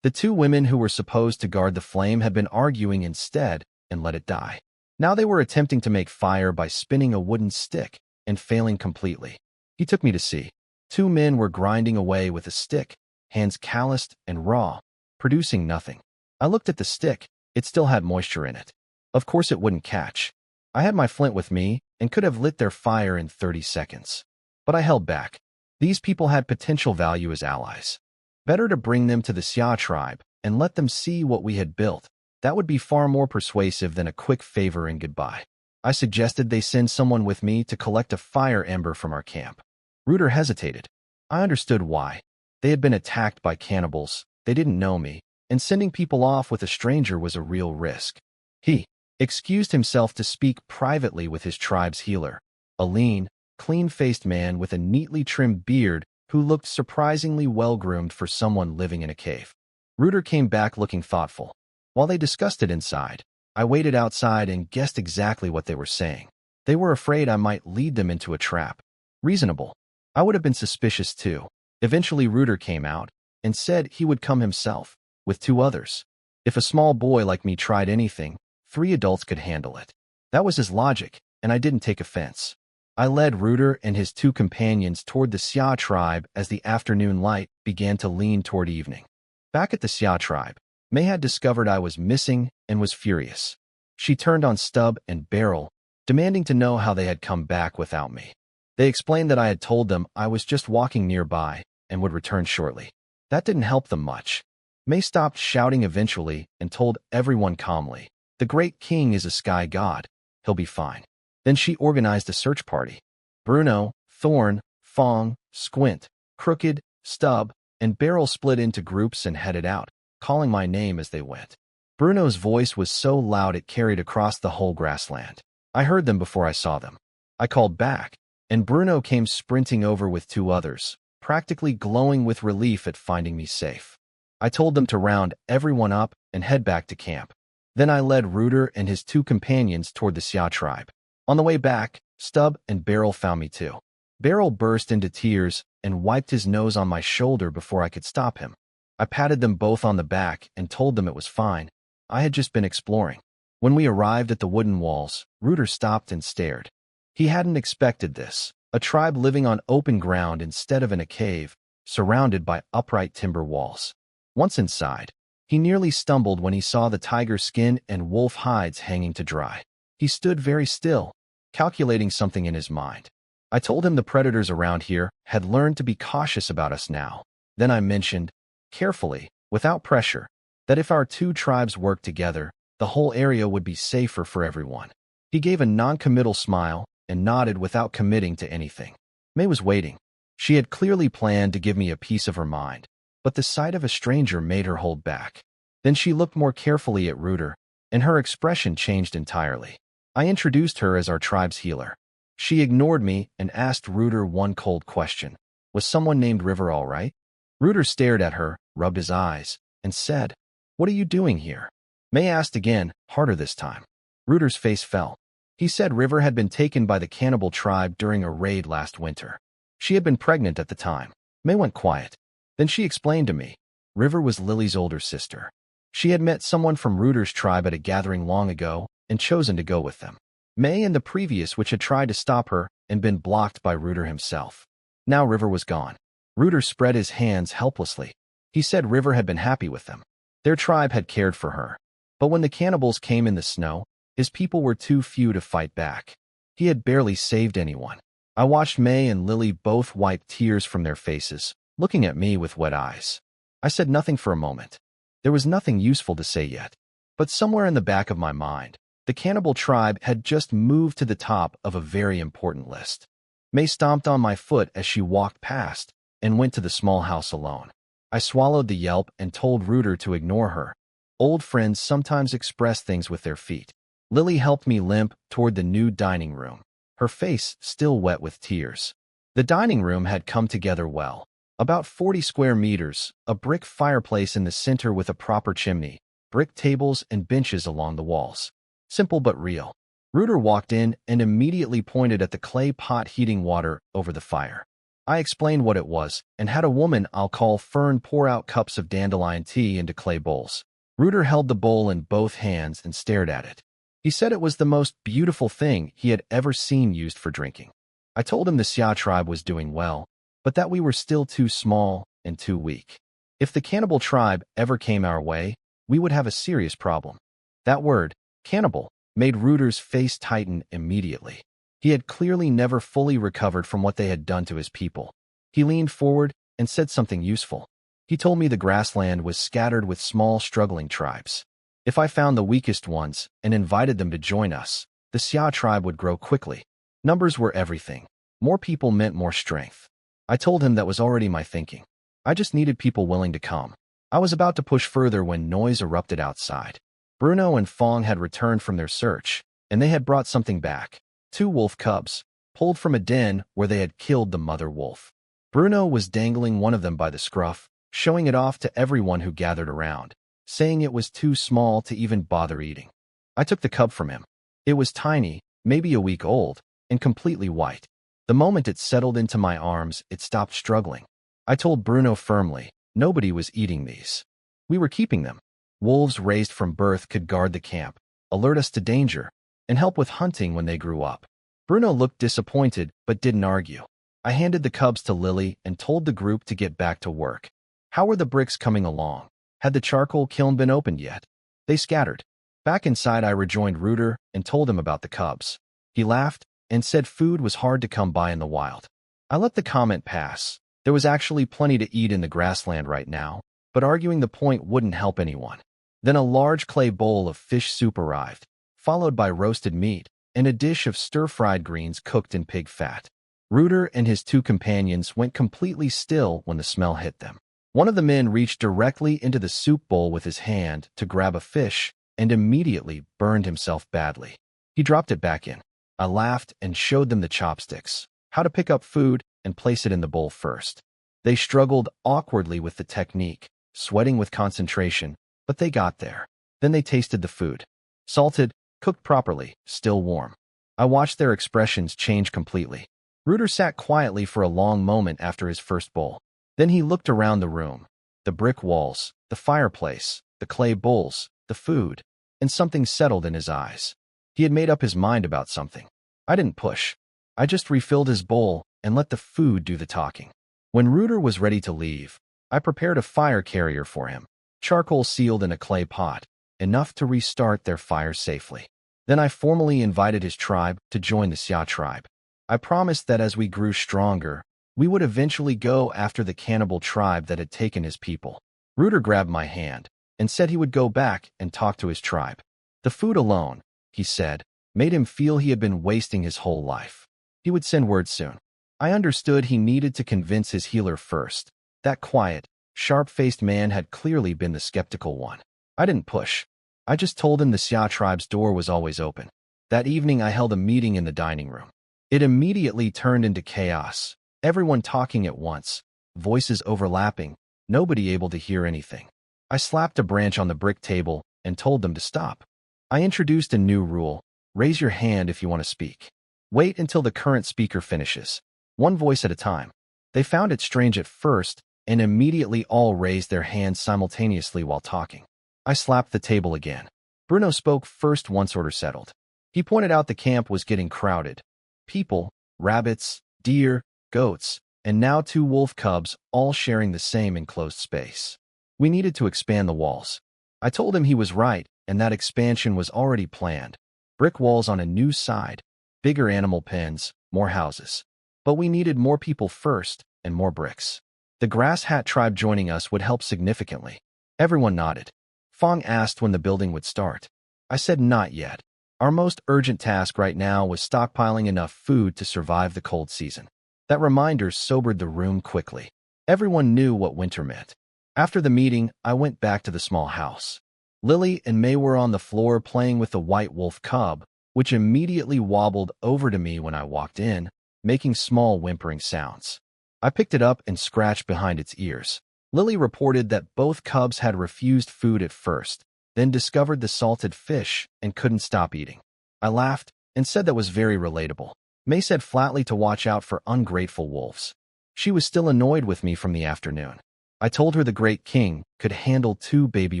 The two women who were supposed to guard the flame had been arguing instead and let it die. Now they were attempting to make fire by spinning a wooden stick and failing completely. He took me to see. Two men were grinding away with a stick, hands calloused and raw, producing nothing. I looked at the stick. It still had moisture in it. Of course it wouldn't catch. I had my flint with me and could have lit their fire in 30 seconds. But I held back. These people had potential value as allies. Better to bring them to the Xia tribe and let them see what we had built. That would be far more persuasive than a quick favor and goodbye. I suggested they send someone with me to collect a fire ember from our camp. Reuter hesitated. I understood why. They had been attacked by cannibals, they didn't know me, and sending people off with a stranger was a real risk. He excused himself to speak privately with his tribe's healer, a lean, clean-faced man with a neatly trimmed beard who looked surprisingly well-groomed for someone living in a cave. Reuter came back looking thoughtful. While they discussed it inside, I waited outside and guessed exactly what they were saying. They were afraid I might lead them into a trap. Reasonable. I would have been suspicious too. Eventually Reuter came out and said he would come himself, with two others. If a small boy like me tried anything, 3 adults could handle it. That was his logic, and I didn't take offense. I led Reuter and his 2 companions toward the Xia tribe as the afternoon light began to lean toward evening. Back at the Xia tribe, May had discovered I was missing and was furious. She turned on Stub and Beryl, demanding to know how they had come back without me. They explained that I had told them I was just walking nearby and would return shortly. That didn't help them much. May stopped shouting eventually and told everyone calmly, "The great king is a sky god. He'll be fine." Then she organized a search party. Bruno, Thorn, Fong, Squint, Crooked, Stub, and Beryl split into groups and headed out, calling my name as they went. Bruno's voice was so loud it carried across the whole grassland. I heard them before I saw them. I called back, and Bruno came sprinting over with 2 others, practically glowing with relief at finding me safe. I told them to round everyone up and head back to camp. Then I led Reuter and his 2 companions toward the Xia tribe. On the way back, Stub and Beryl found me too. Beryl burst into tears and wiped his nose on my shoulder before I could stop him. I patted them both on the back and told them it was fine. I had just been exploring. When we arrived at the wooden walls, Reuter stopped and stared. He hadn't expected this, a tribe living on open ground instead of in a cave, surrounded by upright timber walls. Once inside, he nearly stumbled when he saw the tiger skin and wolf hides hanging to dry. He stood very still, calculating something in his mind. I told him the predators around here had learned to be cautious about us now. Then I mentioned, carefully, without pressure, that if our 2 tribes worked together, the whole area would be safer for everyone. He gave a non-committal smile and nodded without committing to anything. May was waiting. She had clearly planned to give me a piece of her mind, but the sight of a stranger made her hold back. Then she looked more carefully at Reuter, and her expression changed entirely. I introduced her as our tribe's healer. She ignored me and asked Reuter one cold question. Was someone named River all right? Reuter stared at her, rubbed his eyes, and said, "What are you doing here?" May asked again, harder this time. Reuter's face fell. He said River had been taken by the cannibal tribe during a raid last winter. She had been pregnant at the time. May went quiet. Then she explained to me. River was Lily's older sister. She had met someone from Reuter's tribe at a gathering long ago and chosen to go with them. May and the previous which had tried to stop her and been blocked by Reuter himself. Now River was gone. Reuter spread his hands helplessly. He said River had been happy with them. Their tribe had cared for her. But when the cannibals came in the snow, his people were too few to fight back. He had barely saved anyone. I watched May and Lily both wipe tears from their faces, looking at me with wet eyes. I said nothing for a moment. There was nothing useful to say yet. But somewhere in the back of my mind, the cannibal tribe had just moved to the top of a very important list. May stomped on my foot as she walked past and went to the small house alone. I swallowed the yelp and told Reuter to ignore her. Old friends sometimes express things with their feet. Lily helped me limp toward the new dining room, her face still wet with tears. The dining room had come together well. About 40 square meters, a brick fireplace in the center with a proper chimney, brick tables and benches along the walls. Simple but real. Reuter walked in and immediately pointed at the clay pot heating water over the fire. I explained what it was and had a woman I'll call Fern pour out cups of dandelion tea into clay bowls. Reuter held the bowl in both hands and stared at it. He said it was the most beautiful thing he had ever seen used for drinking. I told him the Xia tribe was doing well, but that we were still too small and too weak. If the cannibal tribe ever came our way, we would have a serious problem. That word, cannibal, made Reuter's face tighten immediately. He had clearly never fully recovered from what they had done to his people. He leaned forward and said something useful. He told me the grassland was scattered with small, struggling tribes. If I found the weakest ones and invited them to join us, the Xia tribe would grow quickly. Numbers were everything. More people meant more strength. I told him that was already my thinking. I just needed people willing to come. I was about to push further when noise erupted outside. Bruno and Fong had returned from their search, and they had brought something back. 2 wolf cubs, pulled from a den where they had killed the mother wolf. Bruno was dangling one of them by the scruff, showing it off to everyone who gathered around, saying it was too small to even bother eating. I took the cub from him. It was tiny, maybe a week old, and completely white. The moment it settled into my arms, it stopped struggling. I told Bruno firmly, nobody was eating these. We were keeping them. Wolves raised from birth could guard the camp, alert us to danger, and help with hunting when they grew up. Bruno looked disappointed but didn't argue. I handed the cubs to Lily and told the group to get back to work. How were the bricks coming along? Had the charcoal kiln been opened yet? They scattered. Back inside, I rejoined Reuter and told him about the cubs. He laughed and said food was hard to come by in the wild. I let the comment pass. There was actually plenty to eat in the grassland right now, but arguing the point wouldn't help anyone. Then a large clay bowl of fish soup arrived, followed by roasted meat and a dish of stir-fried greens cooked in pig fat. Reuter and his 2 companions went completely still when the smell hit them. One of the men reached directly into the soup bowl with his hand to grab a fish and immediately burned himself badly. He dropped it back in. I laughed and showed them the chopsticks, how to pick up food and place it in the bowl first. They struggled awkwardly with the technique, sweating with concentration, but they got there. Then they tasted the food. Salted, cooked properly, still warm. I watched their expressions change completely. Reuter sat quietly for a long moment after his first bowl. Then he looked around the room. The brick walls, the fireplace, the clay bowls, the food, and something settled in his eyes. He had made up his mind about something. I didn't push. I just refilled his bowl and let the food do the talking. When Reuter was ready to leave, I prepared a fire carrier for him, charcoal sealed in a clay pot, enough to restart their fire safely. Then I formally invited his tribe to join the Xia tribe. I promised that as we grew stronger, we would eventually go after the cannibal tribe that had taken his people. Reuter grabbed my hand and said he would go back and talk to his tribe. The food alone, he said, made him feel he had been wasting his whole life. He would send word soon. I understood he needed to convince his healer first. That quiet, sharp-faced man had clearly been the skeptical one. I didn't push. I just told him the Xia tribe's door was always open. That evening I held a meeting in the dining room. It immediately turned into chaos. Everyone talking at once, voices overlapping, nobody able to hear anything. I slapped a branch on the brick table and told them to stop. I introduced a new rule: raise your hand if you want to speak. Wait until the current speaker finishes, one voice at a time. They found it strange at first and immediately all raised their hands simultaneously while talking. I slapped the table again. Bruno spoke first once order settled. He pointed out the camp was getting crowded. People, rabbits, deer, goats, and now 2 wolf cubs all sharing the same enclosed space. We needed to expand the walls. I told him he was right and that expansion was already planned. Brick walls on a new side, bigger animal pens, more houses. But we needed more people first and more bricks. The Grass Hat tribe joining us would help significantly. Everyone nodded. Fong asked when the building would start. I said not yet. Our most urgent task right now was stockpiling enough food to survive the cold season. That reminder sobered the room quickly. Everyone knew what winter meant. After the meeting, I went back to the small house. Lily and May were on the floor playing with the white wolf cub, which immediately wobbled over to me when I walked in, making small whimpering sounds. I picked it up and scratched behind its ears. Lily reported that both cubs had refused food at first, then discovered the salted fish and couldn't stop eating. I laughed and said that was very relatable. May said flatly to watch out for ungrateful wolves. She was still annoyed with me from the afternoon. I told her the great king could handle 2 baby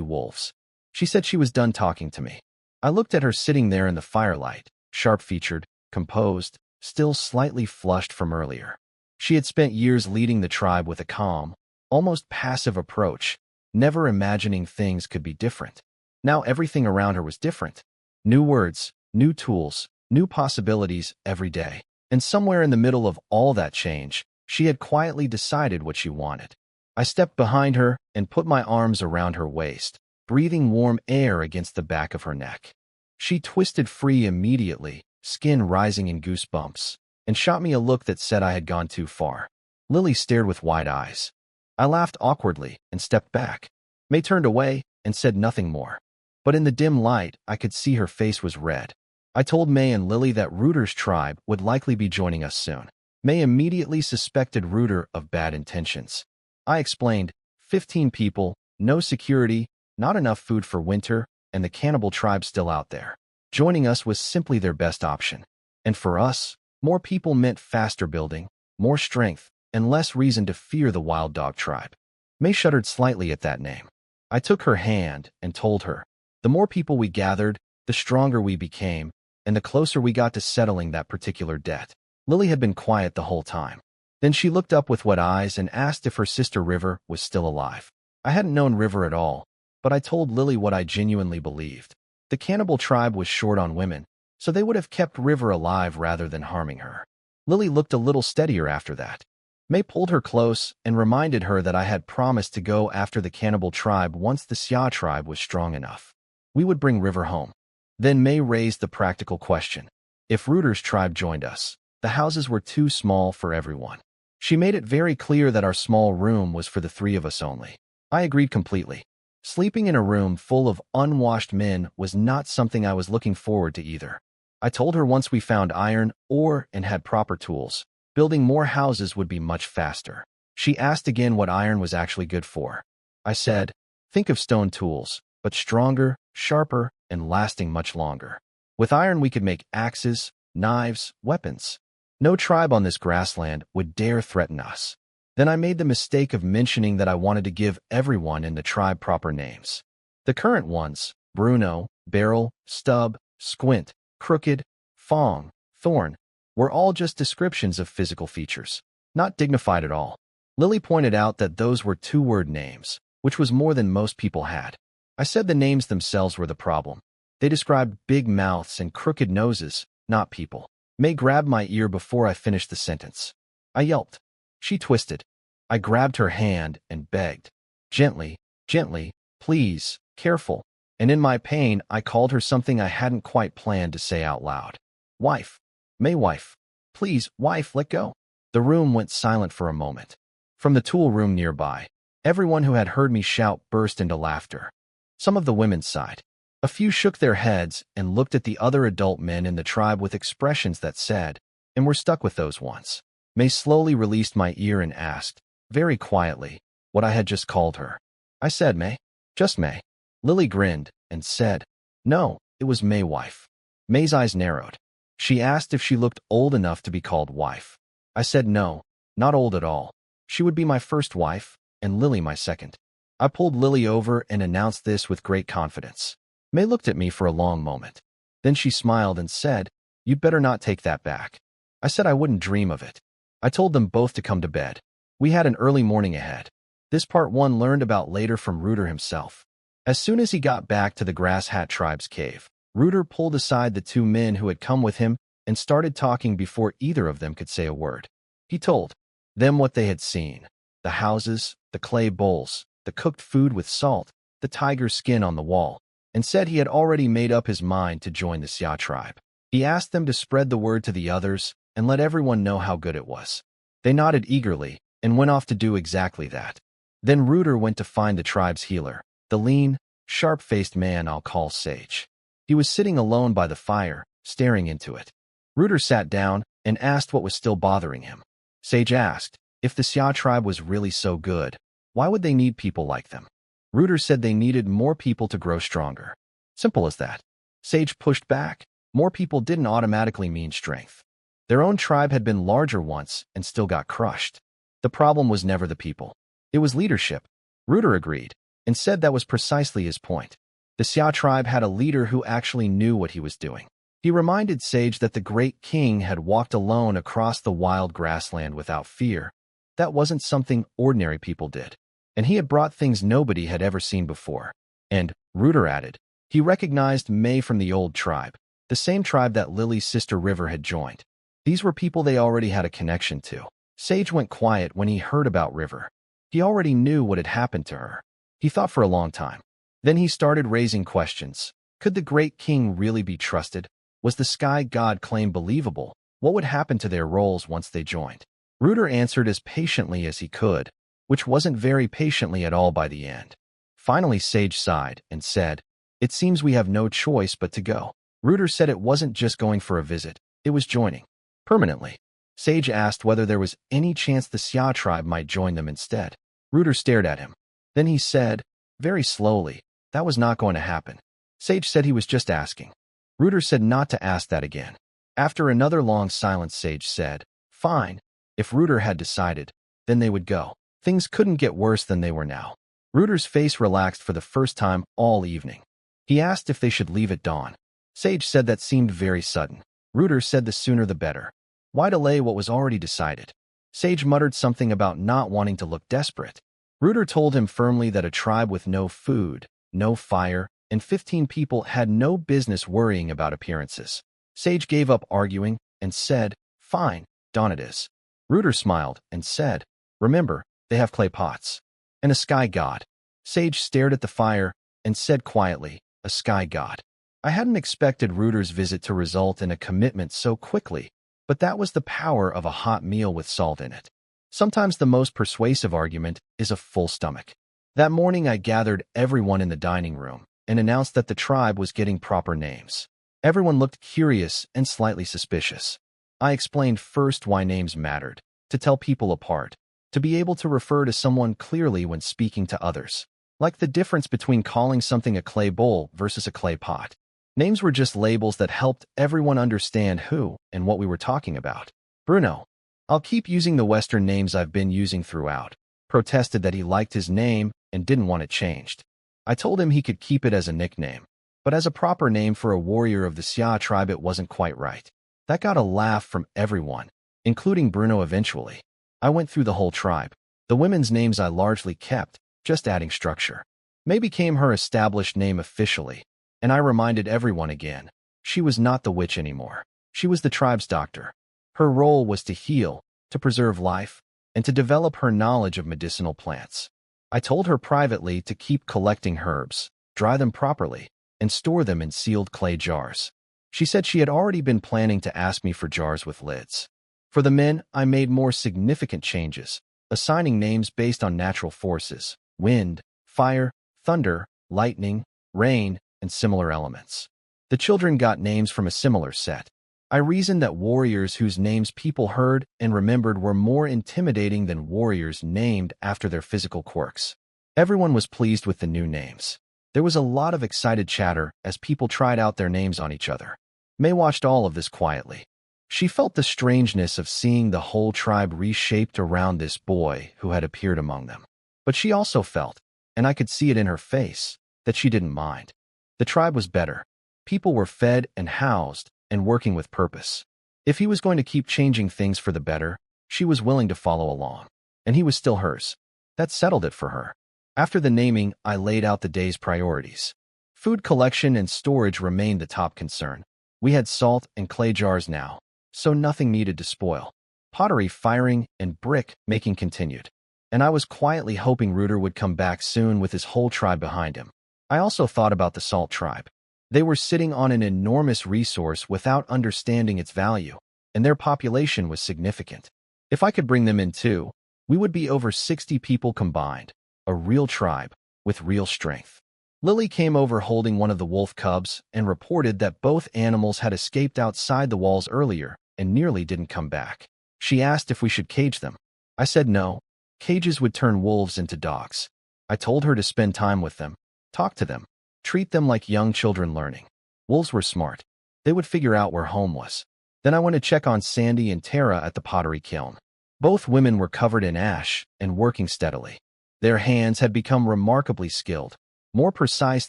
wolves. She said she was done talking to me. I looked at her sitting there in the firelight, sharp-featured, composed, still slightly flushed from earlier. She had spent years leading the tribe with a calm, almost passive approach, never imagining things could be different. Now everything around her was different. New words, new tools, new possibilities every day. And somewhere in the middle of all that change, she had quietly decided what she wanted. I stepped behind her and put my arms around her waist, breathing warm air against the back of her neck. She twisted free immediately, skin rising in goosebumps, and shot me a look that said I had gone too far. Lily stared with wide eyes. I laughed awkwardly and stepped back. May turned away and said nothing more. But in the dim light, I could see her face was red. I told May and Lily that Reuter's tribe would likely be joining us soon. May immediately suspected Reuter of bad intentions. I explained, 15 people, no security, not enough food for winter, and the cannibal tribe still out there. Joining us was simply their best option. And for us, more people meant faster building, more strength, and less reason to fear the wild dog tribe. May shuddered slightly at that name. I took her hand and told her, the more people we gathered, the stronger we became, and the closer we got to settling that particular debt. Lily had been quiet the whole time. Then she looked up with wet eyes and asked if her sister River was still alive. I hadn't known River at all, but I told Lily what I genuinely believed. The cannibal tribe was short on women, so they would have kept River alive rather than harming her. Lily looked a little steadier after that. May pulled her close and reminded her that I had promised to go after the cannibal tribe once the Xia tribe was strong enough. We would bring River home. Then May raised the practical question. If Reuter's tribe joined us, the houses were too small for everyone. She made it very clear that our small room was for the 3 of us only. I agreed completely. Sleeping in a room full of unwashed men was not something I was looking forward to either. I told her once we found iron, ore, and had proper tools, building more houses would be much faster. She asked again what iron was actually good for. I said, think of stone tools, but stronger, sharper, and lasting much longer. With iron we could make axes, knives, weapons. No tribe on this grassland would dare threaten us. Then I made the mistake of mentioning that I wanted to give everyone in the tribe proper names. The current ones, Bruno, Beryl, Stub, Squint, Crooked, Fong, Thorn, were all just descriptions of physical features, not dignified at all. Lily pointed out that those were 2-word names, which was more than most people had. I said the names themselves were the problem. They described big mouths and crooked noses, not people. May grabbed my ear before I finished the sentence. I yelped. She twisted. I grabbed her hand and begged. Gently, gently, please, careful. And in my pain, I called her something I hadn't quite planned to say out loud. Wife. May wife. Please, wife, let go. The room went silent for a moment. From the tool room nearby, everyone who had heard me shout burst into laughter. Some of the women sighed. A few shook their heads and looked at the other adult men in the tribe with expressions that said, and were stuck with those ones. May slowly released my ear and asked, very quietly, what I had just called her. I said May. Just May. Lily grinned and said, no, it was May wife. May's eyes narrowed. She asked if she looked old enough to be called wife. I said no, not old at all. She would be my first wife, and Lily my second. I pulled Lily over and announced this with great confidence. May looked at me for a long moment. Then she smiled and said, you'd better not take that back. I said I wouldn't dream of it. I told them both to come to bed. We had an early morning ahead. This part 1 learned about later from Reuter himself. As soon as he got back to the Grass Hat tribe's cave, Reuter pulled aside the 2 men who had come with him and started talking before either of them could say a word. He told them what they had seen. The houses, the clay bowls, the cooked food with salt, the tiger skin on the wall, and said he had already made up his mind to join the Xia tribe. He asked them to spread the word to the others and let everyone know how good it was. They nodded eagerly and went off to do exactly that. Then Reuter went to find the tribe's healer, the lean, sharp-faced man I'll call Sage. He was sitting alone by the fire, staring into it. Reuter sat down and asked what was still bothering him. Sage asked, if the Xia tribe was really so good, why would they need people like them? Reuter said they needed more people to grow stronger. Simple as that. Sage pushed back. More people didn't automatically mean strength. Their own tribe had been larger once and still got crushed. The problem was never the people. It was leadership. Rooter agreed, and said that was precisely his point. The Xia tribe had a leader who actually knew what he was doing. He reminded Sage that the great king had walked alone across the wild grassland without fear. That wasn't something ordinary people did. And he had brought things nobody had ever seen before. And, Rooter added, he recognized May from the old tribe, the same tribe that Lily's sister River had joined. These were people they already had a connection to. Sage went quiet when he heard about River. He already knew what had happened to her. He thought for a long time. Then he started raising questions. Could the great king really be trusted? Was the sky god claim believable? What would happen to their roles once they joined? Rooter answered as patiently as he could, which wasn't very patiently at all by the end. Finally, Sage sighed and said, "It seems we have no choice but to go." Rooter said it wasn't just going for a visit, it was joining. Permanently. Sage asked whether there was any chance the Xia tribe might join them instead. Rooter stared at him. Then he said, very slowly, that was not going to happen. Sage said he was just asking. Rooter said not to ask that again. After another long silence, Sage said, fine. If Rooter had decided, then they would go. Things couldn't get worse than they were now. Rooter's face relaxed for the first time all evening. He asked if they should leave at dawn. Sage said that seemed very sudden. Rooter said the sooner the better. Why delay what was already decided? Sage muttered something about not wanting to look desperate. Rooter told him firmly that a tribe with no food, no fire, and 15 people had no business worrying about appearances. Sage gave up arguing and said, fine, dawn it is. Rooter smiled and said, remember, they have clay pots. And a sky god. Sage stared at the fire and said quietly, a sky god. I hadn't expected Rooter's visit to result in a commitment so quickly, but that was the power of a hot meal with salt in it. Sometimes the most persuasive argument is a full stomach. That morning I gathered everyone in the dining room and announced that the tribe was getting proper names. Everyone looked curious and slightly suspicious. I explained first why names mattered, to tell people apart, to be able to refer to someone clearly when speaking to others, like the difference between calling something a clay bowl versus a clay pot. Names were just labels that helped everyone understand who and what we were talking about. Bruno, I'll keep using the Western names I've been using throughout, protested that he liked his name and didn't want it changed. I told him he could keep it as a nickname, but as a proper name for a warrior of the Xia tribe it wasn't quite right. That got a laugh from everyone, including Bruno eventually. I went through the whole tribe. The women's names I largely kept, just adding structure. May became her established name officially, and I reminded everyone again, she was not the witch anymore. She was the tribe's doctor. Her role was to heal, to preserve life, and to develop her knowledge of medicinal plants. I told her privately to keep collecting herbs, dry them properly, and store them in sealed clay jars. She said she had already been planning to ask me for jars with lids. For the men, I made more significant changes, assigning names based on natural forces, wind, fire, thunder, lightning, rain, and similar elements. The children got names from a similar set. I reasoned that warriors whose names people heard and remembered were more intimidating than warriors named after their physical quirks. Everyone was pleased with the new names. There was a lot of excited chatter as people tried out their names on each other. May watched all of this quietly. She felt the strangeness of seeing the whole tribe reshaped around this boy who had appeared among them. But she also felt, and I could see it in her face, that she didn't mind. The tribe was better. People were fed and housed and working with purpose. If he was going to keep changing things for the better, she was willing to follow along. And he was still hers. That settled it for her. After the naming, I laid out the day's priorities. Food collection and storage remained the top concern. We had salt and clay jars now, so nothing needed to spoil. Pottery firing and brick making continued. And I was quietly hoping Rooter would come back soon with his whole tribe behind him. I also thought about the Salt tribe. They were sitting on an enormous resource without understanding its value, and their population was significant. If I could bring them in too, we would be over 60 people combined, a real tribe with real strength. Lily came over holding one of the wolf cubs and reported that both animals had escaped outside the walls earlier and nearly didn't come back. She asked if we should cage them. I said no. Cages would turn wolves into dogs. I told her to spend time with them, talk to them, treat them like young children learning. Wolves were smart. They would figure out where home was. Then I went to check on Sandy and Tara at the pottery kiln. Both women were covered in ash and working steadily. Their hands had become remarkably skilled, more precise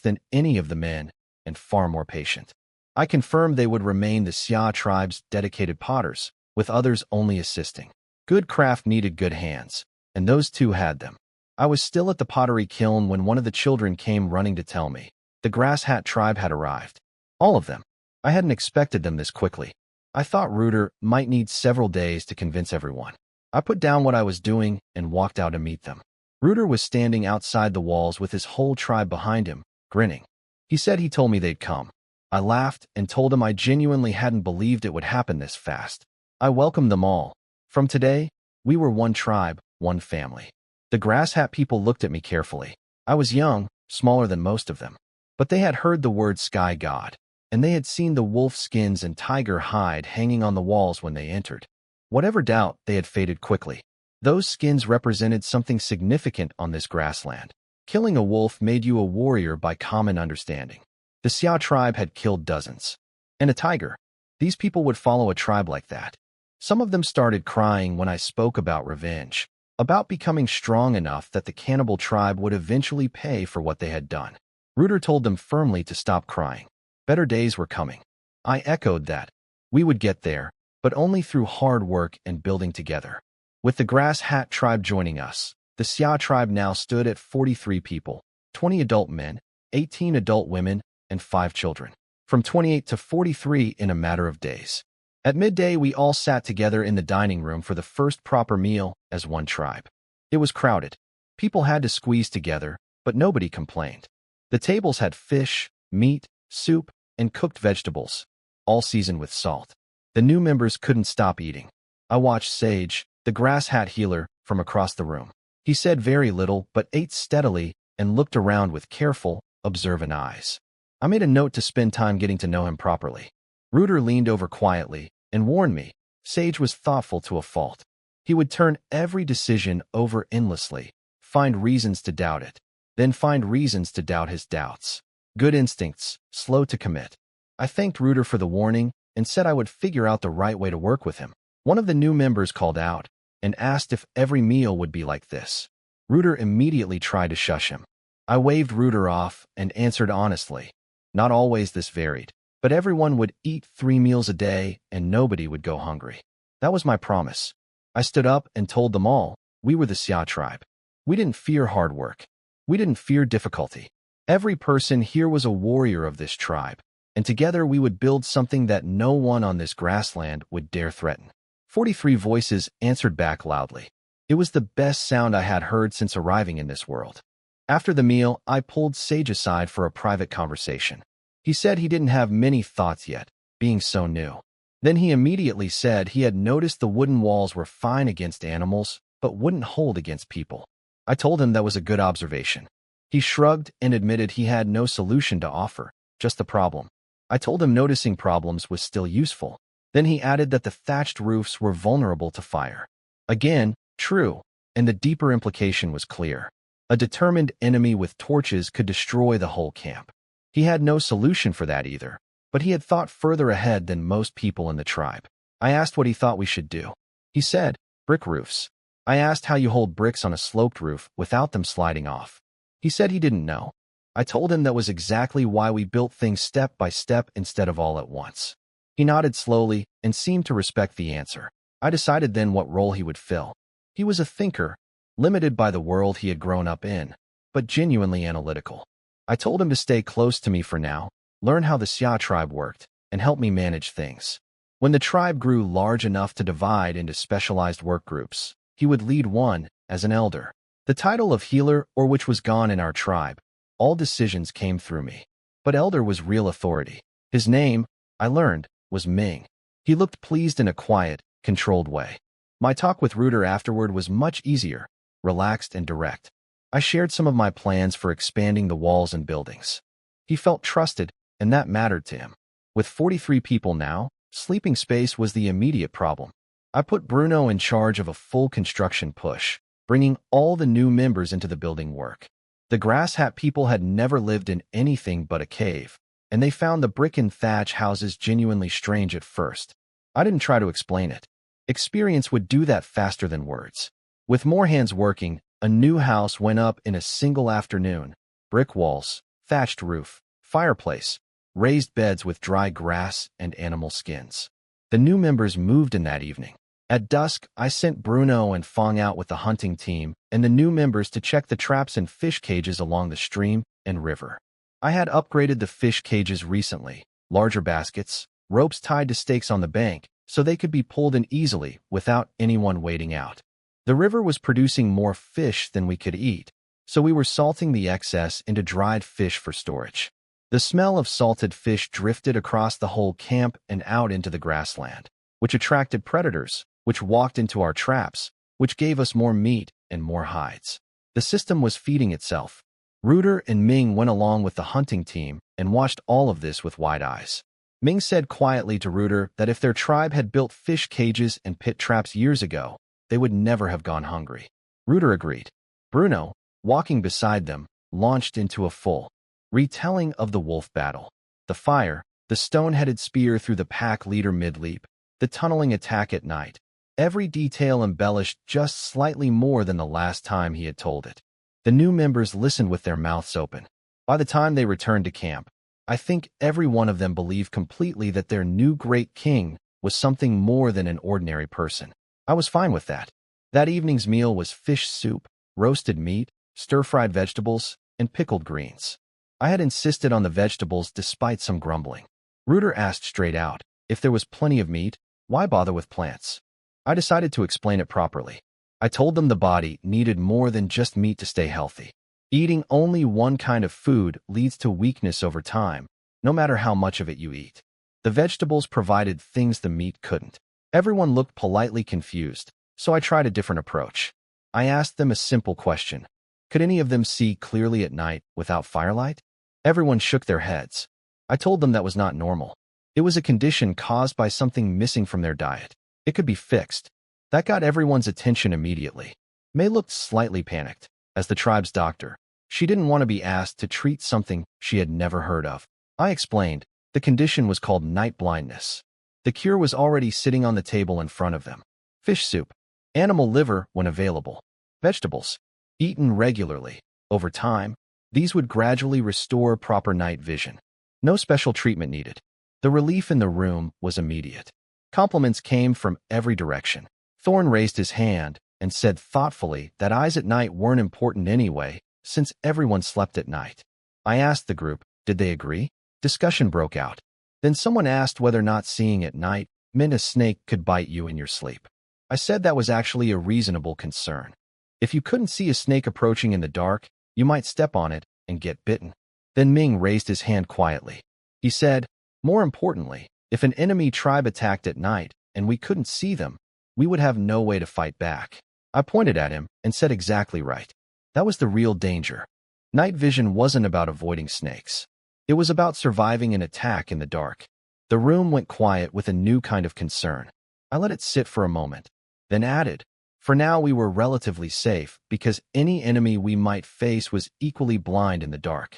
than any of the men, and far more patient. I confirmed they would remain the Xia tribe's dedicated potters, with others only assisting. Good craft needed good hands, and those two had them. I was still at the pottery kiln when one of the children came running to tell me the Grass Hat tribe had arrived. All of them. I hadn't expected them this quickly. I thought Reuter might need several days to convince everyone. I put down what I was doing and walked out to meet them. Reuter was standing outside the walls with his whole tribe behind him, grinning. He said he told me they'd come. I laughed and told him I genuinely hadn't believed it would happen this fast. I welcomed them all. From today, we were one tribe, one family. The Grass Hat people looked at me carefully. I was young, smaller than most of them. But they had heard the word Sky God, and they had seen the wolf skins and tiger hide hanging on the walls when they entered. Whatever doubt, they had faded quickly. Those skins represented something significant on this grassland. Killing a wolf made you a warrior by common understanding. The Xia tribe had killed dozens. And a tiger. These people would follow a tribe like that. Some of them started crying when I spoke about revenge, about becoming strong enough that the cannibal tribe would eventually pay for what they had done. Reuter told them firmly to stop crying. Better days were coming. I echoed that. We would get there, but only through hard work and building together. With the Grass Hat tribe joining us, the Xia tribe now stood at 43 people, 20 adult men, 18 adult women, and 5 children. From 28 to 43 in a matter of days. At midday, we all sat together in the dining room for the first proper meal as one tribe. It was crowded. People had to squeeze together, but nobody complained. The tables had fish, meat, soup, and cooked vegetables, all seasoned with salt. The new members couldn't stop eating. I watched Sage, the Grass Hat healer, from across the room. He said very little but ate steadily and looked around with careful, observant eyes. I made a note to spend time getting to know him properly. Reuter leaned over quietly and warned me. Sage was thoughtful to a fault. He would turn every decision over endlessly, find reasons to doubt it, then find reasons to doubt his doubts. Good instincts, slow to commit. I thanked Reuter for the warning and said I would figure out the right way to work with him. One of the new members called out and asked if every meal would be like this. Reuter immediately tried to shush him. I waved Reuter off and answered honestly. Not always this varied, but everyone would eat 3 meals a day and nobody would go hungry. That was my promise. I stood up and told them all, we were the Xia tribe. We didn't fear hard work. We didn't fear difficulty. Every person here was a warrior of this tribe, and together we would build something that no one on this grassland would dare threaten. 43 voices answered back loudly. It was the best sound I had heard since arriving in this world. After the meal, I pulled Sage aside for a private conversation. He said he didn't have many thoughts yet, being so new. Then he immediately said he had noticed the wooden walls were fine against animals, but wouldn't hold against people. I told him that was a good observation. He shrugged and admitted he had no solution to offer, just the problem. I told him noticing problems was still useful. Then he added that the thatched roofs were vulnerable to fire. Again, true, and the deeper implication was clear. A determined enemy with torches could destroy the whole camp. He had no solution for that either, but he had thought further ahead than most people in the tribe. I asked what he thought we should do. He said, brick roofs. I asked how you hold bricks on a sloped roof without them sliding off. He said he didn't know. I told him that was exactly why we built things step by step instead of all at once. He nodded slowly and seemed to respect the answer. I decided then what role he would fill. He was a thinker, limited by the world he had grown up in, but genuinely analytical. I told him to stay close to me for now, learn how the Xia tribe worked, and help me manage things. When the tribe grew large enough to divide into specialized work groups, he would lead one as an elder. The title of healer, or which was gone in our tribe, all decisions came through me. But elder was real authority. His name, I learned, was Ming. He looked pleased in a quiet, controlled way. My talk with Reuter afterward was much easier, relaxed and direct. I shared some of my plans for expanding the walls and buildings. He felt trusted, and that mattered to him. With 43 people now, sleeping space was the immediate problem. I put Bruno in charge of a full construction push, bringing all the new members into the building work. The Grass Hat people had never lived in anything but a cave, and they found the brick and thatch houses genuinely strange at first. I didn't try to explain it. Experience would do that faster than words. With more hands working, a new house went up in a single afternoon. Brick walls, thatched roof, fireplace, raised beds with dry grass and animal skins. The new members moved in that evening. At dusk, I sent Bruno and Fong out with the hunting team and the new members to check the traps and fish cages along the stream and river. I had upgraded the fish cages recently, larger baskets, ropes tied to stakes on the bank, so they could be pulled in easily without anyone wading out. The river was producing more fish than we could eat, so we were salting the excess into dried fish for storage. The smell of salted fish drifted across the whole camp and out into the grassland, which attracted predators, which walked into our traps, which gave us more meat and more hides. The system was feeding itself. Rooter and Ming went along with the hunting team and watched all of this with wide eyes. Ming said quietly to Rooter that if their tribe had built fish cages and pit traps years ago, they would never have gone hungry. Rooter agreed. Bruno, walking beside them, launched into a full retelling of the wolf battle. The fire, the stone-headed spear through the pack leader mid-leap, the tunneling attack at night. Every detail embellished just slightly more than the last time he had told it. The new members listened with their mouths open. By the time they returned to camp, I think every one of them believed completely that their new great king was something more than an ordinary person. I was fine with that. That evening's meal was fish soup, roasted meat, stir-fried vegetables, and pickled greens. I had insisted on the vegetables despite some grumbling. Rooter asked straight out, if there was plenty of meat, why bother with plants? I decided to explain it properly. I told them the body needed more than just meat to stay healthy. Eating only one kind of food leads to weakness over time, no matter how much of it you eat. The vegetables provided things the meat couldn't. Everyone looked politely confused, so I tried a different approach. I asked them a simple question. Could any of them see clearly at night without firelight? Everyone shook their heads. I told them that was not normal. It was a condition caused by something missing from their diet. It could be fixed. That got everyone's attention immediately. May looked slightly panicked. As the tribe's doctor, she didn't want to be asked to treat something she had never heard of. I explained. The condition was called night blindness. The cure was already sitting on the table in front of them. Fish soup, animal liver when available, vegetables, eaten regularly. Over time, these would gradually restore proper night vision. No special treatment needed. The relief in the room was immediate. Compliments came from every direction. Thorne raised his hand and said thoughtfully that eyes at night weren't important anyway, since everyone slept at night. I asked the group, did they agree? Discussion broke out. Then someone asked whether not seeing at night meant a snake could bite you in your sleep. I said that was actually a reasonable concern. If you couldn't see a snake approaching in the dark, you might step on it and get bitten. Then Ming raised his hand quietly. He said, more importantly, if an enemy tribe attacked at night and we couldn't see them, we would have no way to fight back. I pointed at him and said exactly right. That was the real danger. Night vision wasn't about avoiding snakes. It was about surviving an attack in the dark. The room went quiet with a new kind of concern. I let it sit for a moment, then added, for now we were relatively safe because any enemy we might face was equally blind in the dark.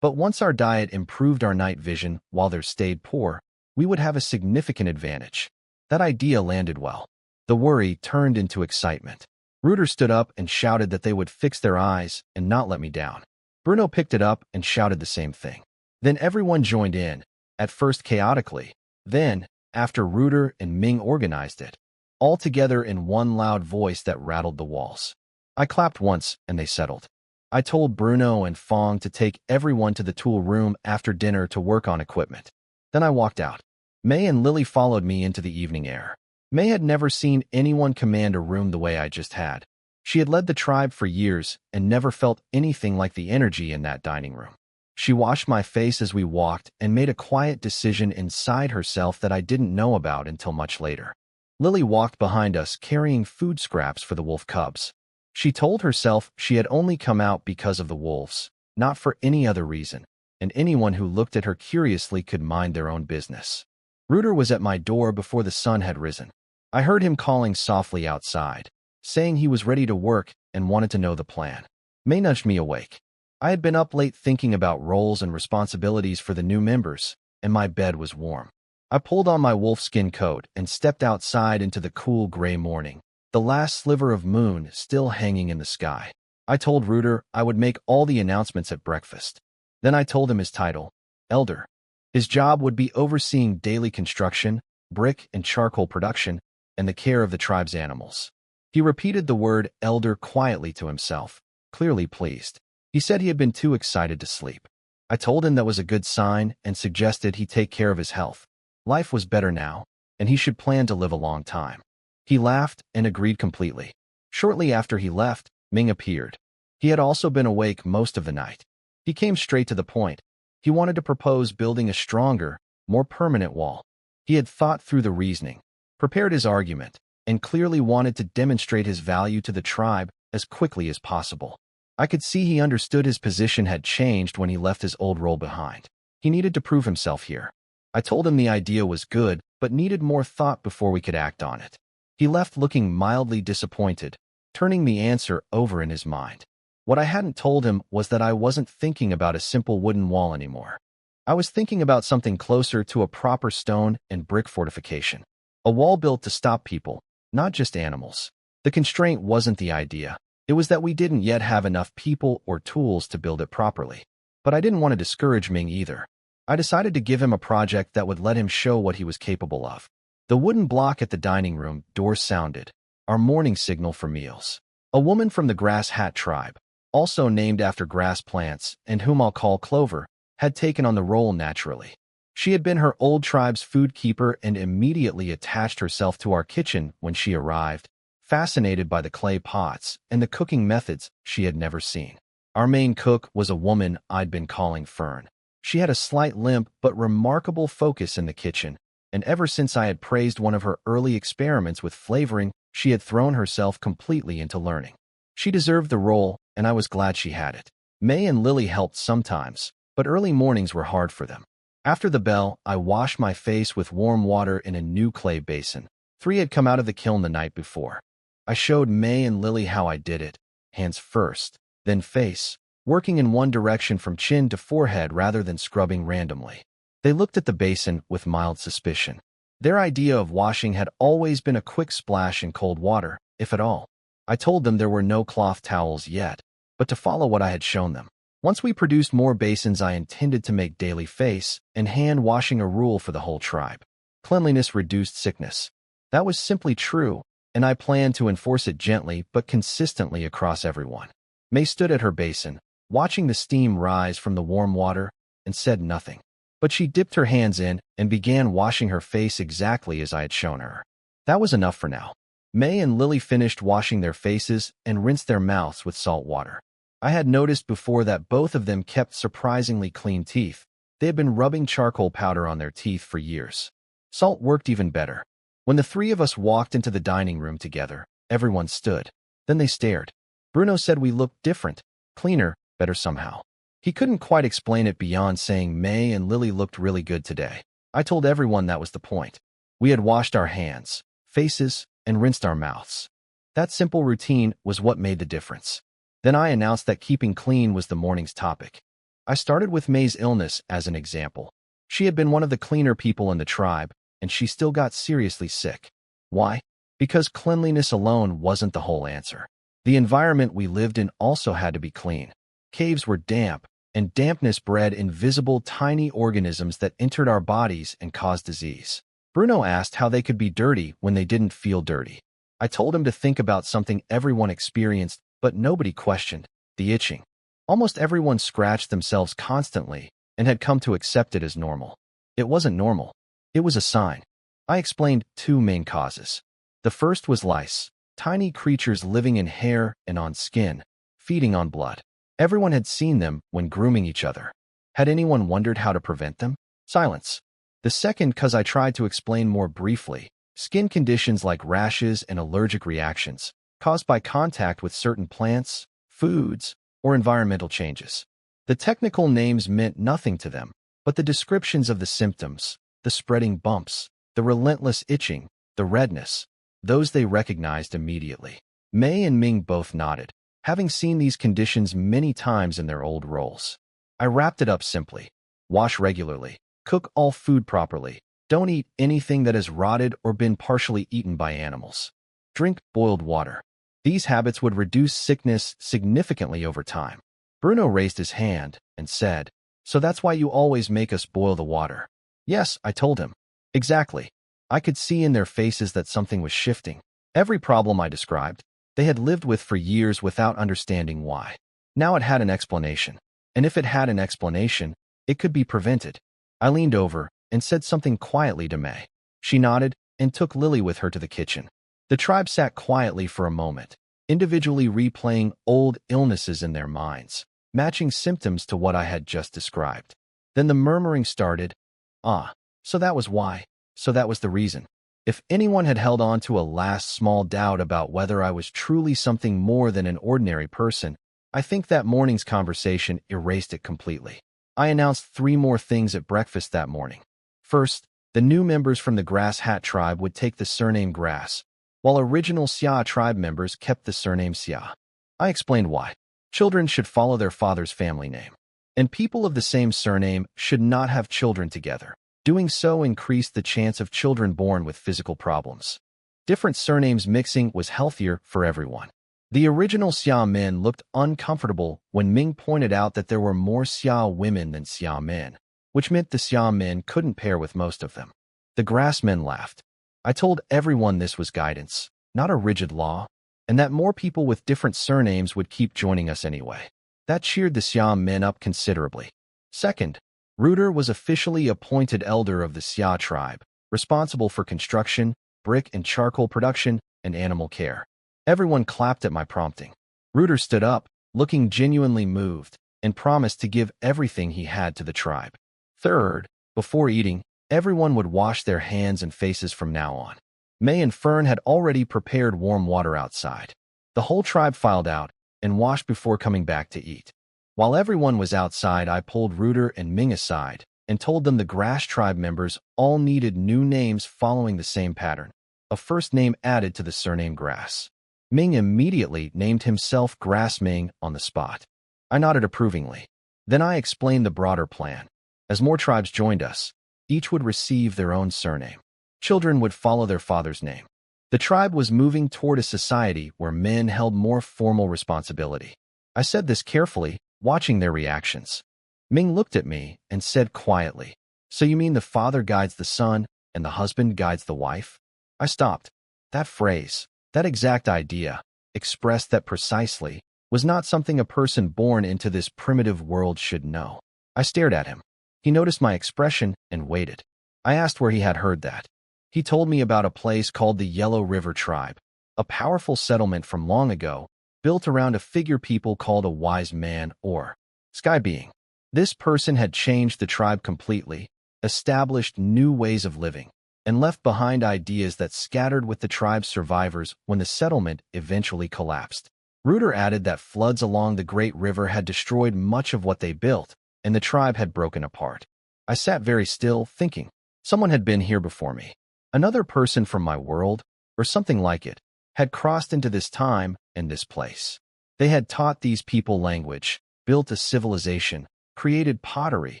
But once our diet improved our night vision while theirs stayed poor, we would have a significant advantage. That idea landed well. The worry turned into excitement. Rooter stood up and shouted that they would fix their eyes and not let me down. Bruno picked it up and shouted the same thing. Then everyone joined in, at first chaotically, then, after Rooter and Ming organized it, all together in one loud voice that rattled the walls. I clapped once and they settled. I told Bruno and Fong to take everyone to the tool room after dinner to work on equipment. Then I walked out. May and Lily followed me into the evening air. May had never seen anyone command a room the way I just had. She had led the tribe for years and never felt anything like the energy in that dining room. She washed my face as we walked and made a quiet decision inside herself that I didn't know about until much later. Lily walked behind us carrying food scraps for the wolf cubs. She told herself she had only come out because of the wolves, not for any other reason, and anyone who looked at her curiously could mind their own business. Rooter was at my door before the sun had risen. I heard him calling softly outside, saying he was ready to work and wanted to know the plan. May nudged me awake. I had been up late thinking about roles and responsibilities for the new members, and my bed was warm. I pulled on my wolfskin coat and stepped outside into the cool gray morning, the last sliver of moon still hanging in the sky. I told Reuter I would make all the announcements at breakfast. Then I told him his title, Elder. His job would be overseeing daily construction, brick and charcoal production, and the care of the tribe's animals. He repeated the word elder quietly to himself, clearly pleased. He said he had been too excited to sleep. I told him that was a good sign and suggested he take care of his health. Life was better now, and he should plan to live a long time. He laughed and agreed completely. Shortly after he left, Ming appeared. He had also been awake most of the night. He came straight to the point. He wanted to propose building a stronger, more permanent wall. He had thought through the reasoning, prepared his argument, and clearly wanted to demonstrate his value to the tribe as quickly as possible. I could see he understood his position had changed when he left his old role behind. He needed to prove himself here. I told him the idea was good, but needed more thought before we could act on it. He left looking mildly disappointed, turning the answer over in his mind. What I hadn't told him was that I wasn't thinking about a simple wooden wall anymore. I was thinking about something closer to a proper stone and brick fortification. A wall built to stop people, not just animals. The constraint wasn't the idea. It was that we didn't yet have enough people or tools to build it properly. But I didn't want to discourage Ming either. I decided to give him a project that would let him show what he was capable of. The wooden block at the dining room door sounded, our morning signal for meals. A woman from the Grass Hat tribe, also named after grass plants and whom I'll call Clover, had taken on the role naturally. She had been her old tribe's food keeper and immediately attached herself to our kitchen when she arrived, fascinated by the clay pots and the cooking methods she had never seen. Our main cook was a woman I'd been calling Fern. She had a slight limp but remarkable focus in the kitchen, and ever since I had praised one of her early experiments with flavoring, she had thrown herself completely into learning. She deserved the role, and I was glad she had it. May and Lily helped sometimes, but early mornings were hard for them. After the bell, I washed my face with warm water in a new clay basin. 3 had come out of the kiln the night before. I showed May and Lily how I did it, hands first, then face, working in one direction from chin to forehead rather than scrubbing randomly. They looked at the basin with mild suspicion. Their idea of washing had always been a quick splash in cold water, if at all. I told them there were no cloth towels yet, but to follow what I had shown them. Once we produced more basins, I intended to make daily face and hand washing a rule for the whole tribe. Cleanliness reduced sickness. That was simply true, and I planned to enforce it gently but consistently across everyone. May stood at her basin, watching the steam rise from the warm water, and said nothing. But she dipped her hands in and began washing her face exactly as I had shown her. That was enough for now. May and Lily finished washing their faces and rinsed their mouths with salt water. I had noticed before that both of them kept surprisingly clean teeth. They had been rubbing charcoal powder on their teeth for years. Salt worked even better. When the 3 of us walked into the dining room together, everyone stood. Then they stared. Bruno said we looked different, cleaner, better somehow. He couldn't quite explain it beyond saying May and Lily looked really good today. I told everyone that was the point. We had washed our hands, faces, and rinsed our mouths. That simple routine was what made the difference. Then I announced that keeping clean was the morning's topic. I started with May's illness as an example. She had been one of the cleaner people in the tribe, and she still got seriously sick. Why? Because cleanliness alone wasn't the whole answer. The environment we lived in also had to be clean. Caves were damp, and dampness bred invisible tiny organisms that entered our bodies and caused disease. Bruno asked how they could be dirty when they didn't feel dirty. I told him to think about something everyone experienced, but nobody questioned: the itching. Almost everyone scratched themselves constantly and had come to accept it as normal. It wasn't normal. It was a sign. I explained 2 main causes. The first was lice, tiny creatures living in hair and on skin, feeding on blood. Everyone had seen them when grooming each other. Had anyone wondered how to prevent them? Silence. The second, because I tried to explain more briefly, skin conditions like rashes and allergic reactions, caused by contact with certain plants, foods, or environmental changes. The technical names meant nothing to them, but the descriptions of the symptoms, the spreading bumps, the relentless itching, the redness, those they recognized immediately. May and Ming both nodded, having seen these conditions many times in their old roles. I wrapped it up simply: wash regularly, cook all food properly, Don't eat anything that has rotted or been partially eaten by animals. Drink boiled water. These habits would reduce sickness significantly over time. Bruno raised his hand and said, "So that's why you always make us boil the water." "Yes," I told him. "Exactly." I could see in their faces that something was shifting. Every problem I described, they had lived with for years without understanding why. Now it had an explanation. And if it had an explanation, it could be prevented. I leaned over and said something quietly to May. She nodded and took Lily with her to the kitchen. The tribe sat quietly for a moment, individually replaying old illnesses in their minds, matching symptoms to what I had just described. Then the murmuring started. "Ah, so that was why. So that was the reason." If anyone had held on to a last small doubt about whether I was truly something more than an ordinary person, I think that morning's conversation erased it completely. I announced 3 more things at breakfast that morning. First, the new members from the Grass Hat tribe would take the surname Grass, while original Xia tribe members kept the surname Xia. I explained why. Children should follow their father's family name, and people of the same surname should not have children together. Doing so increased the chance of children born with physical problems. Different surnames mixing was healthier for everyone. The original Xia men looked uncomfortable when Ming pointed out that there were more Xia women than Xia men, which meant the Xia men couldn't pair with most of them. The Grass men laughed. I told everyone this was guidance, not a rigid law, and that more people with different surnames would keep joining us anyway. That cheered the Xia men up considerably. Second, Rooter was officially appointed elder of the Xia tribe, responsible for construction, brick and charcoal production, and animal care. Everyone clapped at my prompting. Rooter stood up, looking genuinely moved, and promised to give everything he had to the tribe. Third, before eating, everyone would wash their hands and faces from now on. May and Fern had already prepared warm water outside. The whole tribe filed out and washed before coming back to eat. While everyone was outside, I pulled Rooter and Ming aside and told them the Grass tribe members all needed new names following the same pattern, a first name added to the surname Grass. Ming immediately named himself Grass Ming on the spot. I nodded approvingly. Then I explained the broader plan. As more tribes joined us, each would receive their own surname. Children would follow their father's name. The tribe was moving toward a society where men held more formal responsibility. I said this carefully, watching their reactions. Ming looked at me and said quietly, "So you mean the father guides the son and the husband guides the wife?" I stopped. That phrase, that exact idea, expressed that precisely, was not something a person born into this primitive world should know. I stared at him. He noticed my expression and waited. I asked where he had heard that. He told me about a place called the Yellow River Tribe, a powerful settlement from long ago, built around a figure people called a wise man or sky being. This person had changed the tribe completely, established new ways of living, and left behind ideas that scattered with the tribe's survivors when the settlement eventually collapsed. Rooter added that floods along the Great River had destroyed much of what they built, and the tribe had broken apart. I sat very still, thinking. Someone had been here before me. Another person from my world, or something like it, had crossed into this time and this place. They had taught these people language, built a civilization, created pottery,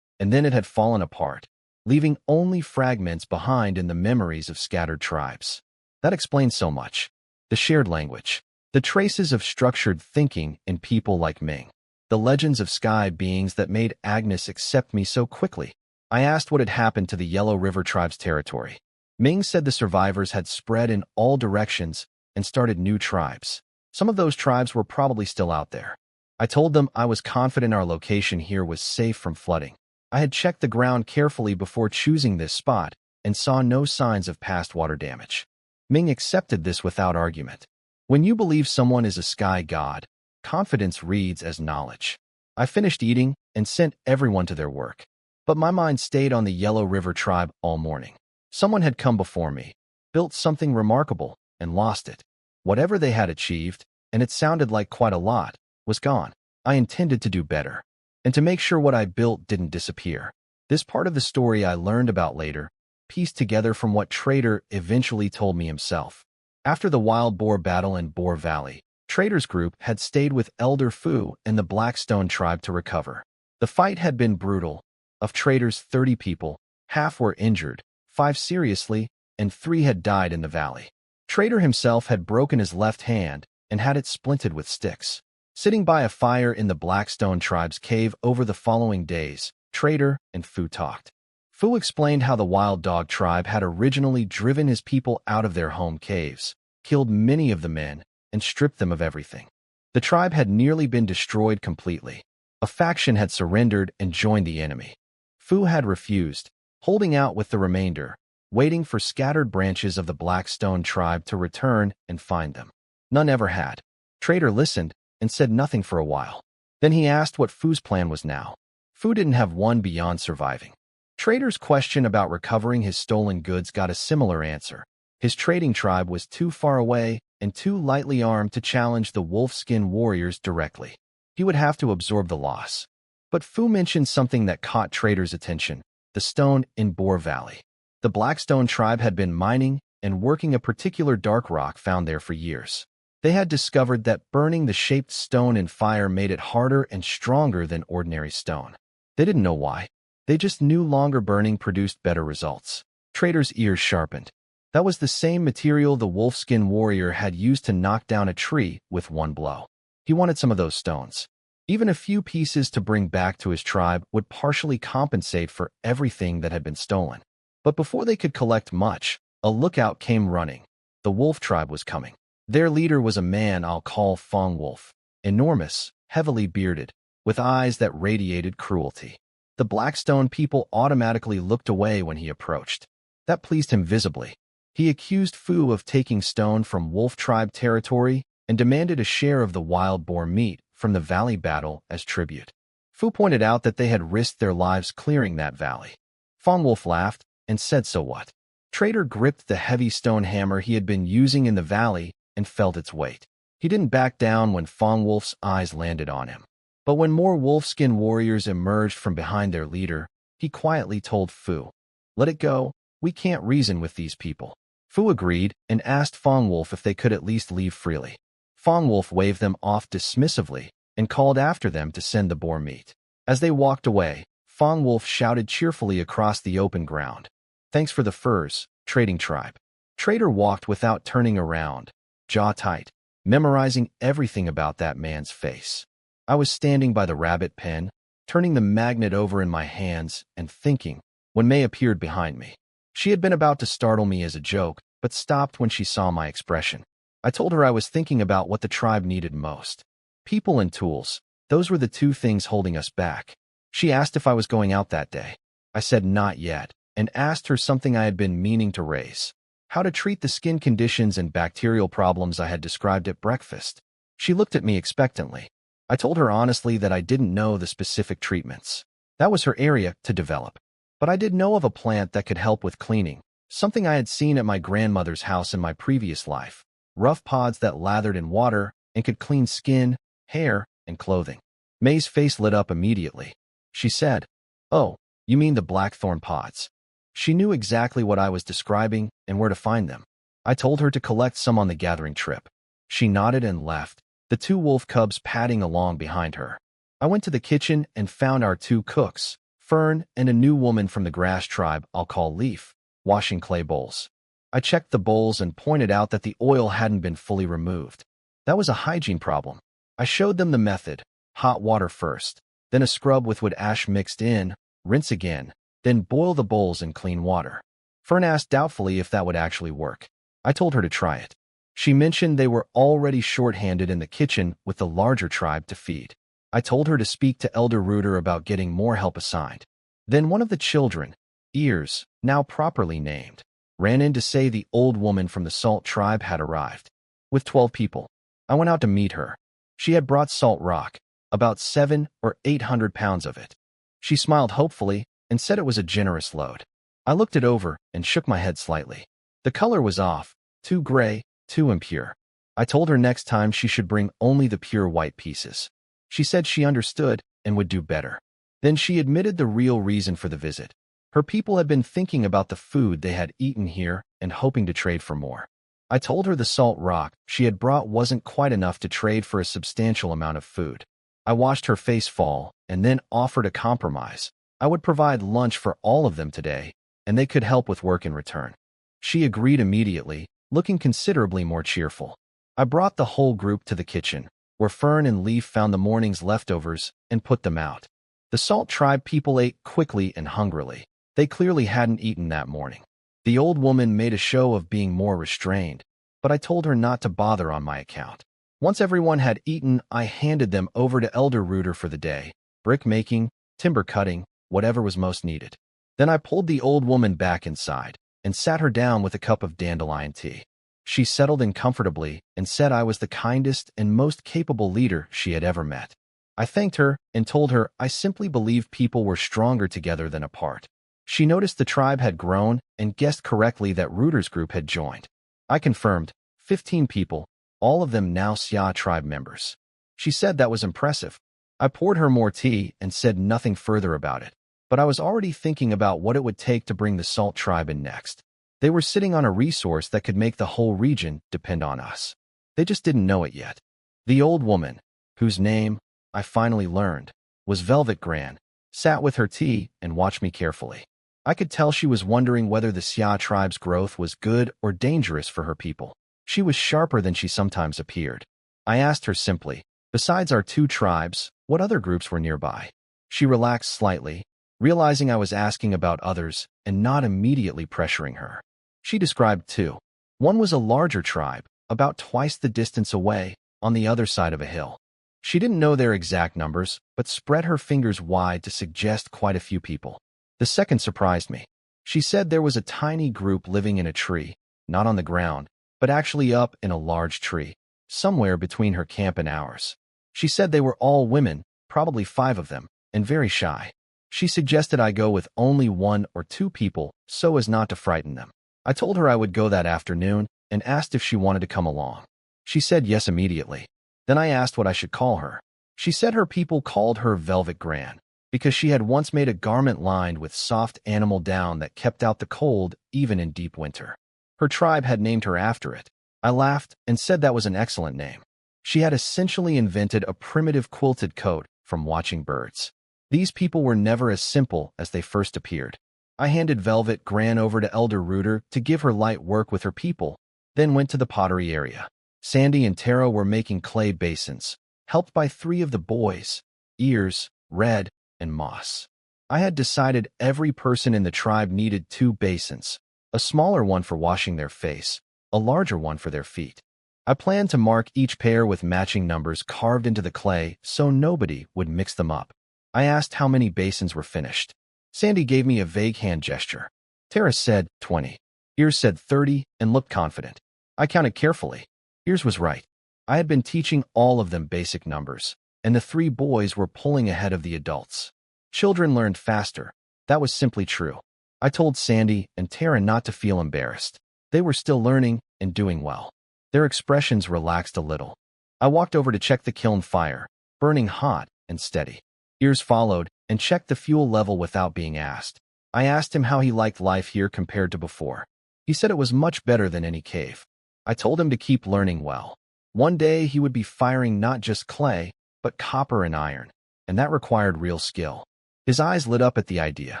and then it had fallen apart, leaving only fragments behind in the memories of scattered tribes. That explains so much. The shared language, the traces of structured thinking in people like Ming, the legends of sky beings that made Agnes accept me so quickly. I asked what had happened to the Yellow River tribe's territory. Ming said the survivors had spread in all directions and started new tribes. Some of those tribes were probably still out there. I told them I was confident our location here was safe from flooding. I had checked the ground carefully before choosing this spot and saw no signs of past water damage. Ming accepted this without argument. When you believe someone is a sky god, confidence reads as knowledge. I finished eating and sent everyone to their work. But my mind stayed on the Yellow River tribe all morning. Someone had come before me, built something remarkable, and lost it. Whatever they had achieved, and it sounded like quite a lot, was gone. I intended to do better, and to make sure what I built didn't disappear. This part of the story I learned about later, pieced together from what Trader eventually told me himself. After the wild boar battle in Boar Valley, Trader's group had stayed with Elder Fu and the Blackstone tribe to recover. The fight had been brutal. Of Trader's 30 people, half were injured, 5 seriously, and 3 had died in the valley. Trader himself had broken his left hand and had it splinted with sticks. Sitting by a fire in the Blackstone tribe's cave over the following days, Trader and Fu talked. Fu explained how the Wild Dog tribe had originally driven his people out of their home caves, killed many of the men, and stripped them of everything. The tribe had nearly been destroyed completely. A faction had surrendered and joined the enemy. Fu had refused, holding out with the remainder, waiting for scattered branches of the Blackstone tribe to return and find them. None ever had. Trader listened and said nothing for a while. Then he asked what Fu's plan was now. Fu didn't have one beyond surviving. Trader's question about recovering his stolen goods got a similar answer. His trading tribe was too far away and too lightly armed to challenge the wolf-skin warriors directly. He would have to absorb the loss. But Fu mentioned something that caught Trader's attention: the stone in Boar Valley. The Blackstone tribe had been mining and working a particular dark rock found there for years. They had discovered that burning the shaped stone in fire made it harder and stronger than ordinary stone. They didn't know why. They just knew longer burning produced better results. Trader's ears sharpened. That was the same material the wolfskin warrior had used to knock down a tree with one blow. He wanted some of those stones. Even a few pieces to bring back to his tribe would partially compensate for everything that had been stolen. But before they could collect much, a lookout came running. The wolf tribe was coming. Their leader was a man I'll call Fong Wolf, enormous, heavily bearded, with eyes that radiated cruelty. The Blackstone people automatically looked away when he approached. That pleased him visibly. He accused Fu of taking stone from wolf tribe territory and demanded a share of the wild boar meat from the valley battle as tribute. Fu pointed out that they had risked their lives clearing that valley. Fong Wolf laughed and said, "So what?" Trader gripped the heavy stone hammer he had been using in the valley and felt its weight. He didn't back down when Fong Wolf's eyes landed on him. But when more wolfskin warriors emerged from behind their leader, he quietly told Fu, "Let it go. We can't reason with these people." Fu agreed and asked Fong Wolf if they could at least leave freely. Fong Wolf waved them off dismissively and called after them to send the boar meat. As they walked away, Fong Wolf shouted cheerfully across the open ground, "Thanks for the furs, trading tribe." Trader walked without turning around, jaw tight, memorizing everything about that man's face. I was standing by the rabbit pen, turning the magnet over in my hands and thinking, when May appeared behind me. She had been about to startle me as a joke, but stopped when she saw my expression. I told her I was thinking about what the tribe needed most. People and tools. Those were the two things holding us back. She asked if I was going out that day. I said not yet, and asked her something I had been meaning to raise: how to treat the skin conditions and bacterial problems I had described at breakfast. She looked at me expectantly. I told her honestly that I didn't know the specific treatments. That was her area to develop. But I did know of a plant that could help with cleaning, something I had seen at my grandmother's house in my previous life: rough pods that lathered in water and could clean skin, hair, and clothing. May's face lit up immediately. She said, "Oh, you mean the blackthorn pods?" She knew exactly what I was describing and where to find them. I told her to collect some on the gathering trip. She nodded and left, the 2 wolf cubs padding along behind her. I went to the kitchen and found our 2 cooks, Fern and a new woman from the grass tribe I'll call Leaf, washing clay bowls. I checked the bowls and pointed out that the oil hadn't been fully removed. That was a hygiene problem. I showed them the method: hot water first, then a scrub with wood ash mixed in, rinse again, then boil the bowls in clean water. Fern asked doubtfully if that would actually work. I told her to try it. She mentioned they were already short-handed in the kitchen with the larger tribe to feed. I told her to speak to Elder Rooter about getting more help assigned. Then one of the children, Ears, now properly named, ran in to say the old woman from the Salt tribe had arrived. With 12 people. I went out to meet her. She had brought salt rock, about 700 or 800 pounds of it. She smiled hopefully and said it was a generous load. I looked it over and shook my head slightly. The color was off, too gray, too impure. I told her next time she should bring only the pure white pieces. She said she understood and would do better. Then she admitted the real reason for the visit. Her people had been thinking about the food they had eaten here and hoping to trade for more. I told her the salt rock she had brought wasn't quite enough to trade for a substantial amount of food. I watched her face fall and then offered a compromise. I would provide lunch for all of them today, and they could help with work in return. She agreed immediately, looking considerably more cheerful. I brought the whole group to the kitchen, where Fern and Leaf found the morning's leftovers and put them out. The Salt Tribe people ate quickly and hungrily. They clearly hadn't eaten that morning. The old woman made a show of being more restrained, but I told her not to bother on my account. Once everyone had eaten, I handed them over to Elder Rooter for the day, brick making, timber cutting, whatever was most needed. Then I pulled the old woman back inside and sat her down with a cup of dandelion tea. She settled in comfortably and said I was the kindest and most capable leader she had ever met. I thanked her and told her I simply believed people were stronger together than apart. She noticed the tribe had grown and guessed correctly that Rooter's group had joined. I confirmed, 15 people, all of them now Xia tribe members. She said that was impressive. I poured her more tea and said nothing further about it, but I was already thinking about what it would take to bring the Salt tribe in next. They were sitting on a resource that could make the whole region depend on us. They just didn't know it yet. The old woman, whose name, I finally learned, was Velvet Gran, sat with her tea and watched me carefully. I could tell she was wondering whether the Xia tribe's growth was good or dangerous for her people. She was sharper than she sometimes appeared. I asked her simply, besides our 2 tribes, what other groups were nearby? She relaxed slightly, realizing I was asking about others and not immediately pressuring her. She described 2. One was a larger tribe, about twice the distance away, on the other side of a hill. She didn't know their exact numbers, but spread her fingers wide to suggest quite a few people. The second surprised me. She said there was a tiny group living in a tree, not on the ground, but actually up in a large tree, somewhere between her camp and ours. She said they were all women, probably 5 of them, and very shy. She suggested I go with only 1 or 2 people so as not to frighten them. I told her I would go that afternoon and asked if she wanted to come along. She said yes immediately. Then I asked what I should call her. She said her people called her Velvet Gran because she had once made a garment lined with soft animal down that kept out the cold even in deep winter. Her tribe had named her after it. I laughed and said that was an excellent name. She had essentially invented a primitive quilted coat from watching birds. These people were never as simple as they first appeared. I handed Velvet Gran over to Elder Rooter to give her light work with her people, then went to the pottery area. Sandy and Tara were making clay basins, helped by 3 of the boys, Ears, Red, and Moss. I had decided every person in the tribe needed 2 basins, a smaller one for washing their face, a larger one for their feet. I planned to mark each pair with matching numbers carved into the clay so nobody would mix them up. I asked how many basins were finished. Sandy gave me a vague hand gesture. Tara said 20. Ears said 30 and looked confident. I counted carefully. Ears was right. I had been teaching all of them basic numbers, and the 3 boys were pulling ahead of the adults. Children learned faster. That was simply true. I told Sandy and Tara not to feel embarrassed. They were still learning and doing well. Their expressions relaxed a little. I walked over to check the kiln fire, burning hot and steady. Ears followed and checked the fuel level without being asked. I asked him how he liked life here compared to before. He said it was much better than any cave. I told him to keep learning well. One day he would be firing not just clay, but copper and iron, and that required real skill. His eyes lit up at the idea.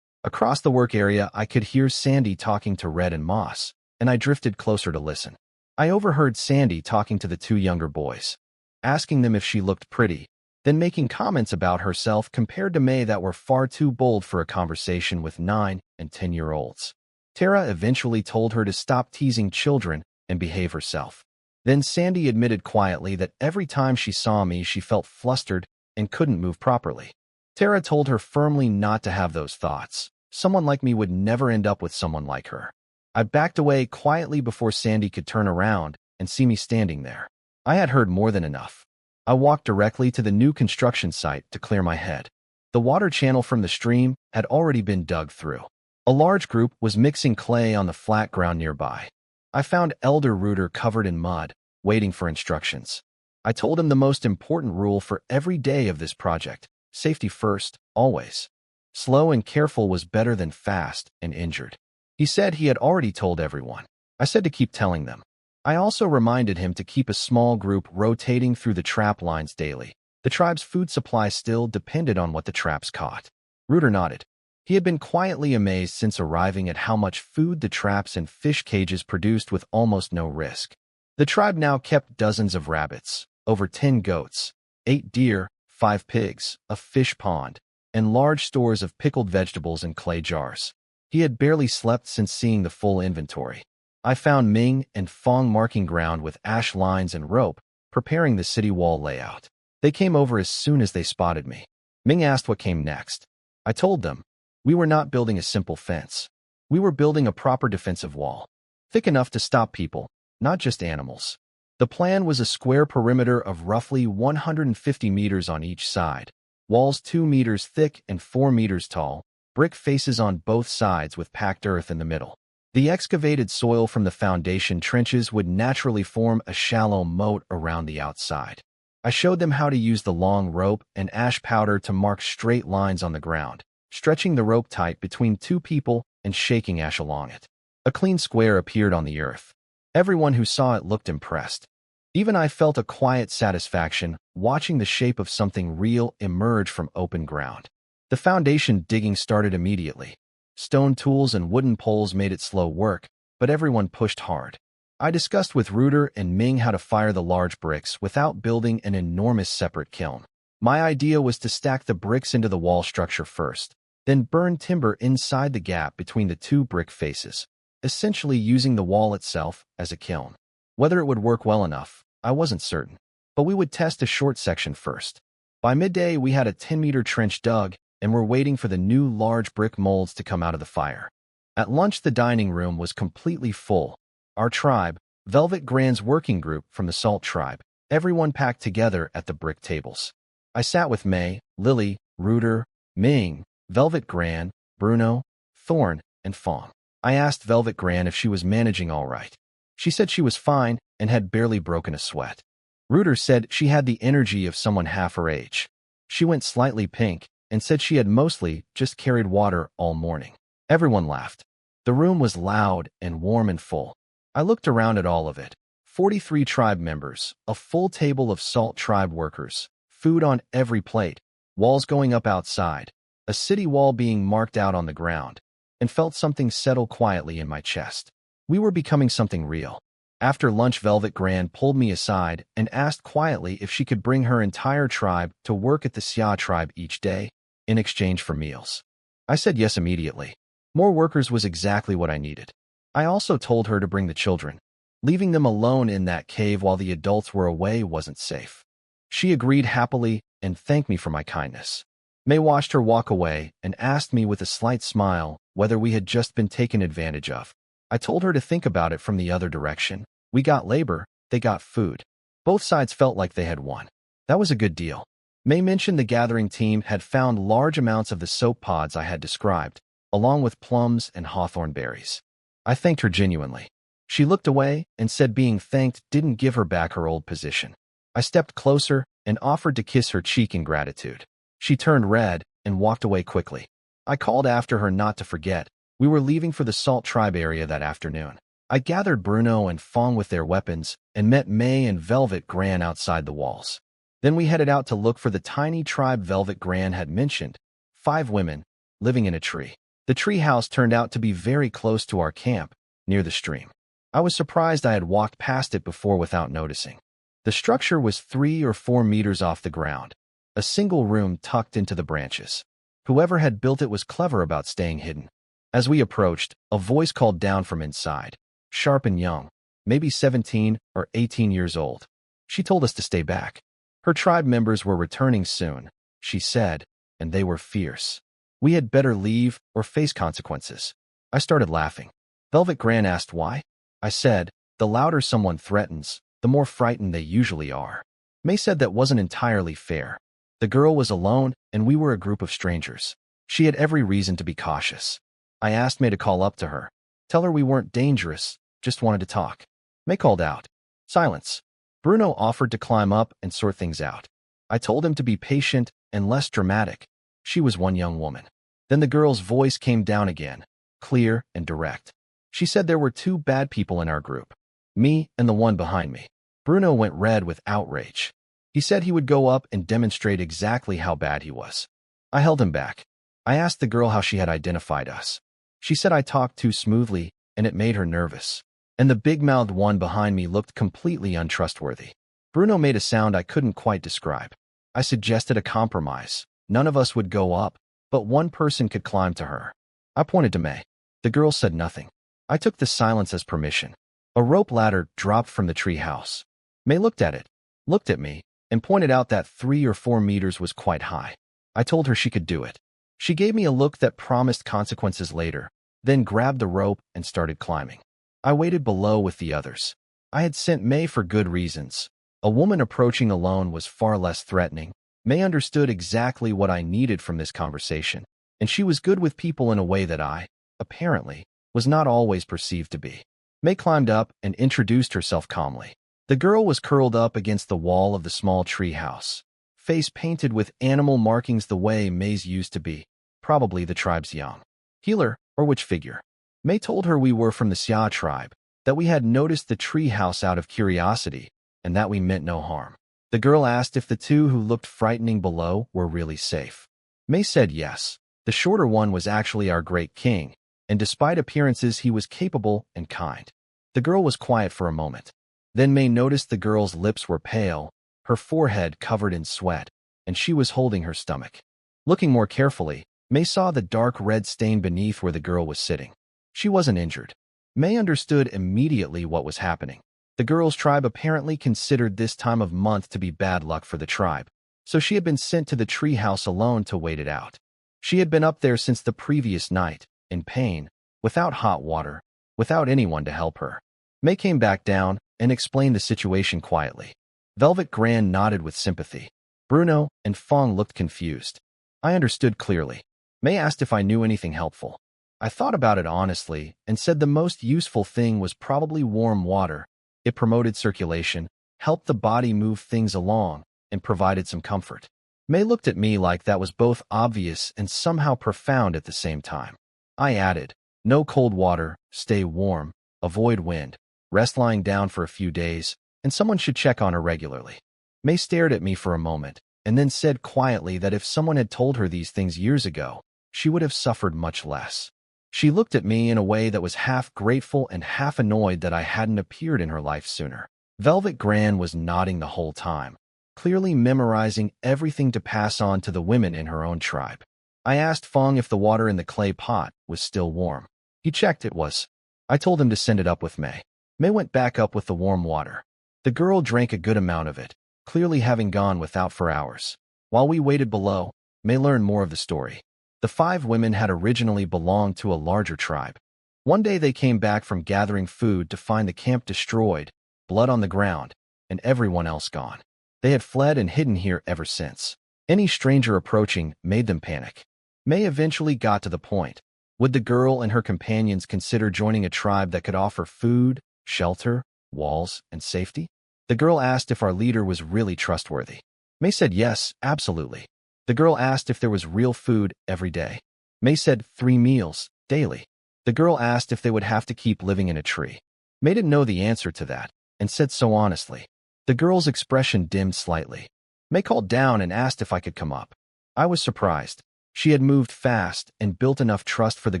Across the work area, I could hear Sandy talking to Red and Moss, and I drifted closer to listen. I overheard Sandy talking to the 2 younger boys, asking them if she looked pretty, then making comments about herself compared to May that were far too bold for a conversation with 9 and 10-year-olds. Tara eventually told her to stop teasing children and behave herself. Then Sandy admitted quietly that every time she saw me, she felt flustered and couldn't move properly. Tara told her firmly not to have those thoughts. Someone like me would never end up with someone like her. I backed away quietly before Sandy could turn around and see me standing there. I had heard more than enough. I walked directly to the new construction site to clear my head. The water channel from the stream had already been dug through. A large group was mixing clay on the flat ground nearby. I found Elder Rooter covered in mud, waiting for instructions. I told him the most important rule for every day of this project: safety first, always. Slow and careful was better than fast and injured. He said he had already told everyone. I said to keep telling them. I also reminded him to keep a small group rotating through the trap lines daily. The tribe's food supply still depended on what the traps caught. Rooter nodded. He had been quietly amazed since arriving at how much food the traps and fish cages produced with almost no risk. The tribe now kept dozens of rabbits, over 10 goats, 8 deer, 5 pigs, a fish pond, and large stores of pickled vegetables in clay jars. He had barely slept since seeing the full inventory. I found Ming and Fong marking ground with ash lines and rope, preparing the city wall layout. They came over as soon as they spotted me. Ming asked what came next. I told them, we were not building a simple fence. We were building a proper defensive wall, thick enough to stop people, not just animals. The plan was a square perimeter of roughly 150 meters on each side, walls 2 meters thick and 4 meters tall, brick faces on both sides with packed earth in the middle. The excavated soil from the foundation trenches would naturally form a shallow moat around the outside. I showed them how to use the long rope and ash powder to mark straight lines on the ground, stretching the rope tight between 2 people and shaking ash along it. A clean square appeared on the earth. Everyone who saw it looked impressed. Even I felt a quiet satisfaction watching the shape of something real emerge from open ground. The foundation digging started immediately. Stone tools and wooden poles made it slow work, but everyone pushed hard. I discussed with Reuter and Ming how to fire the large bricks without building an enormous separate kiln. My idea was to stack the bricks into the wall structure first, then burn timber inside the gap between the 2 brick faces, essentially using the wall itself as a kiln. Whether it would work well enough, I wasn't certain, but we would test a short section first. By midday, we had a 10-meter trench dug and were waiting for the new large brick molds to come out of the fire. At lunch, the dining room was completely full. Our tribe, Velvet Grand's working group from the Salt Tribe, everyone packed together at the brick tables. I sat with May, Lily, Reuter, Ming, Velvet Grand, Bruno, Thorn, and Fong. I asked Velvet Grand if she was managing all right. She said she was fine and had barely broken a sweat. Reuter said she had the energy of someone half her age. She went slightly pink and said she had mostly just carried water all morning. Everyone laughed. The room was loud and warm and full. I looked around at all of it. 43 tribe members, a full table of Salt Tribe workers, food on every plate, walls going up outside, a city wall being marked out on the ground, and felt something settle quietly in my chest. We were becoming something real. After lunch, Velvet Grand pulled me aside and asked quietly if she could bring her entire tribe to work at the Xia tribe each day, in exchange for meals. I said yes immediately. More workers was exactly what I needed. I also told her to bring the children. Leaving them alone in that cave while the adults were away wasn't safe. She agreed happily and thanked me for my kindness. May watched her walk away and asked me with a slight smile whether we had just been taken advantage of. I told her to think about it from the other direction. We got labor, they got food. Both sides felt like they had won. That was a good deal. May mentioned the gathering team had found large amounts of the soap pods I had described, along with plums and hawthorn berries. I thanked her genuinely. She looked away and said being thanked didn't give her back her old position. I stepped closer and offered to kiss her cheek in gratitude. She turned red and walked away quickly. I called after her not to forget. We were leaving for the Salt Tribe area that afternoon. I gathered Bruno and Fong with their weapons and met May and Velvet Grand outside the walls. Then we headed out to look for the tiny tribe Velvet Grand had mentioned, 5 women, living in a tree. The tree house turned out to be very close to our camp, near the stream. I was surprised I had walked past it before without noticing. The structure was 3 or 4 meters off the ground, a single room tucked into the branches. Whoever had built it was clever about staying hidden. As we approached, a voice called down from inside, sharp and young, maybe 17 or 18 years old. She told us to stay back. Her tribe members were returning soon, she said, and they were fierce. We had better leave or face consequences. I started laughing. Velvet Grand asked why. I said, the louder someone threatens, the more frightened they usually are. May said that wasn't entirely fair. The girl was alone, and we were a group of strangers. She had every reason to be cautious. I asked May to call up to her. Tell her we weren't dangerous, just wanted to talk. May called out. Silence. Bruno offered to climb up and sort things out. I told him to be patient and less dramatic. She was one young woman. Then the girl's voice came down again, clear and direct. She said there were 2 bad people in our group, me and the one behind me. Bruno went red with outrage. He said he would go up and demonstrate exactly how bad he was. I held him back. I asked the girl how she had identified us. She said I talked too smoothly, and it made her nervous. And the big-mouthed one behind me looked completely untrustworthy. Bruno made a sound I couldn't quite describe. I suggested a compromise. None of us would go up, but one person could climb to her. I pointed to May. The girl said nothing. I took the silence as permission. A rope ladder dropped from the tree house. May looked at it, looked at me, and pointed out that 3 or 4 meters was quite high. I told her she could do it. She gave me a look that promised consequences later, then grabbed the rope and started climbing. I waited below with the others. I had sent May for good reasons. A woman approaching alone was far less threatening. May understood exactly what I needed from this conversation, and she was good with people in a way that I, apparently, was not always perceived to be. May climbed up and introduced herself calmly. The girl was curled up against the wall of the small tree house, face painted with animal markings the way May's used to be, probably the tribe's young healer or witch figure. May told her we were from the Xia tribe, that we had noticed the tree house out of curiosity, and that we meant no harm. The girl asked if the two who looked frightening below were really safe. May said yes. The shorter one was actually our great king, and despite appearances he was capable and kind. The girl was quiet for a moment. Then May noticed the girl's lips were pale, her forehead covered in sweat, and she was holding her stomach. Looking more carefully, May saw the dark red stain beneath where the girl was sitting. She wasn't injured. May understood immediately what was happening. The girl's tribe apparently considered this time of month to be bad luck for the tribe, so she had been sent to the tree house alone to wait it out. She had been up there since the previous night, in pain, without hot water, without anyone to help her. May came back down and explained the situation quietly. Velvet Grand nodded with sympathy. Bruno and Fong looked confused. I understood clearly. May asked if I knew anything helpful. I thought about it honestly and said the most useful thing was probably warm water. It promoted circulation, helped the body move things along, and provided some comfort. May looked at me like that was both obvious and somehow profound at the same time. I added, no cold water, stay warm, avoid wind, rest lying down for a few days, and someone should check on her regularly. May stared at me for a moment, and then said quietly that if someone had told her these things years ago, she would have suffered much less. She looked at me in a way that was half grateful and half annoyed that I hadn't appeared in her life sooner. Velvet Grand was nodding the whole time, clearly memorizing everything to pass on to the women in her own tribe. I asked Fong if the water in the clay pot was still warm. He checked it was. I told him to send it up with May. May went back up with the warm water. The girl drank a good amount of it, clearly having gone without for hours. While we waited below, May learned more of the story. The 5 women had originally belonged to a larger tribe. One day they came back from gathering food to find the camp destroyed, blood on the ground, and everyone else gone. They had fled and hidden here ever since. Any stranger approaching made them panic. May eventually got to the point. Would the girl and her companions consider joining a tribe that could offer food, shelter, walls, and safety? The girl asked if our leader was really trustworthy. May said yes, absolutely. The girl asked if there was real food every day. May said 3 meals, daily. The girl asked if they would have to keep living in a tree. May didn't know the answer to that, and said so honestly. The girl's expression dimmed slightly. May called down and asked if I could come up. I was surprised. She had moved fast and built enough trust for the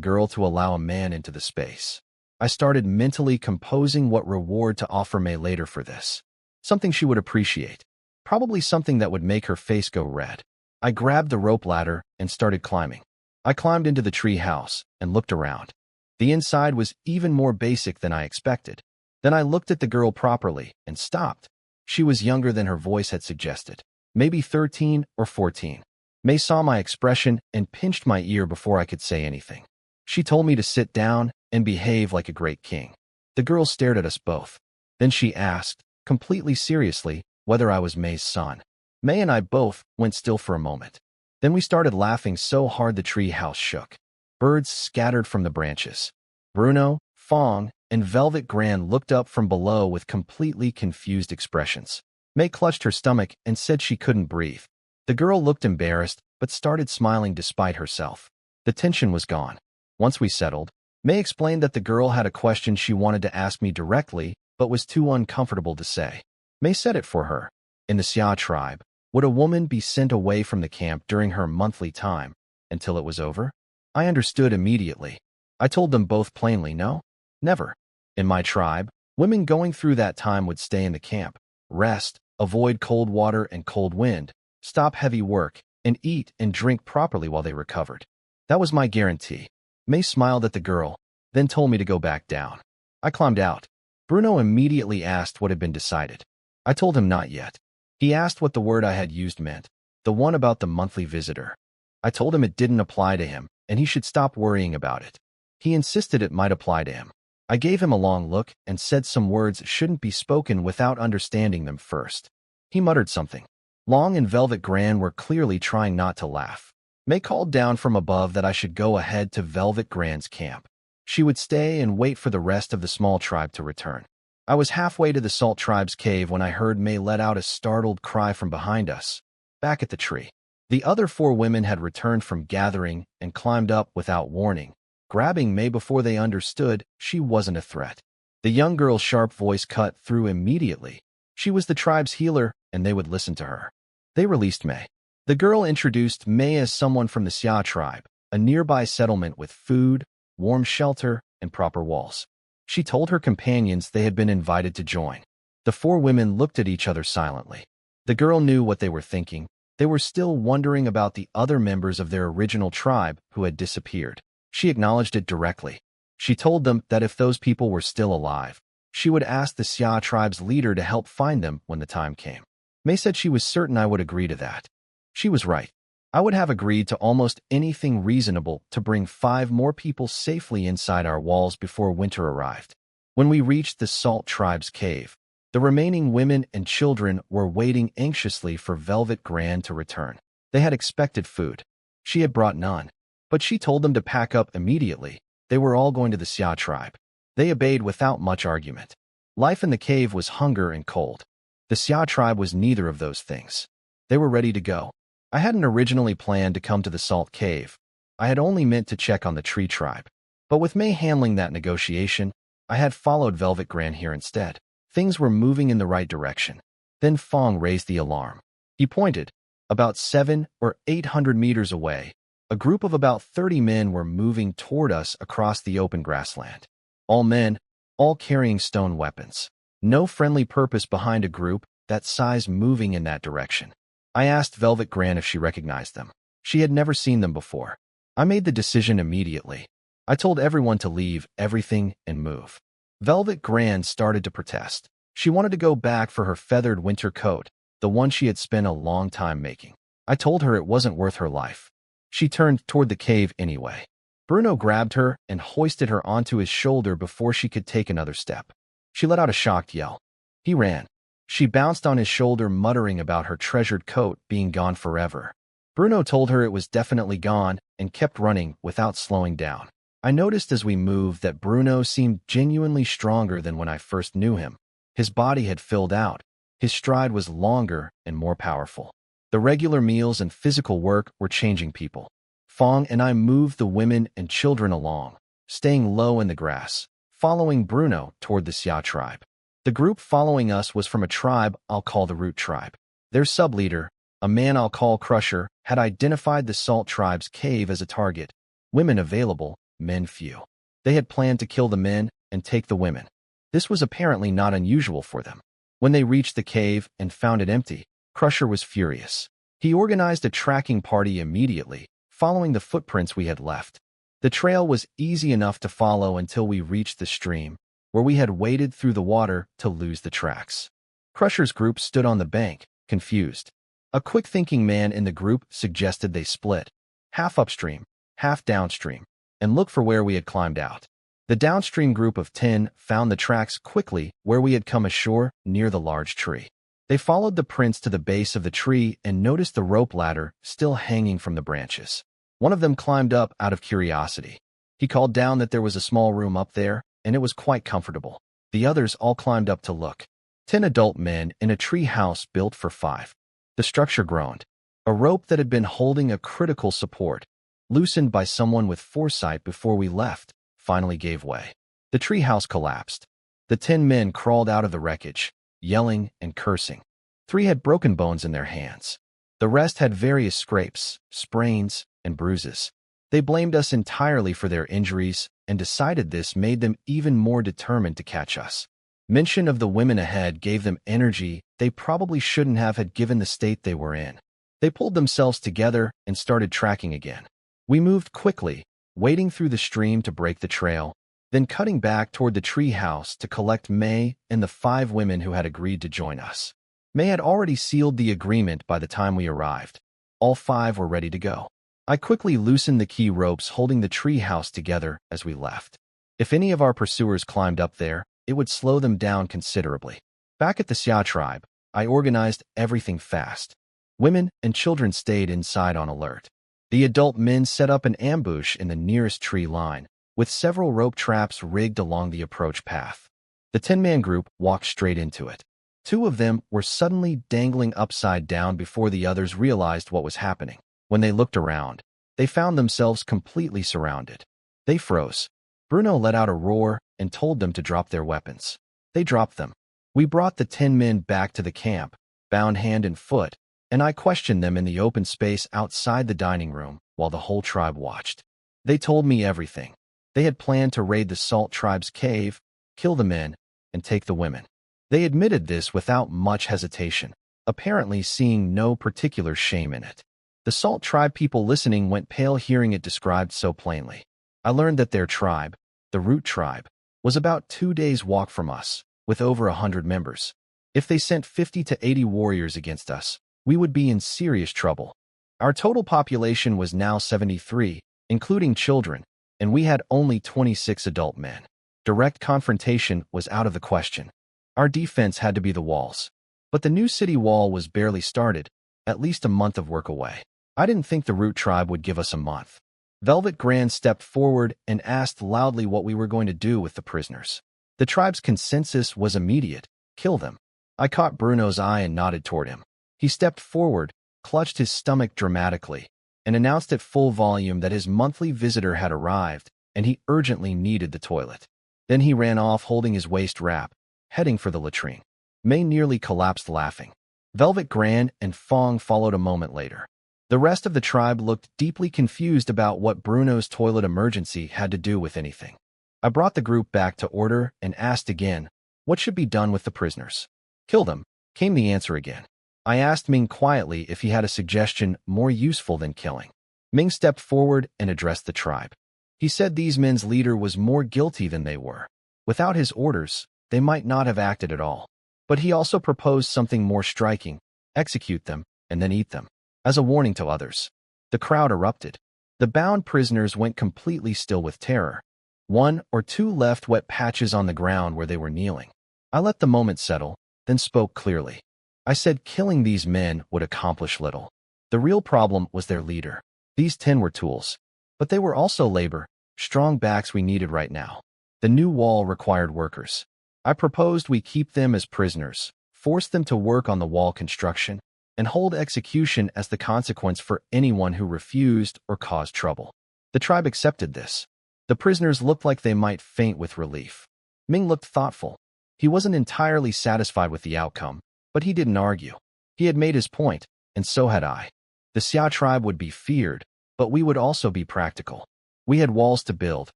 girl to allow a man into the space. I started mentally composing what reward to offer May later for this. Something she would appreciate. Probably something that would make her face go red. I grabbed the rope ladder and started climbing. I climbed into the tree house and looked around. The inside was even more basic than I expected. Then I looked at the girl properly and stopped. She was younger than her voice had suggested, maybe 13 or 14. May saw my expression and pinched my ear before I could say anything. She told me to sit down and behave like a great king. The girl stared at us both. Then she asked, completely seriously, whether I was May's son. May and I both went still for a moment. Then we started laughing so hard the tree house shook. Birds scattered from the branches. Bruno, Fong, and Velvet Grand looked up from below with completely confused expressions. May clutched her stomach and said she couldn't breathe. The girl looked embarrassed, but started smiling despite herself. The tension was gone. Once we settled, May explained that the girl had a question she wanted to ask me directly, but was too uncomfortable to say. May said it for her. In the Xia tribe, would a woman be sent away from the camp during her monthly time, until it was over? I understood immediately. I told them both plainly, no, never. In my tribe, women going through that time would stay in the camp, rest, avoid cold water and cold wind, stop heavy work, and eat and drink properly while they recovered. That was my guarantee. May smiled at the girl, then told me to go back down. I climbed out. Bruno immediately asked what had been decided. I told him not yet. He asked what the word I had used meant, the one about the monthly visitor. I told him it didn't apply to him, and he should stop worrying about it. He insisted it might apply to him. I gave him a long look and said some words shouldn't be spoken without understanding them first. He muttered something. Long and Velvet Gran were clearly trying not to laugh. May called down from above that I should go ahead to Velvet Gran's camp. She would stay and wait for the rest of the small tribe to return. I was halfway to the Salt Tribe's cave when I heard May let out a startled cry from behind us, back at the tree. The other 4 women had returned from gathering and climbed up without warning, grabbing May before they understood she wasn't a threat. The young girl's sharp voice cut through immediately. She was the tribe's healer, and they would listen to her. They released May. The girl introduced May as someone from the Xia tribe, a nearby settlement with food, warm shelter, and proper walls. She told her companions they had been invited to join. The 4 women looked at each other silently. The girl knew what they were thinking. They were still wondering about the other members of their original tribe who had disappeared. She acknowledged it directly. She told them that if those people were still alive, she would ask the Xia tribe's leader to help find them when the time came. May said she was certain I would agree to that. She was right. I would have agreed to almost anything reasonable to bring 5 more people safely inside our walls before winter arrived. When we reached the Salt Tribe's cave, the remaining women and children were waiting anxiously for Velvet Gran to return. They had expected food. She had brought none, but she told them to pack up immediately. They were all going to the Xia tribe. They obeyed without much argument. Life in the cave was hunger and cold. The Xia tribe was neither of those things. They were ready to go. I hadn't originally planned to come to the Salt Cave. I had only meant to check on the Tree tribe. But with May handling that negotiation, I had followed Velvet Gran here instead. Things were moving in the right direction. Then Fong raised the alarm. He pointed. About 700 or 800 meters away, a group of about 30 men were moving toward us across the open grassland. All men, all carrying stone weapons. No friendly purpose behind a group that size moving in that direction. I asked Velvet Gran if she recognized them. She had never seen them before. I made the decision immediately. I told everyone to leave everything and move. Velvet Gran started to protest. She wanted to go back for her feathered winter coat, the one she had spent a long time making. I told her it wasn't worth her life. She turned toward the cave anyway. Bruno grabbed her and hoisted her onto his shoulder before she could take another step. She let out a shocked yell. He ran. She bounced on his shoulder, muttering about her treasured coat being gone forever. Bruno told her it was definitely gone and kept running without slowing down. I noticed as we moved that Bruno seemed genuinely stronger than when I first knew him. His body had filled out. His stride was longer and more powerful. The regular meals and physical work were changing people. Fong and I moved the women and children along, staying low in the grass, following Bruno toward the Xia tribe. The group following us was from a tribe I'll call the Root tribe. Their sub-leader, a man I'll call Crusher, had identified the Salt tribe's cave as a target. Women available, men few. They had planned to kill the men and take the women. This was apparently not unusual for them. When they reached the cave and found it empty, Crusher was furious. He organized a tracking party immediately, following the footprints we had left. The trail was easy enough to follow until we reached the stream, where we had waded through the water to lose the tracks. Crusher's group stood on the bank, confused. A quick-thinking man in the group suggested they split, half upstream, half downstream, and look for where we had climbed out. The downstream group of 10 found the tracks quickly where we had come ashore near the large tree. They followed the prints to the base of the tree and noticed the rope ladder still hanging from the branches. One of them climbed up out of curiosity. He called down that there was a small room up there, and it was quite comfortable. The others all climbed up to look. 10 adult men in a tree house built for 5. The structure groaned. A rope that had been holding a critical support, loosened by someone with foresight before we left, finally gave way. The tree house collapsed. The 10 men crawled out of the wreckage, yelling and cursing. 3 had broken bones in their hands. The rest had various scrapes, sprains, and bruises. They blamed us entirely for their injuries and decided this made them even more determined to catch us. Mention of the women ahead gave them energy they probably shouldn't have had given the state they were in. They pulled themselves together and started tracking again. We moved quickly, wading through the stream to break the trail, then cutting back toward the tree house to collect May and the 5 women who had agreed to join us. May had already sealed the agreement by the time we arrived. All 5 were ready to go. I quickly loosened the key ropes holding the tree house together as we left. If any of our pursuers climbed up there, it would slow them down considerably. Back at the Xia tribe, I organized everything fast. Women and children stayed inside on alert. The adult men set up an ambush in the nearest tree line, with several rope traps rigged along the approach path. The 10-man group walked straight into it. 2 of them were suddenly dangling upside down before the others realized what was happening. When they looked around, they found themselves completely surrounded. They froze. Bruno let out a roar and told them to drop their weapons. They dropped them. We brought the 10 men back to the camp, bound hand and foot, and I questioned them in the open space outside the dining room while the whole tribe watched. They told me everything. They had planned to raid the Salt tribe's cave, kill the men, and take the women. They admitted this without much hesitation, apparently seeing no particular shame in it. The Salt tribe people listening went pale hearing it described so plainly. I learned that their tribe, the Root tribe, was about 2 days' walk from us, with over 100 members. If they sent 50 to 80 warriors against us, we would be in serious trouble. Our total population was now 73, including children, and we had only 26 adult men. Direct confrontation was out of the question. Our defense had to be the walls. But the new city wall was barely started, at least a month of work away. I didn't think the Root tribe would give us a month. Velvet Grand stepped forward and asked loudly what we were going to do with the prisoners. The tribe's consensus was immediate: kill them. I caught Bruno's eye and nodded toward him. He stepped forward, clutched his stomach dramatically, and announced at full volume that his monthly visitor had arrived and he urgently needed the toilet. Then he ran off holding his waist wrap, heading for the latrine. May nearly collapsed laughing. Velvet Grand and Fong followed a moment later. The rest of the tribe looked deeply confused about what Bruno's toilet emergency had to do with anything. I brought the group back to order and asked again, what should be done with the prisoners? Kill them, came the answer again. I asked Ming quietly if he had a suggestion more useful than killing. Ming stepped forward and addressed the tribe. He said these men's leader was more guilty than they were. Without his orders, they might not have acted at all. But he also proposed something more striking: execute them and then eat them, as a warning to others. The crowd erupted. The bound prisoners went completely still with terror. 1 or 2 left wet patches on the ground where they were kneeling. I let the moment settle, then spoke clearly. I said killing these men would accomplish little. The real problem was their leader. These 10 were tools, but they were also labor, strong backs we needed right now. The new wall required workers. I proposed we keep them as prisoners, force them to work on the wall construction, and hold execution as the consequence for anyone who refused or caused trouble. The tribe accepted this. The prisoners looked like they might faint with relief. Ming looked thoughtful. He wasn't entirely satisfied with the outcome, but he didn't argue. He had made his point, and so had I. The Xia tribe would be feared, but we would also be practical. We had walls to build,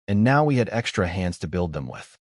and now we had extra hands to build them with.